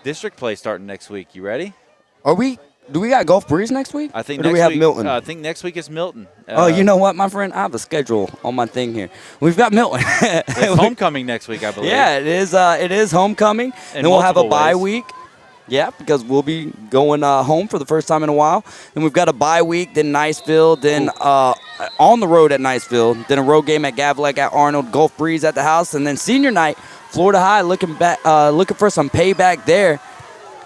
District play starting next week. You ready? Do we got Gulf Breeze next week? I think or do we have Milton? I think next week is Milton. You know what, my friend? I have the schedule on my thing here. We've got Milton. It's homecoming next week, I believe. Yeah, it is. It is homecoming. And then we'll have a bye week. Yeah, because we'll be going home for the first time in a while. And we've got a bye week, then Niceville, then on the road at Niceville, then a road game at Gavlek at Arnold, Gulf Breeze at the house, and then senior night, Florida High looking for some payback there.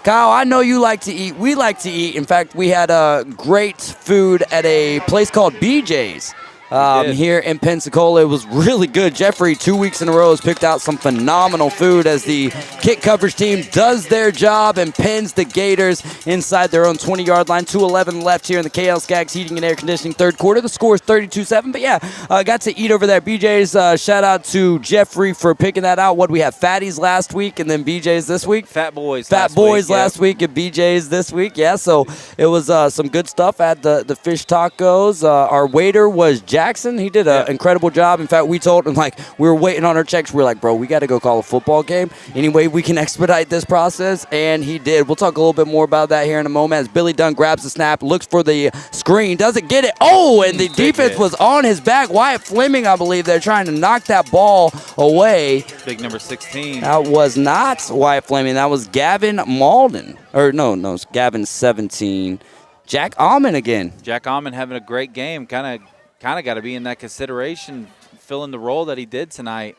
Kyle, I know you like to eat. We like to eat. In fact, we had great food at a place called BJ's. Here in Pensacola. It was really good. Jeffrey, 2 weeks in a row, has picked out some phenomenal food as the kick coverage team does their job and pins the Gators inside their own 20-yard line. 2:11 left here in the KL Skaggs Heating and Air Conditioning 3rd quarter. The score is 32-7. But yeah, got to eat over there at BJ's. Shout out to Jeffrey for picking that out. What we have, Fatties last week and then BJ's this week. Fat Boys last week and BJ's this week. Yeah, so it was some good stuff at the fish tacos. Our waiter was Jack Jackson. He did an incredible job. In fact, we told him, like, we were waiting on our checks. We were like, bro, we got to go call a football game. Anyway, we can expedite this process, and he did. We'll talk a little bit more about that here in a moment as Billy Dunn grabs the snap, looks for the screen, doesn't get it. Oh, and the defense was on his back. Wyatt Fleming, I believe, they're trying to knock that ball away. Big number 16. That was not Wyatt Fleming. That was Gavin Malden. Or no, it's Gavin 17. Jack Almond again. Jack Almond having a great game. Kind of got to be in that consideration, filling the role that he did tonight.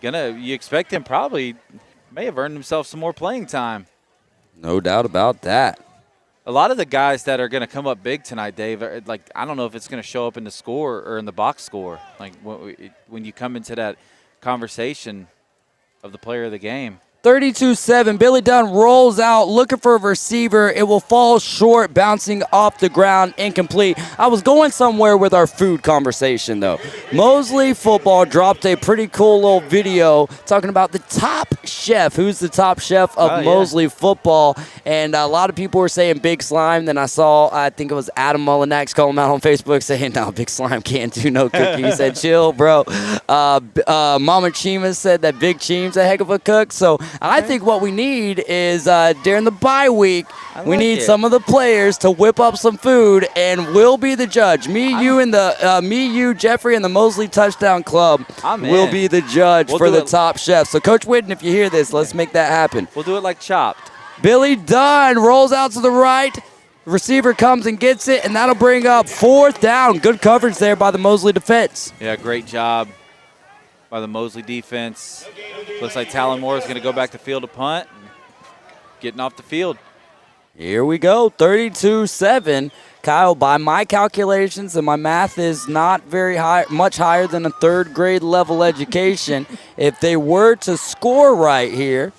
You expect him probably may have earned himself some more playing time. No doubt about that. A lot of the guys that are going to come up big tonight, Dave, like, I don't know if it's going to show up in the score or in the box score. Like, when you come into that conversation of the player of the game. 32-7. Billy Dunn rolls out, looking for a receiver. It will fall short, bouncing off the ground, incomplete. I was going somewhere with our food conversation, though. Mosley football dropped a pretty cool little video talking about the top chef. Who's the top chef of Mosley football? And a lot of people were saying Big Slime. Then I saw, I think it was Adam Mullinax calling him out on Facebook saying, no, Big Slime can't do no cooking. He said, chill, bro. Mama Chima said that Big Cheem's a heck of a cook. So I think what we need is during the bye week, we need some of the players to whip up some food, and we'll be the judge. You, Jeffrey, and the Mosley Touchdown Club will be the judge for the top chef. So, Coach Whitten, if you hear this, let's make that happen. We'll do it like Chopped. Billy Dunn rolls out to the right. Receiver comes and gets it, and that'll bring up 4th down. Good coverage there by the Mosley defense. Yeah, great job by the Mosley defense. Looks like Talon Moore is going to go back to field to punt. Getting off the field. Here we go, 32-7. Kyle, by my calculations, and my math is not very high, much higher than a 3rd grade level education, if they were to score right here,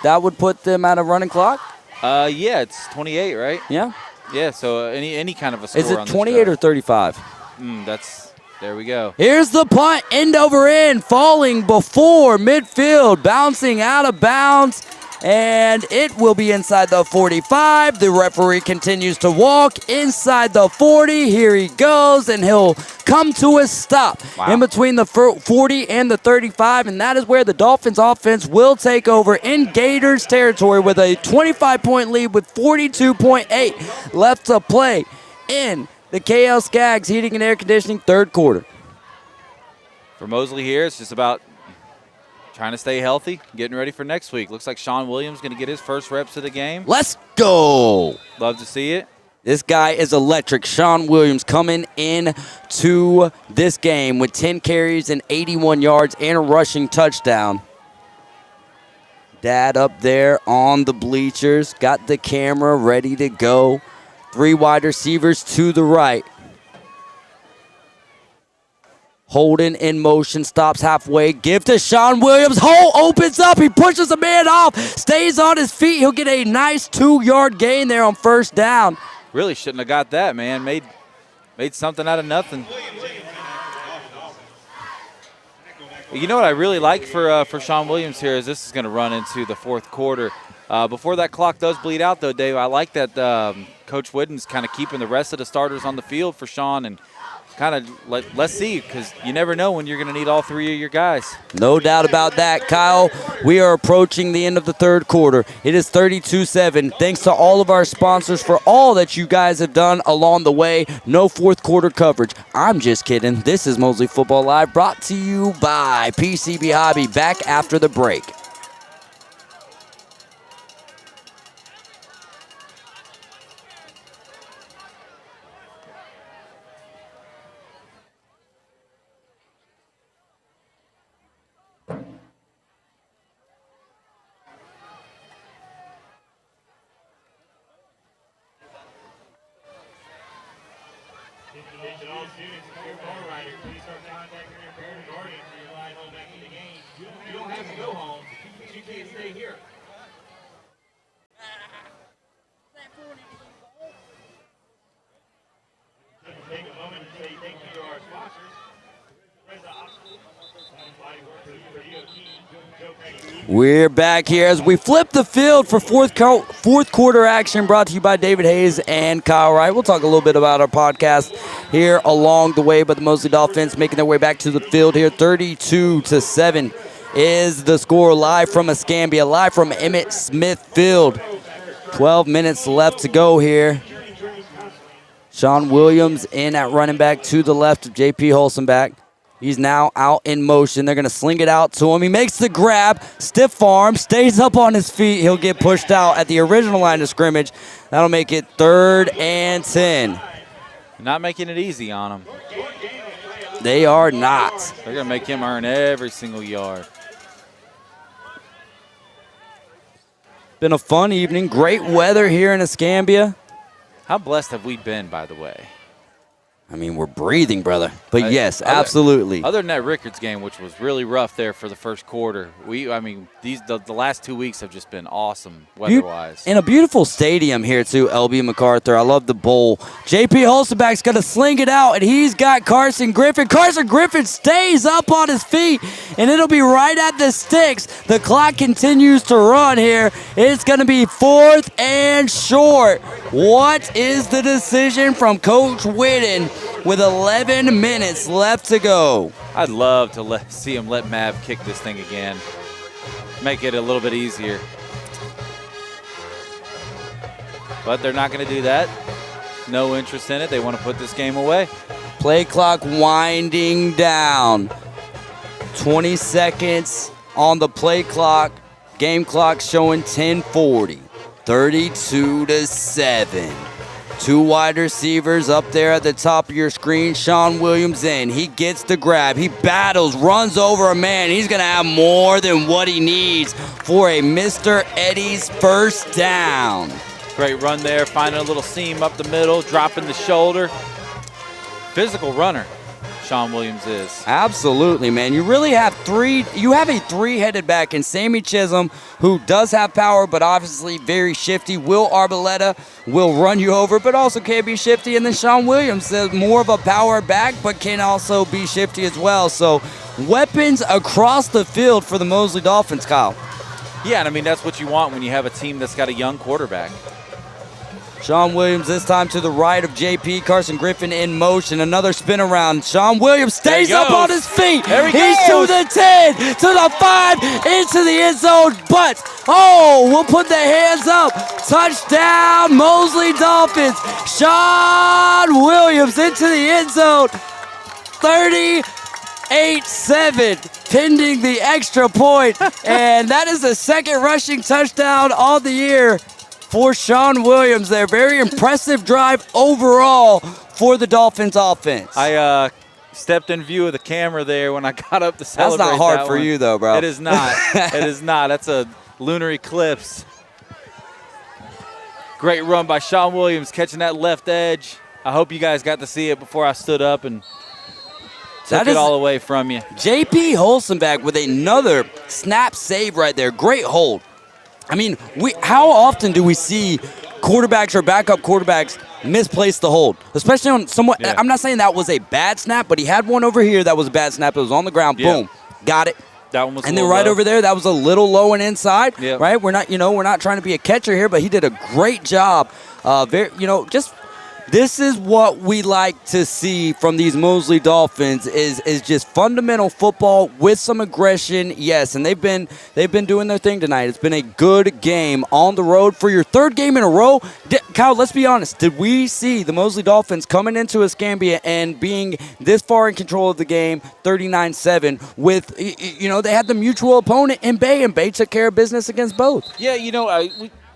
that would put them at a running clock? Yeah, it's 28, right? Yeah. Yeah, so any kind of a score. Is it 28 or 35? There we go. Here's the punt, end over end, falling before midfield, bouncing out of bounds, and it will be inside the 45. The referee continues to walk inside the 40. Here he goes, and he'll come to a stop in between the 40 and the 35, and that is where the Dolphins offense will take over in Gators territory with a 25-point lead with 42.8 left to play in the KL Skaggs Heating and Air Conditioning 3rd quarter. For Mosley here, it's just about trying to stay healthy, getting ready for next week. Looks like Sean Williams going to get his first reps of the game. Let's go. Love to see it. This guy is electric. Sean Williams coming in to this game with 10 carries and 81 yards and a rushing touchdown. Dad up there on the bleachers, got the camera ready to go. 3 wide receivers to the right. Holden in motion, stops halfway, give to Sean Williams. Hole opens up, he pushes a man off, stays on his feet. He'll get a nice 2-yard gain there on 1st down. Really shouldn't have got that, man. Made something out of nothing. You know what I really like for Sean Williams here is this is going to run into the 4th quarter. Before that clock does bleed out, though, Dave, I like that Coach Whitten's kind of keeping the rest of the starters on the field for Sean and kind of let's see, because you never know when you're going to need all 3 of your guys. No doubt about that, Kyle. We are approaching the end of the 3rd quarter. It is 32-7. Thanks to all of our sponsors for all that you guys have done along the way. No 4th quarter coverage. I'm just kidding. This is Mosley Football Live, brought to you by PCB Hobby. Back after the break. Attention all students, if you're a ball rider, please start contacting your parent or guardian for your ride home after the game. You don't have to go home, but you can't stay here. Take a moment to say thank you to our sponsors. Reza Obstacle, Body Work for the DOT, Joe Craig. We're back here as we flip the field for fourth quarter action, brought to you by David Hayes and Kyle Wright. We'll talk a little bit about our podcast here along the way, but the Mosley Dolphins making their way back to the field here. 32-7 is the score, live from Escambia, live from Emmitt Smith Field. 12 minutes left to go here. Sean Williams in at running back to the left of J.P. Holzenbach. He's now out in motion. They're going to sling it out to him. He makes the grab, stiff arm, stays up on his feet. He'll get pushed out at the original line of scrimmage. That'll make it 3rd and 10. Not making it easy on him. They are not. They're going to make him earn every single yard. Been a fun evening. Great weather here in Escambia. How blessed have we been, by the way? I mean, we're breathing, brother. But yes, absolutely. Other than that Rickards game, which was really rough there for the first quarter, the last 2 weeks have just been awesome weather-wise. In a beautiful stadium here, too, LB MacArthur. I love the bowl. J.P. Holzenbach's going to sling it out, and he's got Carson Griffin. Carson Griffin stays up on his feet, and it'll be right at the sticks. The clock continues to run here. It's going to be 4th and short. What is the decision from Coach Whitten with 11 minutes left to go? I'd love to see him let Mav kick this thing again. Make it a little bit easier. But they're not going to do that. No interest in it. They want to put this game away. Play clock winding down. 20 seconds on the play clock. Game clock showing 10:40. 32-7. Two wide receivers up there at the top of your screen. Sean Williams in. He gets the grab. He battles, runs over a man. He's going to have more than what he needs for a Mr. Eddie's first down. Great run there, finding a little seam up the middle, dropping the shoulder. Physical runner, Sean Williams is. Absolutely, man. You really have a three-headed back in Sammy Chisholm, who does have power, but obviously very shifty. Will Arboleta will run you over, but also can be shifty. And then Sean Williams is more of a power back, but can also be shifty as well. So weapons across the field for the Mosley Dolphins, Kyle. Yeah, and I mean, that's what you want when you have a team that's got a young quarterback. Sean Williams this time to the right of JP. Carson Griffin in motion. Another spin around. Sean Williams stays up on his feet. There he He's goes. to the 10, to the 5, into the end zone. But, we'll put the hands up. Touchdown, Mosley Dolphins. Sean Williams into the end zone. 38-7, pending the extra point. And that is the second rushing touchdown of the year for Sean Williams there. Very impressive drive overall for the Dolphins offense. I stepped in view of the camera there when I got up to celebrate. That's not hard that for one. you, though, bro. It is not. It is not. That's a lunar eclipse. Great run by Sean Williams, catching that left edge. I hope you guys got to see it before I stood up and took it all away from you. J.P. Holzenbach with another snap save right there. Great hold. I mean, how often do we see quarterbacks or backup quarterbacks misplace the hold? Especially on somewhat. Yeah. I'm not saying that was a bad snap, but he had one over here that was a bad snap. It was on the ground. Yeah. Boom. Got it. That one was and then right low. Over there, that was a little low and inside. Yep. Right? We're not trying to be a catcher here, but he did a great job. This is what we like to see from these Mosley Dolphins is just fundamental football with some aggression. Yes, and they've been doing their thing tonight. It's been a good game on the road for your third game in a row. Kyle, let's be honest. Did we see the Mosley Dolphins coming into Escambia and being this far in control of the game, 39-7, with, they had the mutual opponent in Bay, and Bay took care of business against both? Yeah,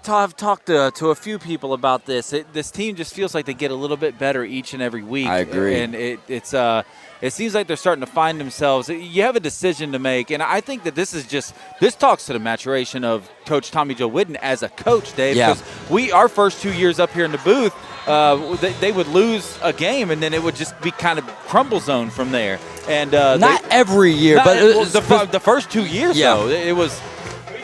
I've talked to a few people about this. This team just feels like they get a little bit better each and every week. I agree. And it seems like they're starting to find themselves. You have a decision to make, and I think that this talks to the maturation of Coach Tommy Joe Whitten as a coach, Dave. Yeah. Because our first 2 years up here in the booth, they would lose a game, and then it would just be kind of crumble zone from there. And not every year, but the first 2 years, though, it was.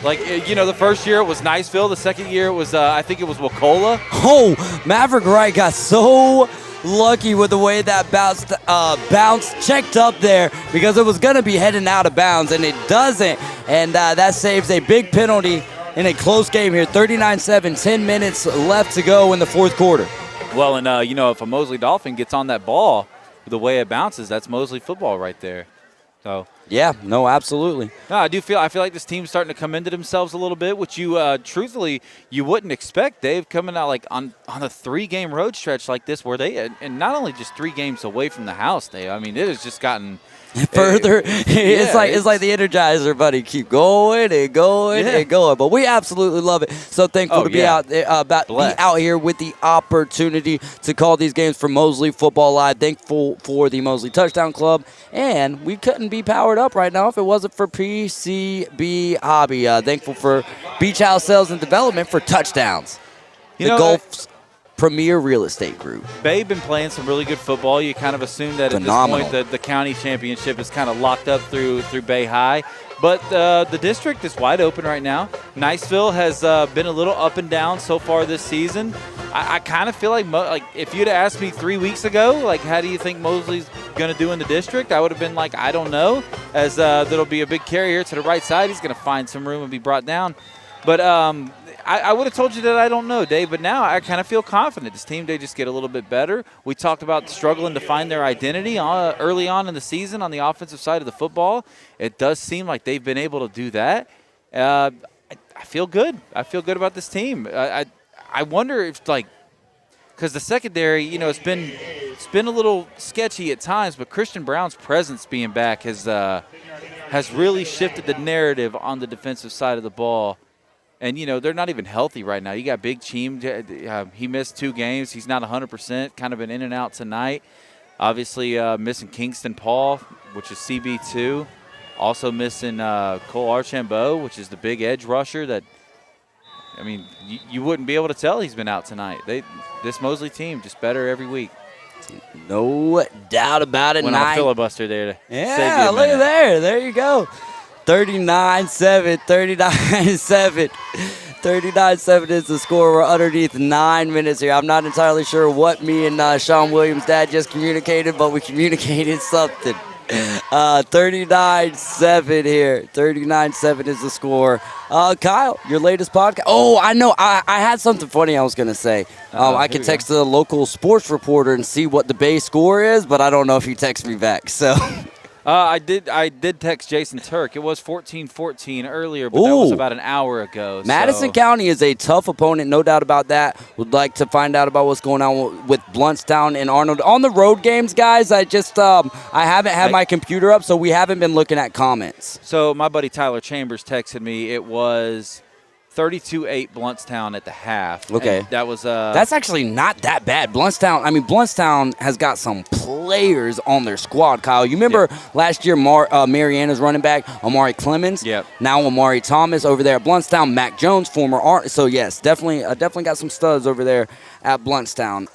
Like, the first year it was Niceville. The second year it was, I think it was Wacola. Oh, Maverick Wright got so lucky with the way that bounced, checked up there because it was going to be heading out of bounds, and it doesn't. And that saves a big penalty in a close game here. 39-7, 10 minutes left to go in the fourth quarter. Well, and, if a Mosley Dolphin gets on that ball, the way it bounces, that's Mosley football right there. So. Yeah, no, absolutely. No, I feel like this team's starting to come into themselves a little bit, which you truthfully you wouldn't expect, Dave, coming out like on a 3-game road stretch like this, where they and not only just 3 games away from the house, Dave. I mean, it has just gotten further. It's like the Energizer, buddy. Keep going and going and going. But we absolutely love it. So thankful to be out here with the opportunity to call these games for Mosley Football Live. Thankful for the Mosley Touchdown Club, and we couldn't be powered up right now if it wasn't for PCB Hobby. Thankful for Beach House Sales and Development for touchdowns. Gulf's premier real estate group. They've been playing some really good football. You kind of assume that Phenomenal. At this point the county championship is kind of locked up through Bay High. But the district is wide open right now. Niceville has been a little up and down so far this season. I kind of feel like if you'd asked me 3 weeks ago, like, how do you think Mosley's going to do in the district, I would have been like, I don't know, as there'll be a big carry here to the right side. He's going to find some room and be brought down. But I would have told you that I don't know, Dave, but now I kind of feel confident. This team, they just get a little bit better. We talked about struggling to find their identity early on in the season on the offensive side of the football. It does seem like they've been able to do that. I feel good. I feel good about this team. I wonder if, because the secondary, it's been a little sketchy at times, but Christian Brown's presence being back has really shifted the narrative on the defensive side of the ball. And, they're not even healthy right now. You got Big Cheem. He missed 2 games. He's not 100%, kind of been in and out tonight. Obviously missing Kingston Paul, which is CB2. Also missing Cole Archambault, which is the big edge rusher that, you wouldn't be able to tell he's been out tonight. This Mosley team just better every week. No doubt about it. Went on a filibuster there to save you a minute. Look at there. There you go. 39-7, 39-7. 39-7 is the score. We're underneath 9 minutes here. I'm not entirely sure what me and Sean Williams' dad just communicated, but we communicated something. 39-7 here. 39-7 is the score. Kyle, your latest podcast. Oh, I know. I had something funny I was going to say. I can text the local sports reporter and see what the base score is, but I don't know if he texts me back. So... I did text Jason Turk. It was 14-14 earlier, but that was about an hour ago. Madison County is a tough opponent, no doubt about that. Would like to find out about what's going on with Bluntstown and Arnold. On the road games, guys, I haven't had my computer up, so we haven't been looking at comments. So my buddy Tyler Chambers texted me. It was 32-8 Bluntstown at the half. Okay. And that was that's actually not that bad. Bluntstown has got some players on their squad, Kyle. You remember last year Mariana's running back, Amari Clemens? Yep. Now Amari Thomas over there at Bluntstown, Mac Jones, former Art. So yes, definitely got some studs over there at Bluntstown.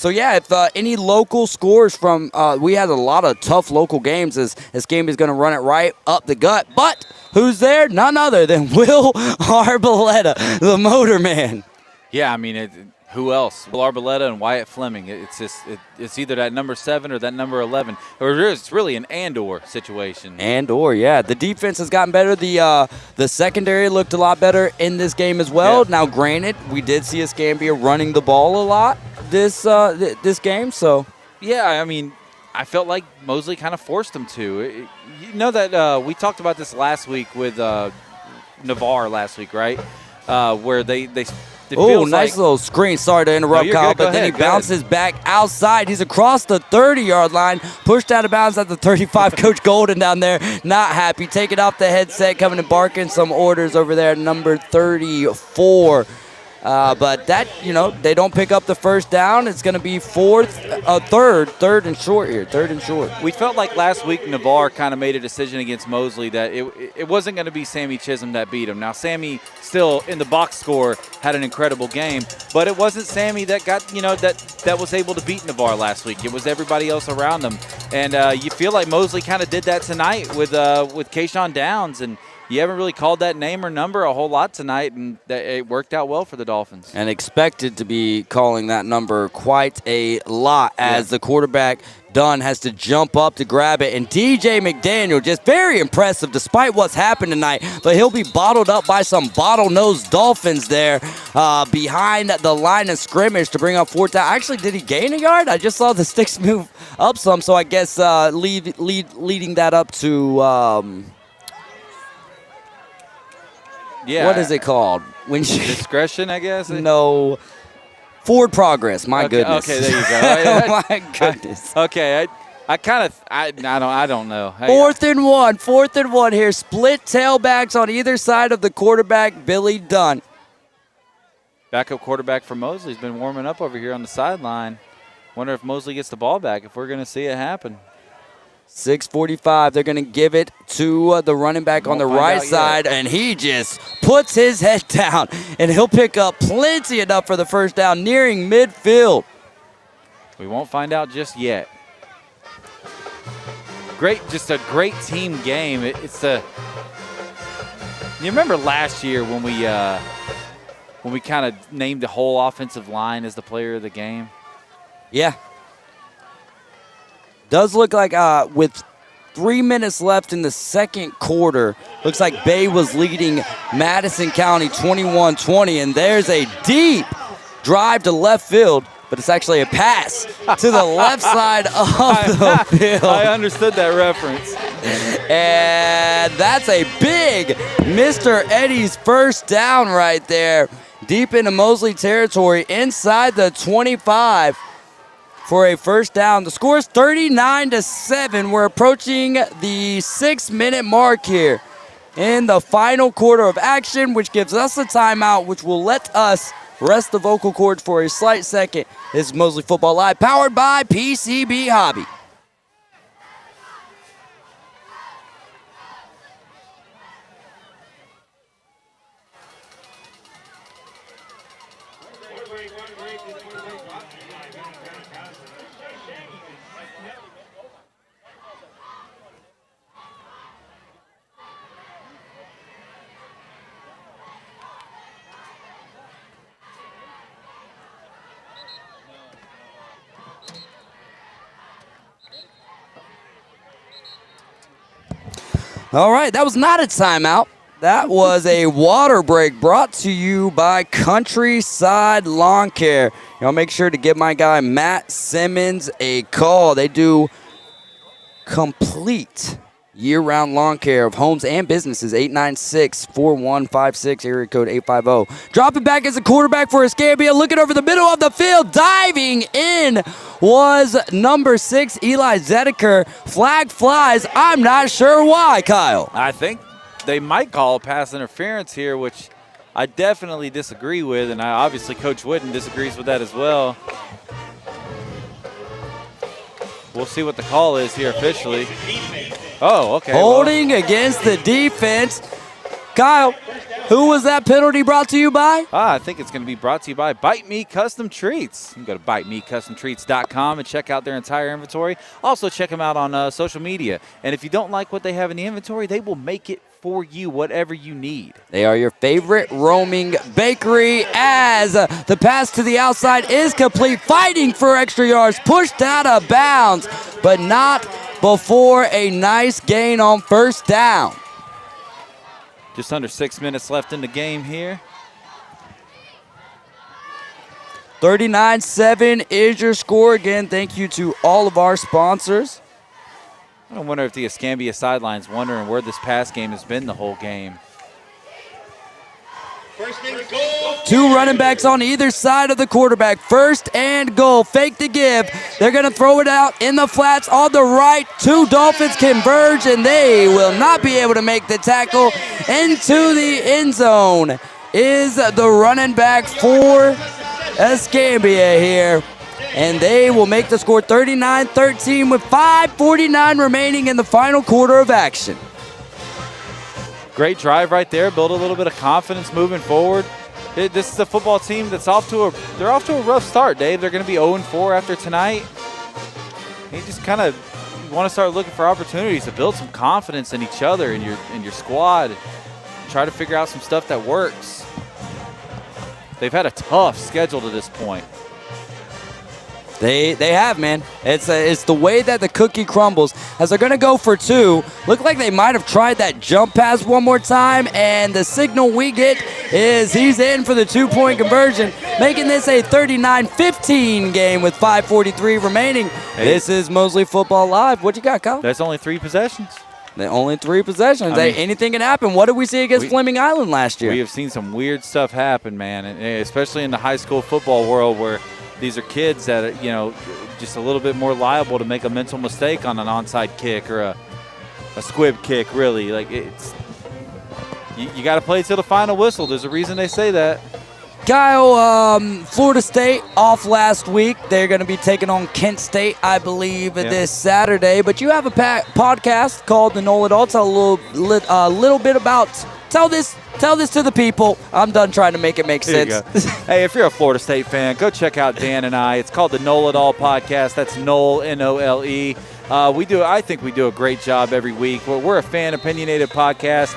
If any local scores from we had a lot of tough local games as Escambia is going to run it right up the gut. But who's there? None other than Will Arboleta, the motor man. Yeah, who else? Will Arboleta and Wyatt Fleming. It's either that number 7 or that number 11. Or it's really an and/or situation. And/or, yeah. The defense has gotten better. The secondary looked a lot better in this game as well. Yeah. Now, granted, we did see Escambia running the ball a lot this game. So, yeah, I felt like Mosley kind of forced them to. You know that we talked about this last week with Navarre last week, right? Where they nice little screen. Sorry to interrupt, Kyle, but then he bounces back outside. He's across the 30-yard line, pushed out of bounds at the 35. Coach Golden down there, not happy. Taking off the headset, coming and barking some orders over there, number 34. But that, they don't pick up the first down. It's going to be third and short here, third and short. We felt like last week Navarre kind of made a decision against Mosley that it wasn't going to be Sammy Chisholm that beat him. Now, Sammy still in the box score had an incredible game, but it wasn't Sammy that got, that was able to beat Navarre last week. It was everybody else around them. And you feel like Mosley kind of did that tonight with Kayshawn Downs and you haven't really called that name or number a whole lot tonight, and it worked out well for the Dolphins. And expected to be calling that number quite a lot as the quarterback, Dunn, has to jump up to grab it. And DJ McDaniel, just very impressive despite what's happened tonight. But he'll be bottled up by some bottlenose Dolphins there behind the line of scrimmage to bring up 4th down. Actually, did he gain a yard? I just saw the sticks move up some, so I guess leading that up to what is it called? When Discretion, I guess? No. Forward progress. My goodness. Okay, there you go. Oh, my goodness. Okay, I don't know. 4th and 1. 4th and 1 here. Split tailbacks on either side of the quarterback, Billy Dunn. Backup quarterback for Mosley's been warming up over here on the sideline. Wonder if Mosley gets the ball back, if we're going to see it happen. 6:45. They're going to give it to the running back on the right side, and he just puts his head down, and he'll pick up plenty enough for the first down nearing midfield. We won't find out just yet. Just a great team game. You remember last year when we kind of named the whole offensive line as the player of the game? Yeah. Does look like with 3 minutes left in the second quarter, looks like Bay was leading Madison County 21-20, and there's a deep drive to left field, but it's actually a pass to the left side of the field. I understood that reference. And that's a big Mr. Eddie's first down right there, deep into Mosley territory, inside the 25. For a first down. The score is 39-7. We're approaching the 6-minute mark here in the final quarter of action, which gives us a timeout, which will let us rest the vocal cords for a slight second. This is Mosley Football Live, powered by PCB Hobby. All right, that was not a timeout. That was a water break brought to you by Countryside Lawn Care. Y'all make sure to give my guy Matt Simmons a call. They do complete year-round lawn care of homes and businesses. 896-4156, area code 850. Dropping back as a quarterback for Escambia, looking over the middle of the field, diving in was number 6, Eli Zedeker. Flag flies. I'm not sure why, Kyle. I think they might call pass interference here, which I definitely disagree with, and obviously Coach Wooden disagrees with that as well. We'll see what the call is here officially. Oh, okay. Holding against the defense. Kyle, who was that penalty brought to you by? I think it's going to be brought to you by Bite Me Custom Treats. You can go to bitemecustomtreats.com and check out their entire inventory. Also, check them out on social media. And if you don't like what they have in the inventory, they will make it for you, whatever you need. They are your favorite roaming bakery as the pass to the outside is complete. Fighting for extra yards, pushed out of bounds, but not before a nice gain on first down. Just under 6 minutes left in the game here. 39-7 is your score. Again, thank you to all of our sponsors. I wonder if the Escambia sideline's wondering where this pass game has been the whole game. Two running backs on either side of the quarterback. First and goal. Fake the give. They're going to throw it out in the flats on the right. Two Dolphins converge, and they will not be able to make the tackle. Into the end zone is the running back for Escambia here. And they will make the score 39-13 with 5:49 remaining in the final quarter of action. Great drive right there. Build a little bit of confidence moving forward. This is a football team that's off to a rough start, Dave. They're going to be 0-4 after tonight. He just kind of want to start looking for opportunities to build some confidence in each other and your squad. Try to figure out some stuff that works. They've had a tough schedule to this point. They have, man. It's the way that the cookie crumbles. As they're going to go for two, look like they might have tried that jump pass one more time, and the signal we get is he's in for the 2-point conversion, making this a 39-15 game with 5:43 remaining. Hey. This is Mosley Football Live. What you got, Kyle? That's only 3 possessions. Only 3 possessions. I mean, anything can happen. What did we see against Fleming Island last year? We have seen some weird stuff happen, man, and especially in the high school football world where these are kids that are, just a little bit more liable to make a mental mistake on an onside kick or a squib kick, really. Like, it's you got to play till the final whistle. There's a reason they say that. Kyle, Florida State off last week. They're going to be taking on Kent State, I believe, this Saturday. But you have a podcast called The Know It All. Tell a little bit about. Tell this to the people. I'm done trying to make it make sense. Hey, if you're a Florida State fan, go check out Dan and I. It's called the Know It All podcast. That's Noel, N-O-L-E. I think we do a great job every week. We're a fan opinionated podcast.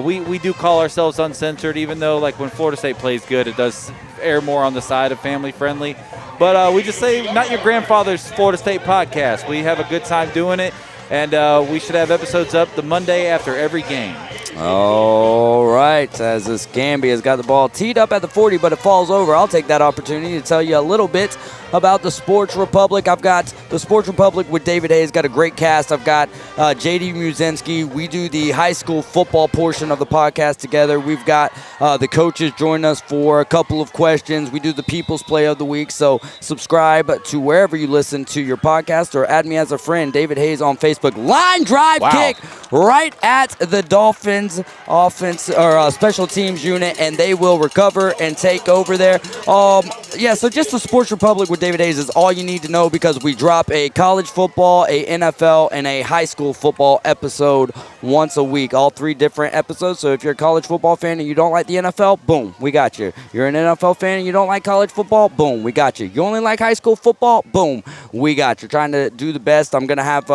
We do call ourselves uncensored, even though like when Florida State plays good, it does air more on the side of family friendly. But we just say not your grandfather's Florida State podcast. We have a good time doing it. And we should have episodes up the Monday after every game. All right, as Escambia has got the ball teed up at the 40, but it falls over. I'll take that opportunity to tell you a little bit about the Sports Republic. I've got the Sports Republic with David Hayes, got a great cast. I've got J.D. Muzinski. We do the high school football portion of the podcast together. We've got the coaches join us for a couple of questions. We do the People's Play of the Week, so subscribe to wherever you listen to your podcast or add me as a friend, David Hayes on Facebook. Line drive kick right at the Dolphins offense or special teams unit, and they will recover and take over there. So just the Sports Republic with David Hayes is all you need to know, because we drop a college football, a NFL, and a high school football episode once a week. All 3 different episodes. So if you're a college football fan and you don't like the NFL, boom, we got you. You're an NFL fan and you don't like college football, boom, we got you. You only like high school football, boom, we got you. Trying to do the best. I'm gonna have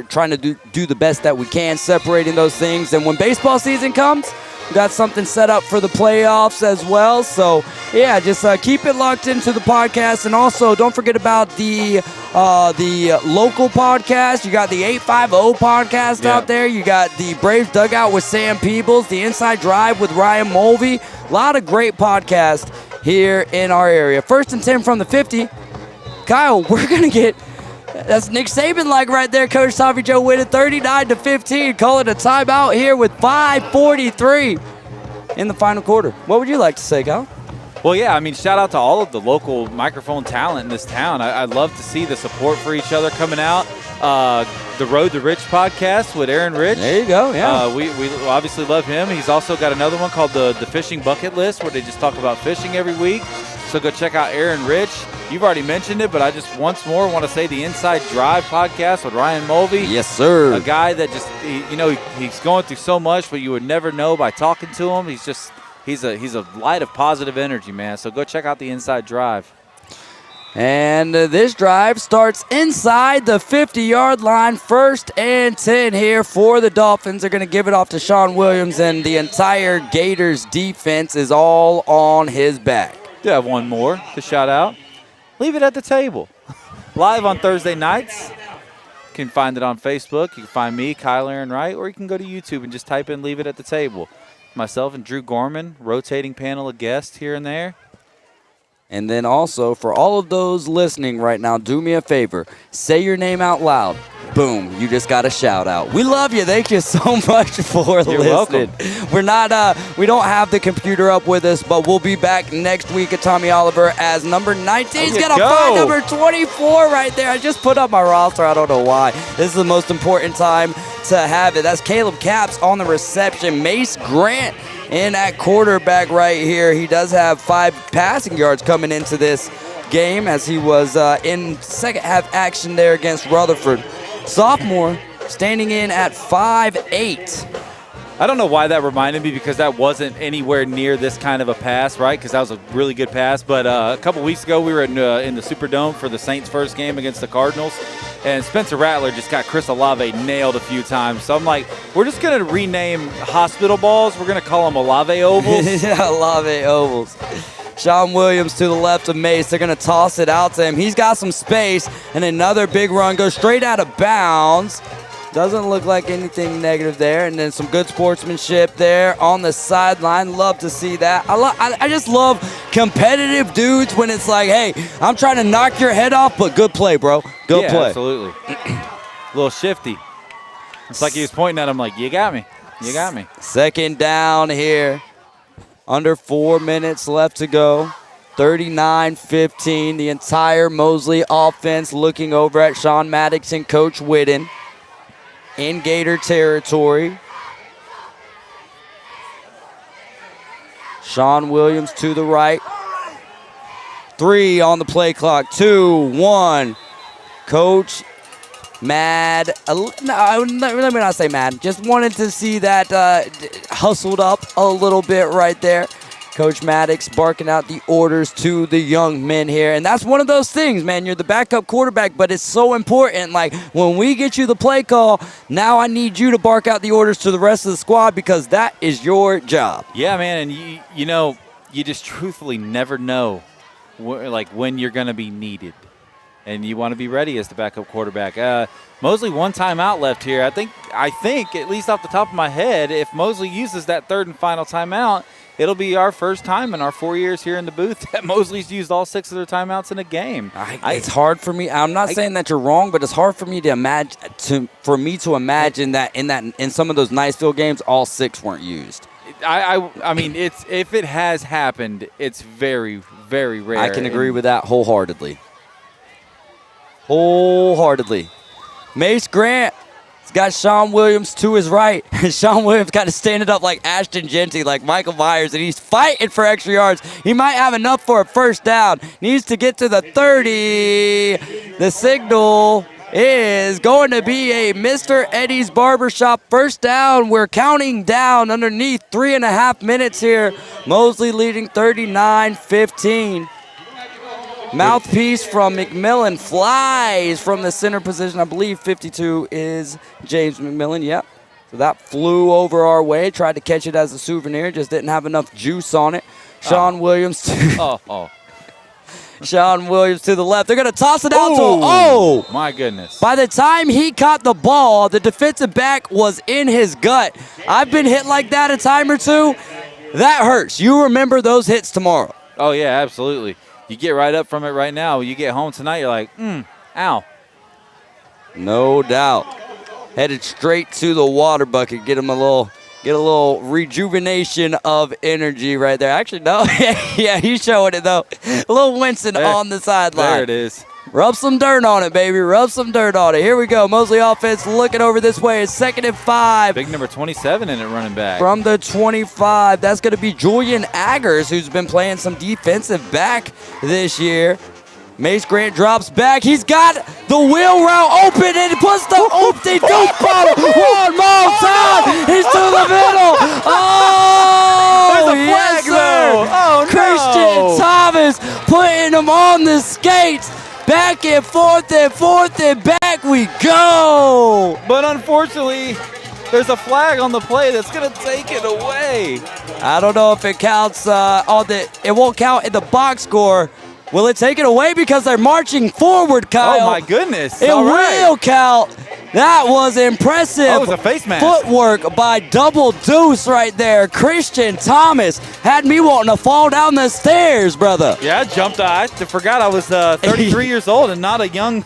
trying to do the best that we can, separating those things. And when baseball season comes, we got something set up for the playoffs as well. So, yeah, just keep it locked into the podcast. And also, don't forget about the local podcast. You got the 850 podcast out there. You got the Braves Dugout with Sam Peebles, the Inside Drive with Ryan Mulvey. A lot of great podcasts here in our area. 1st and 10 from the 50. Kyle, we're going to get... That's Nick Saban-like right there. Coach Tommy Joe winning 39-15. Calling a timeout here with 5:43 in the final quarter. What would you like to say, Kyle? Well, yeah, I mean, shout out to all of the local microphone talent in this town. I love to see the support for each other coming out. The Road to Rich podcast with Aaron Rich. There you go, yeah. We obviously love him. He's also got another one called the Fishing Bucket List, where they just talk about fishing every week. So go check out Aaron Rich. You've already mentioned it, but I just once more want to say the Inside Drive podcast with Ryan Mulvey. Yes, sir. A guy that just, he's going through so much, but you would never know by talking to him. He's a light of positive energy, man. So go check out the Inside Drive. And this drive starts inside the 50-yard line. 1st and 10 here for the Dolphins. They're going to give it off to Sean Williams, and the entire Gators defense is all on his back. Do have one more to shout out. Leave It at the Table. Live on Thursday nights. You can find it on Facebook. You can find me, Kyle Aaron Wright, or you can go to YouTube and just type in Leave It at the Table. Myself and Drew Gorman, rotating panel of guests here and there. And then also, for all of those listening right now, do me a favor. Say your name out loud. Boom, you just got a shout out. We love you. Thank you so much for listening. Welcome. We're not, we don't have the computer up with us, but we'll be back next week at Tommy Oliver as number 19. He's going to find number 24 right there. I just put up my roster. I don't know why. This is the most important time to have it. That's Caleb Capps on the reception. Mace Grant in at quarterback right here. He does have 5 passing yards coming into this game, as he was in second half action there against Rutherford. Sophomore standing in at 5'8". I don't know why that reminded me, because that wasn't anywhere near this kind of a pass, right? Because that was a really good pass. But a couple weeks ago, we were in the Superdome for the Saints' first game against the Cardinals. and Spencer Rattler just got Chris Olave nailed a few times. So I'm like, we're just going to rename hospital balls. We're going to call them Olave ovals. Yeah, Olave ovals. Sean Williams to the left of Mace. They're going to toss it out to him. He's got some space, and another big run goes straight out of bounds. Doesn't look like anything negative there. And then some good sportsmanship there on the sideline. Love to see that. I just love competitive dudes when it's like, hey, I'm trying to knock your head off, but good play, bro. Good play. Absolutely. A little shifty. It's like he was pointing at him like, you got me. You got me. Second down here. Under 4 minutes left to go. 39-15. The entire Mosley offense looking over at Sean Maddox and Coach Whitten in Gator territory. Sean Williams to the right. 3 on the play clock. 2, 1. Coach mad. No, let me not say mad. Just wanted to see that hustled up a little bit right there. Coach Maddox barking out the orders to the young men here. And that's one of those things, man. You're the backup quarterback, but it's so important. Like, when we get you the play call, now I need you to bark out the orders to the rest of the squad because that is your job. Yeah, man. And, you know, you just truthfully never know, when you're going to be needed. And you want to be ready as the backup quarterback. Mosley, 1 timeout left here. I think, at least off the top of my head, if Mosley uses that 3rd and final timeout, it'll be our first time in our 4 years here in the booth that Mosley's used all 6 of their timeouts in a game. It's hard for me. I'm not saying that you're wrong, but it's hard for me to imagine that in some of those Niceville games, all 6 weren't used. I mean, if it has happened, it's very, very rare. I can agree with that wholeheartedly. Mace Grant has got Sean Williams to his right. Sean Williams got to stand it up like Ashton Genty, like Michael Myers, and he's fighting for extra yards. He might have enough for a first down. Needs to get to the 30. The signal is going to be a Mr. Eddie's Barbershop first down. We're counting down underneath 3.5 minutes here. Mosley leading 39-15. Mouthpiece from McMillan flies from the center position. I believe 52 is James McMillan. Yep. So that flew over our way. Tried to catch it as a souvenir. Just didn't have enough juice on it. Sean Williams. Sean Williams to the left. They're going to toss it out to him. Oh! My goodness. By the time he caught the ball, the defensive back was in his gut. I've been hit like that a time or two. That hurts. You remember those hits tomorrow. Oh, yeah, absolutely. You get right up from it right now. When you get home tonight, you're like, ow. No doubt. Headed straight to the water bucket. Get a little rejuvenation of energy right there. Actually, no. Yeah, he's showing it, though. A little Winston on the sideline. There it is. Rub some dirt on it, baby. Rub some dirt on it. Here we go. Mosley offense looking over this way. It's 2nd and 5. Big number 27 in it running back. From the 25. That's going to be Julian Aggers, who's been playing some defensive back this year. Mace Grant drops back. He's got the wheel route open and puts the oopsie doop bottle. One more time. He's to the middle. Oh, there's a flag, yes, sir. Oh, no. Christian Thomas putting him on the skates. Back and forth and back we go. But unfortunately, there's a flag on the play that's going to take it away. I don't know if it counts it won't count in the box score. Will it take it away because they're marching forward, Kyle? Oh, my goodness. It will count. That was impressive. That was a face mask. Footwork by Double Deuce right there. Christian Thomas had me wanting to fall down the stairs, brother. Yeah, I jumped. I forgot I was 33 years old and not a young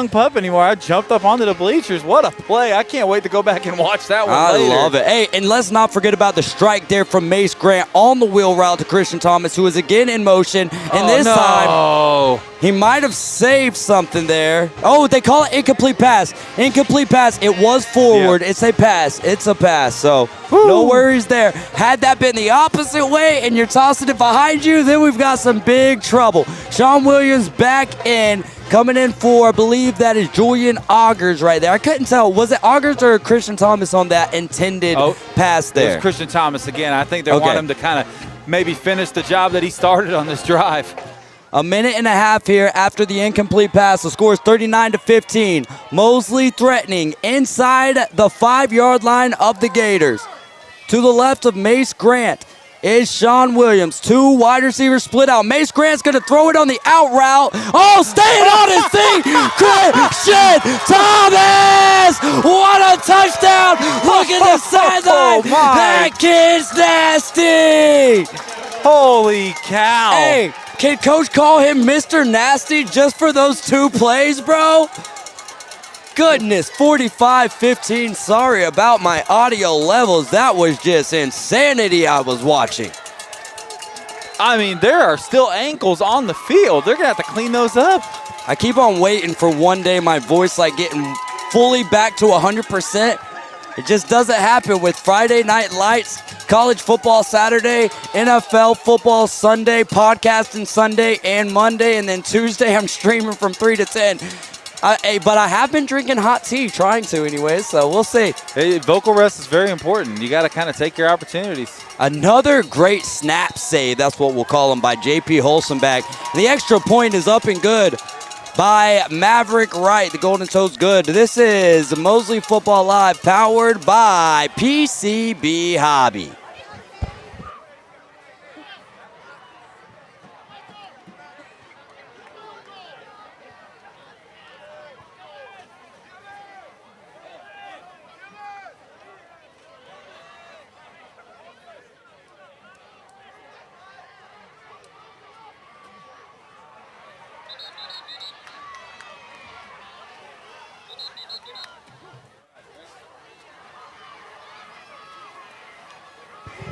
pup anymore. I jumped up onto the bleachers. What a play. I can't wait to go back and watch that one later. I love it. Hey, and let's not forget about the strike there from Mace Grant on the wheel route to Christian Thomas, who is again in motion. And this time, he might have saved something there. Oh, they call it incomplete pass. Incomplete pass. It was forward. Yep. It's a pass. It's a pass. So no worries there. Had that been the opposite way and you're tossing it behind you, then we've got some big trouble. Sean Williams back in. Coming in for, I believe that is Julian Augers right there. I couldn't tell. Was it Augers or Christian Thomas on that intended pass there? It was Christian Thomas again. I think they want him to kind of maybe finish the job that he started on this drive. A minute and a half here after the incomplete pass. The score is 39-15. Mosley threatening inside the 5-yard line of the Gators. To the left of Mace Grant is Sean Williams. 2 wide receivers split out. Mace Grant's going to throw it on the out route. Oh, staying on his feet. Christian Thomas. What a touchdown. Look at the sideline. That kid's nasty. Holy cow. Hey, can Coach call him Mr. Nasty just for those 2 plays, bro? Goodness, 45-15. Sorry about my audio levels. That was just insanity I was watching. I mean, there are still ankles on the field. They're going to have to clean those up. I keep on waiting for one day my voice like getting fully back to 100%. It just doesn't happen with Friday Night Lights, college football Saturday, NFL football Sunday, podcasting Sunday and Monday, and then Tuesday I'm streaming from 3 to 10. But I have been drinking hot tea, trying to anyway, so we'll see. Hey, vocal rest is very important. You got to kind of take your opportunities. Another great snap save, that's what we'll call him, by J.P. Holstenbeck. The extra point is up and good by Maverick Wright. The Golden Toad's good. This is Mosley Football Live, powered by PCB Hobby.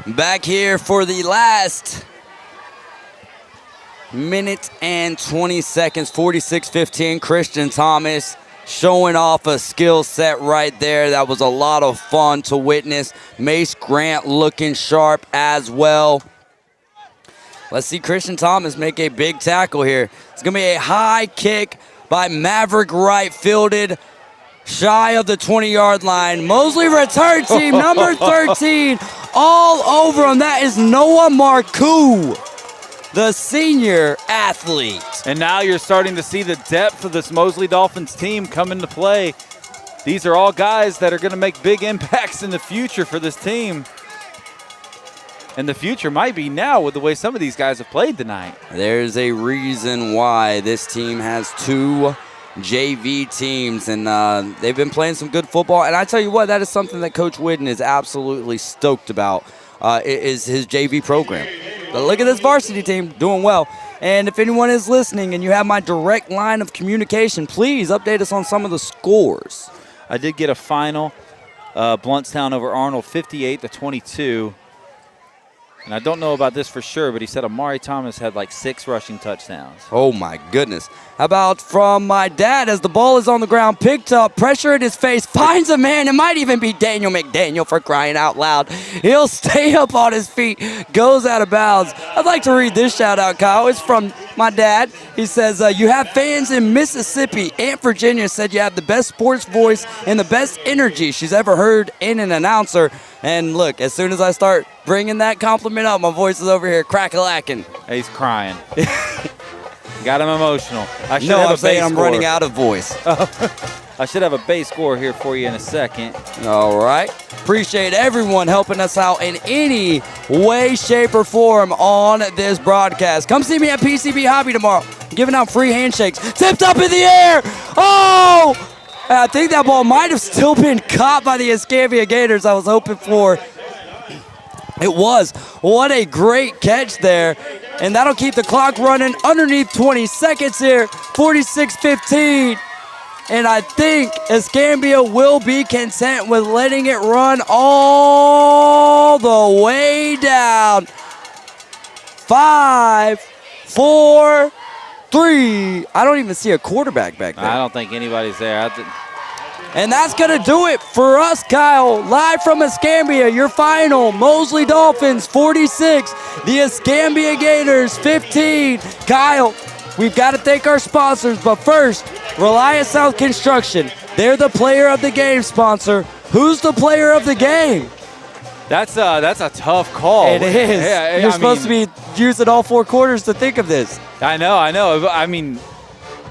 Back here for the last minute and 20 seconds, 46-15. Christian Thomas showing off a skill set right there. That was a lot of fun to witness. Mace Grant looking sharp as well. Let's see Christian Thomas make a big tackle here. It's going to be a high kick by Maverick Wright, fielded shy of the 20-yard line. Mosley return team, number 13, all over him. That is Noah Marcoux, the senior athlete. And now you're starting to see the depth of this Mosley Dolphins team come into play. These are all guys that are going to make big impacts in the future for this team. And the future might be now with the way some of these guys have played tonight. There's a reason why this team has 2 JV teams, and they've been playing some good football. And I tell you what, that is something that Coach Whidden is absolutely stoked about, is his JV program. But look at this varsity team doing well. And if anyone is listening and you have my direct line of communication, please update us on some of the scores. I did get a final, Bluntstown over Arnold, 58-22. And I don't know about this for sure, but he said Amari Thomas had like 6 rushing touchdowns. Oh, my goodness. How about from my dad as the ball is on the ground, picked up, pressure in his face, finds a man. It might even be Daniel McDaniel, for crying out loud. He'll stay up on his feet, goes out of bounds. I'd like to read this shout out, Kyle. It's from my dad. He says, you have fans in Mississippi. Aunt Virginia said you have the best sports voice and the best energy she's ever heard in an announcer. And look, as soon as I start bringing that compliment up, my voice is over here crack-a-lacking. He's crying. Got him emotional. I'm saying I'm running out of voice. I should have a base score here for you in a second. All right. Appreciate everyone helping us out in any way, shape, or form on this broadcast. Come see me at PCB Hobby tomorrow. I'm giving out free handshakes. Tipped up in the air. Oh! I think that ball might have still been caught by the Escambia Gators. I was hoping for. It was. What a great catch there. And that'll keep the clock running underneath 20 seconds here. 46-15. And I think Escambia will be content with letting it run all the way down. 5, 4, 3. I don't even see a quarterback back there. I don't think anybody's there. And that's going to do it for us, Kyle. Live from Escambia, your final. Mosley Dolphins 46, the Escambia Gators 15. Kyle, we've got to thank our sponsors, but first, Reliance South Construction. They're the player of the game sponsor. Who's the player of the game? That's a tough call. It is. Yeah, You're supposed to be using all 4 quarters to think of this. I know. I mean,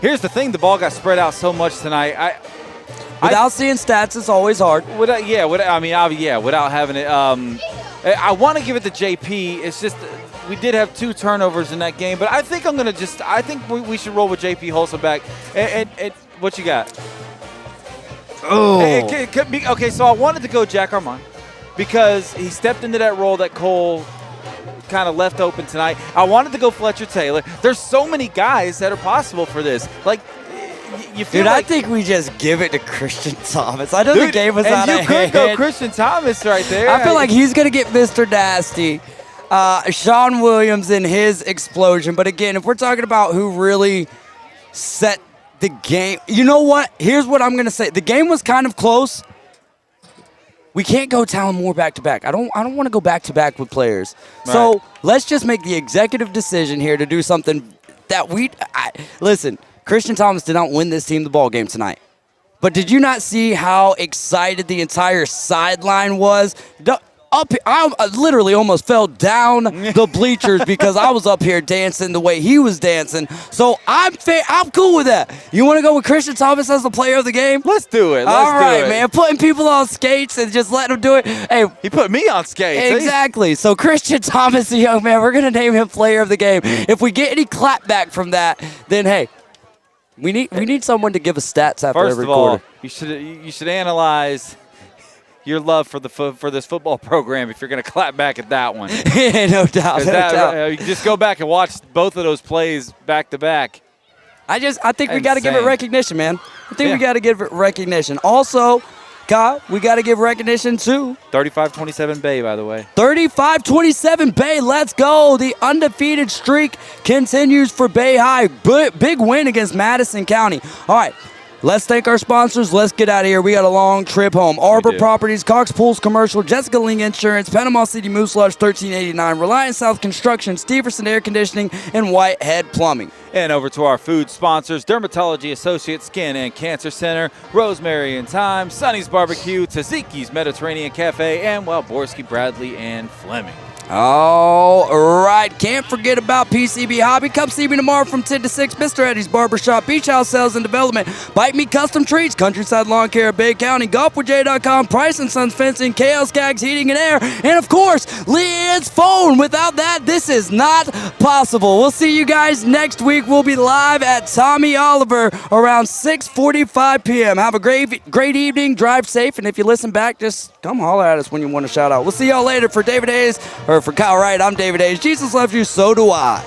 here's the thing. The ball got spread out so much tonight. Without seeing stats, it's always hard. Without having it. I want to give it to JP. It's just we did have 2 turnovers in that game, but I think I think we should roll with JP Holstenbeck. And what you got? Oh. Okay, so I wanted to go Jack Armand because he stepped into that role that Cole kind of left open tonight. I wanted to go Fletcher Taylor. There's so many guys that are possible for this. Like, you feel I think we just give it to Christian Thomas. I know the game was out of hand. And you could go Christian Thomas right there. I feel like he's going to get Mr. Nasty. Sean Williams in his explosion. But again, if we're talking about who really set the game, you know what? Here's what I'm going to say. The game was kind of close. We can't go Talon Moore back-to-back. I don't want to go back-to-back with players. Right. So let's just make the executive decision here to do something that listen, Christian Thomas did not win this team the ball game tonight. But did you not see how excited the entire sideline was? I literally almost fell down the bleachers because I was up here dancing the way he was dancing. So I'm cool with that. You want to go with Christian Thomas as the player of the game? Let's do it. All right, man. Putting people on skates and just letting them do it. Hey, he put me on skates. Exactly. So Christian Thomas, the young man, we're going to name him player of the game. If we get any clapback from that, then hey, we need someone to give us stats after every quarter. First of all, you should analyze your love for this football program if you're going to clap back at that one. No doubt. You just go back and watch both of those plays back to back. I think we got to give it recognition, man. I think we got to give it recognition. Also, Kyle, we got to give recognition to 35-27 Bay, by the way. 35-27 Bay. Let's go. The undefeated streak continues for Bay High. Big win against Madison County. All right. Let's thank our sponsors. Let's get out of here. We got a long trip home. Arbor Properties, Cox Pools Commercial, Jessica Ling Insurance, Panama City Moose Lodge 1389, Reliance South Construction, Steverson Air Conditioning, and Whitehead Plumbing. And over to our food sponsors, Dermatology Associates Skin and Cancer Center, Rosemary and Thyme, Sonny's Barbecue, Tzatziki's Mediterranean Cafe, and Walborski, Bradley, and Fleming. All right. Can't forget about PCB Hobby. Come see me tomorrow from 10 to 6. Mr. Eddie's Barbershop, Beach House Sales and Development, Bite Me Custom Treats, Countryside Lawn Care, Bay County, GolfWithJ.com, Price & Sons Fencing, KL Skaggs Heating and Air, and of course, Leanne's Phone. Without that, this is not possible. We'll see you guys next week. We'll be live at Tommy Oliver around 6:45 p.m. Have a great evening. Drive safe. And if you listen back, just come holler at us when you want to shout out. We'll see y'all later. For David Hayes, or for Kyle Wright, I'm David Hayes. Jesus loves you, so do I.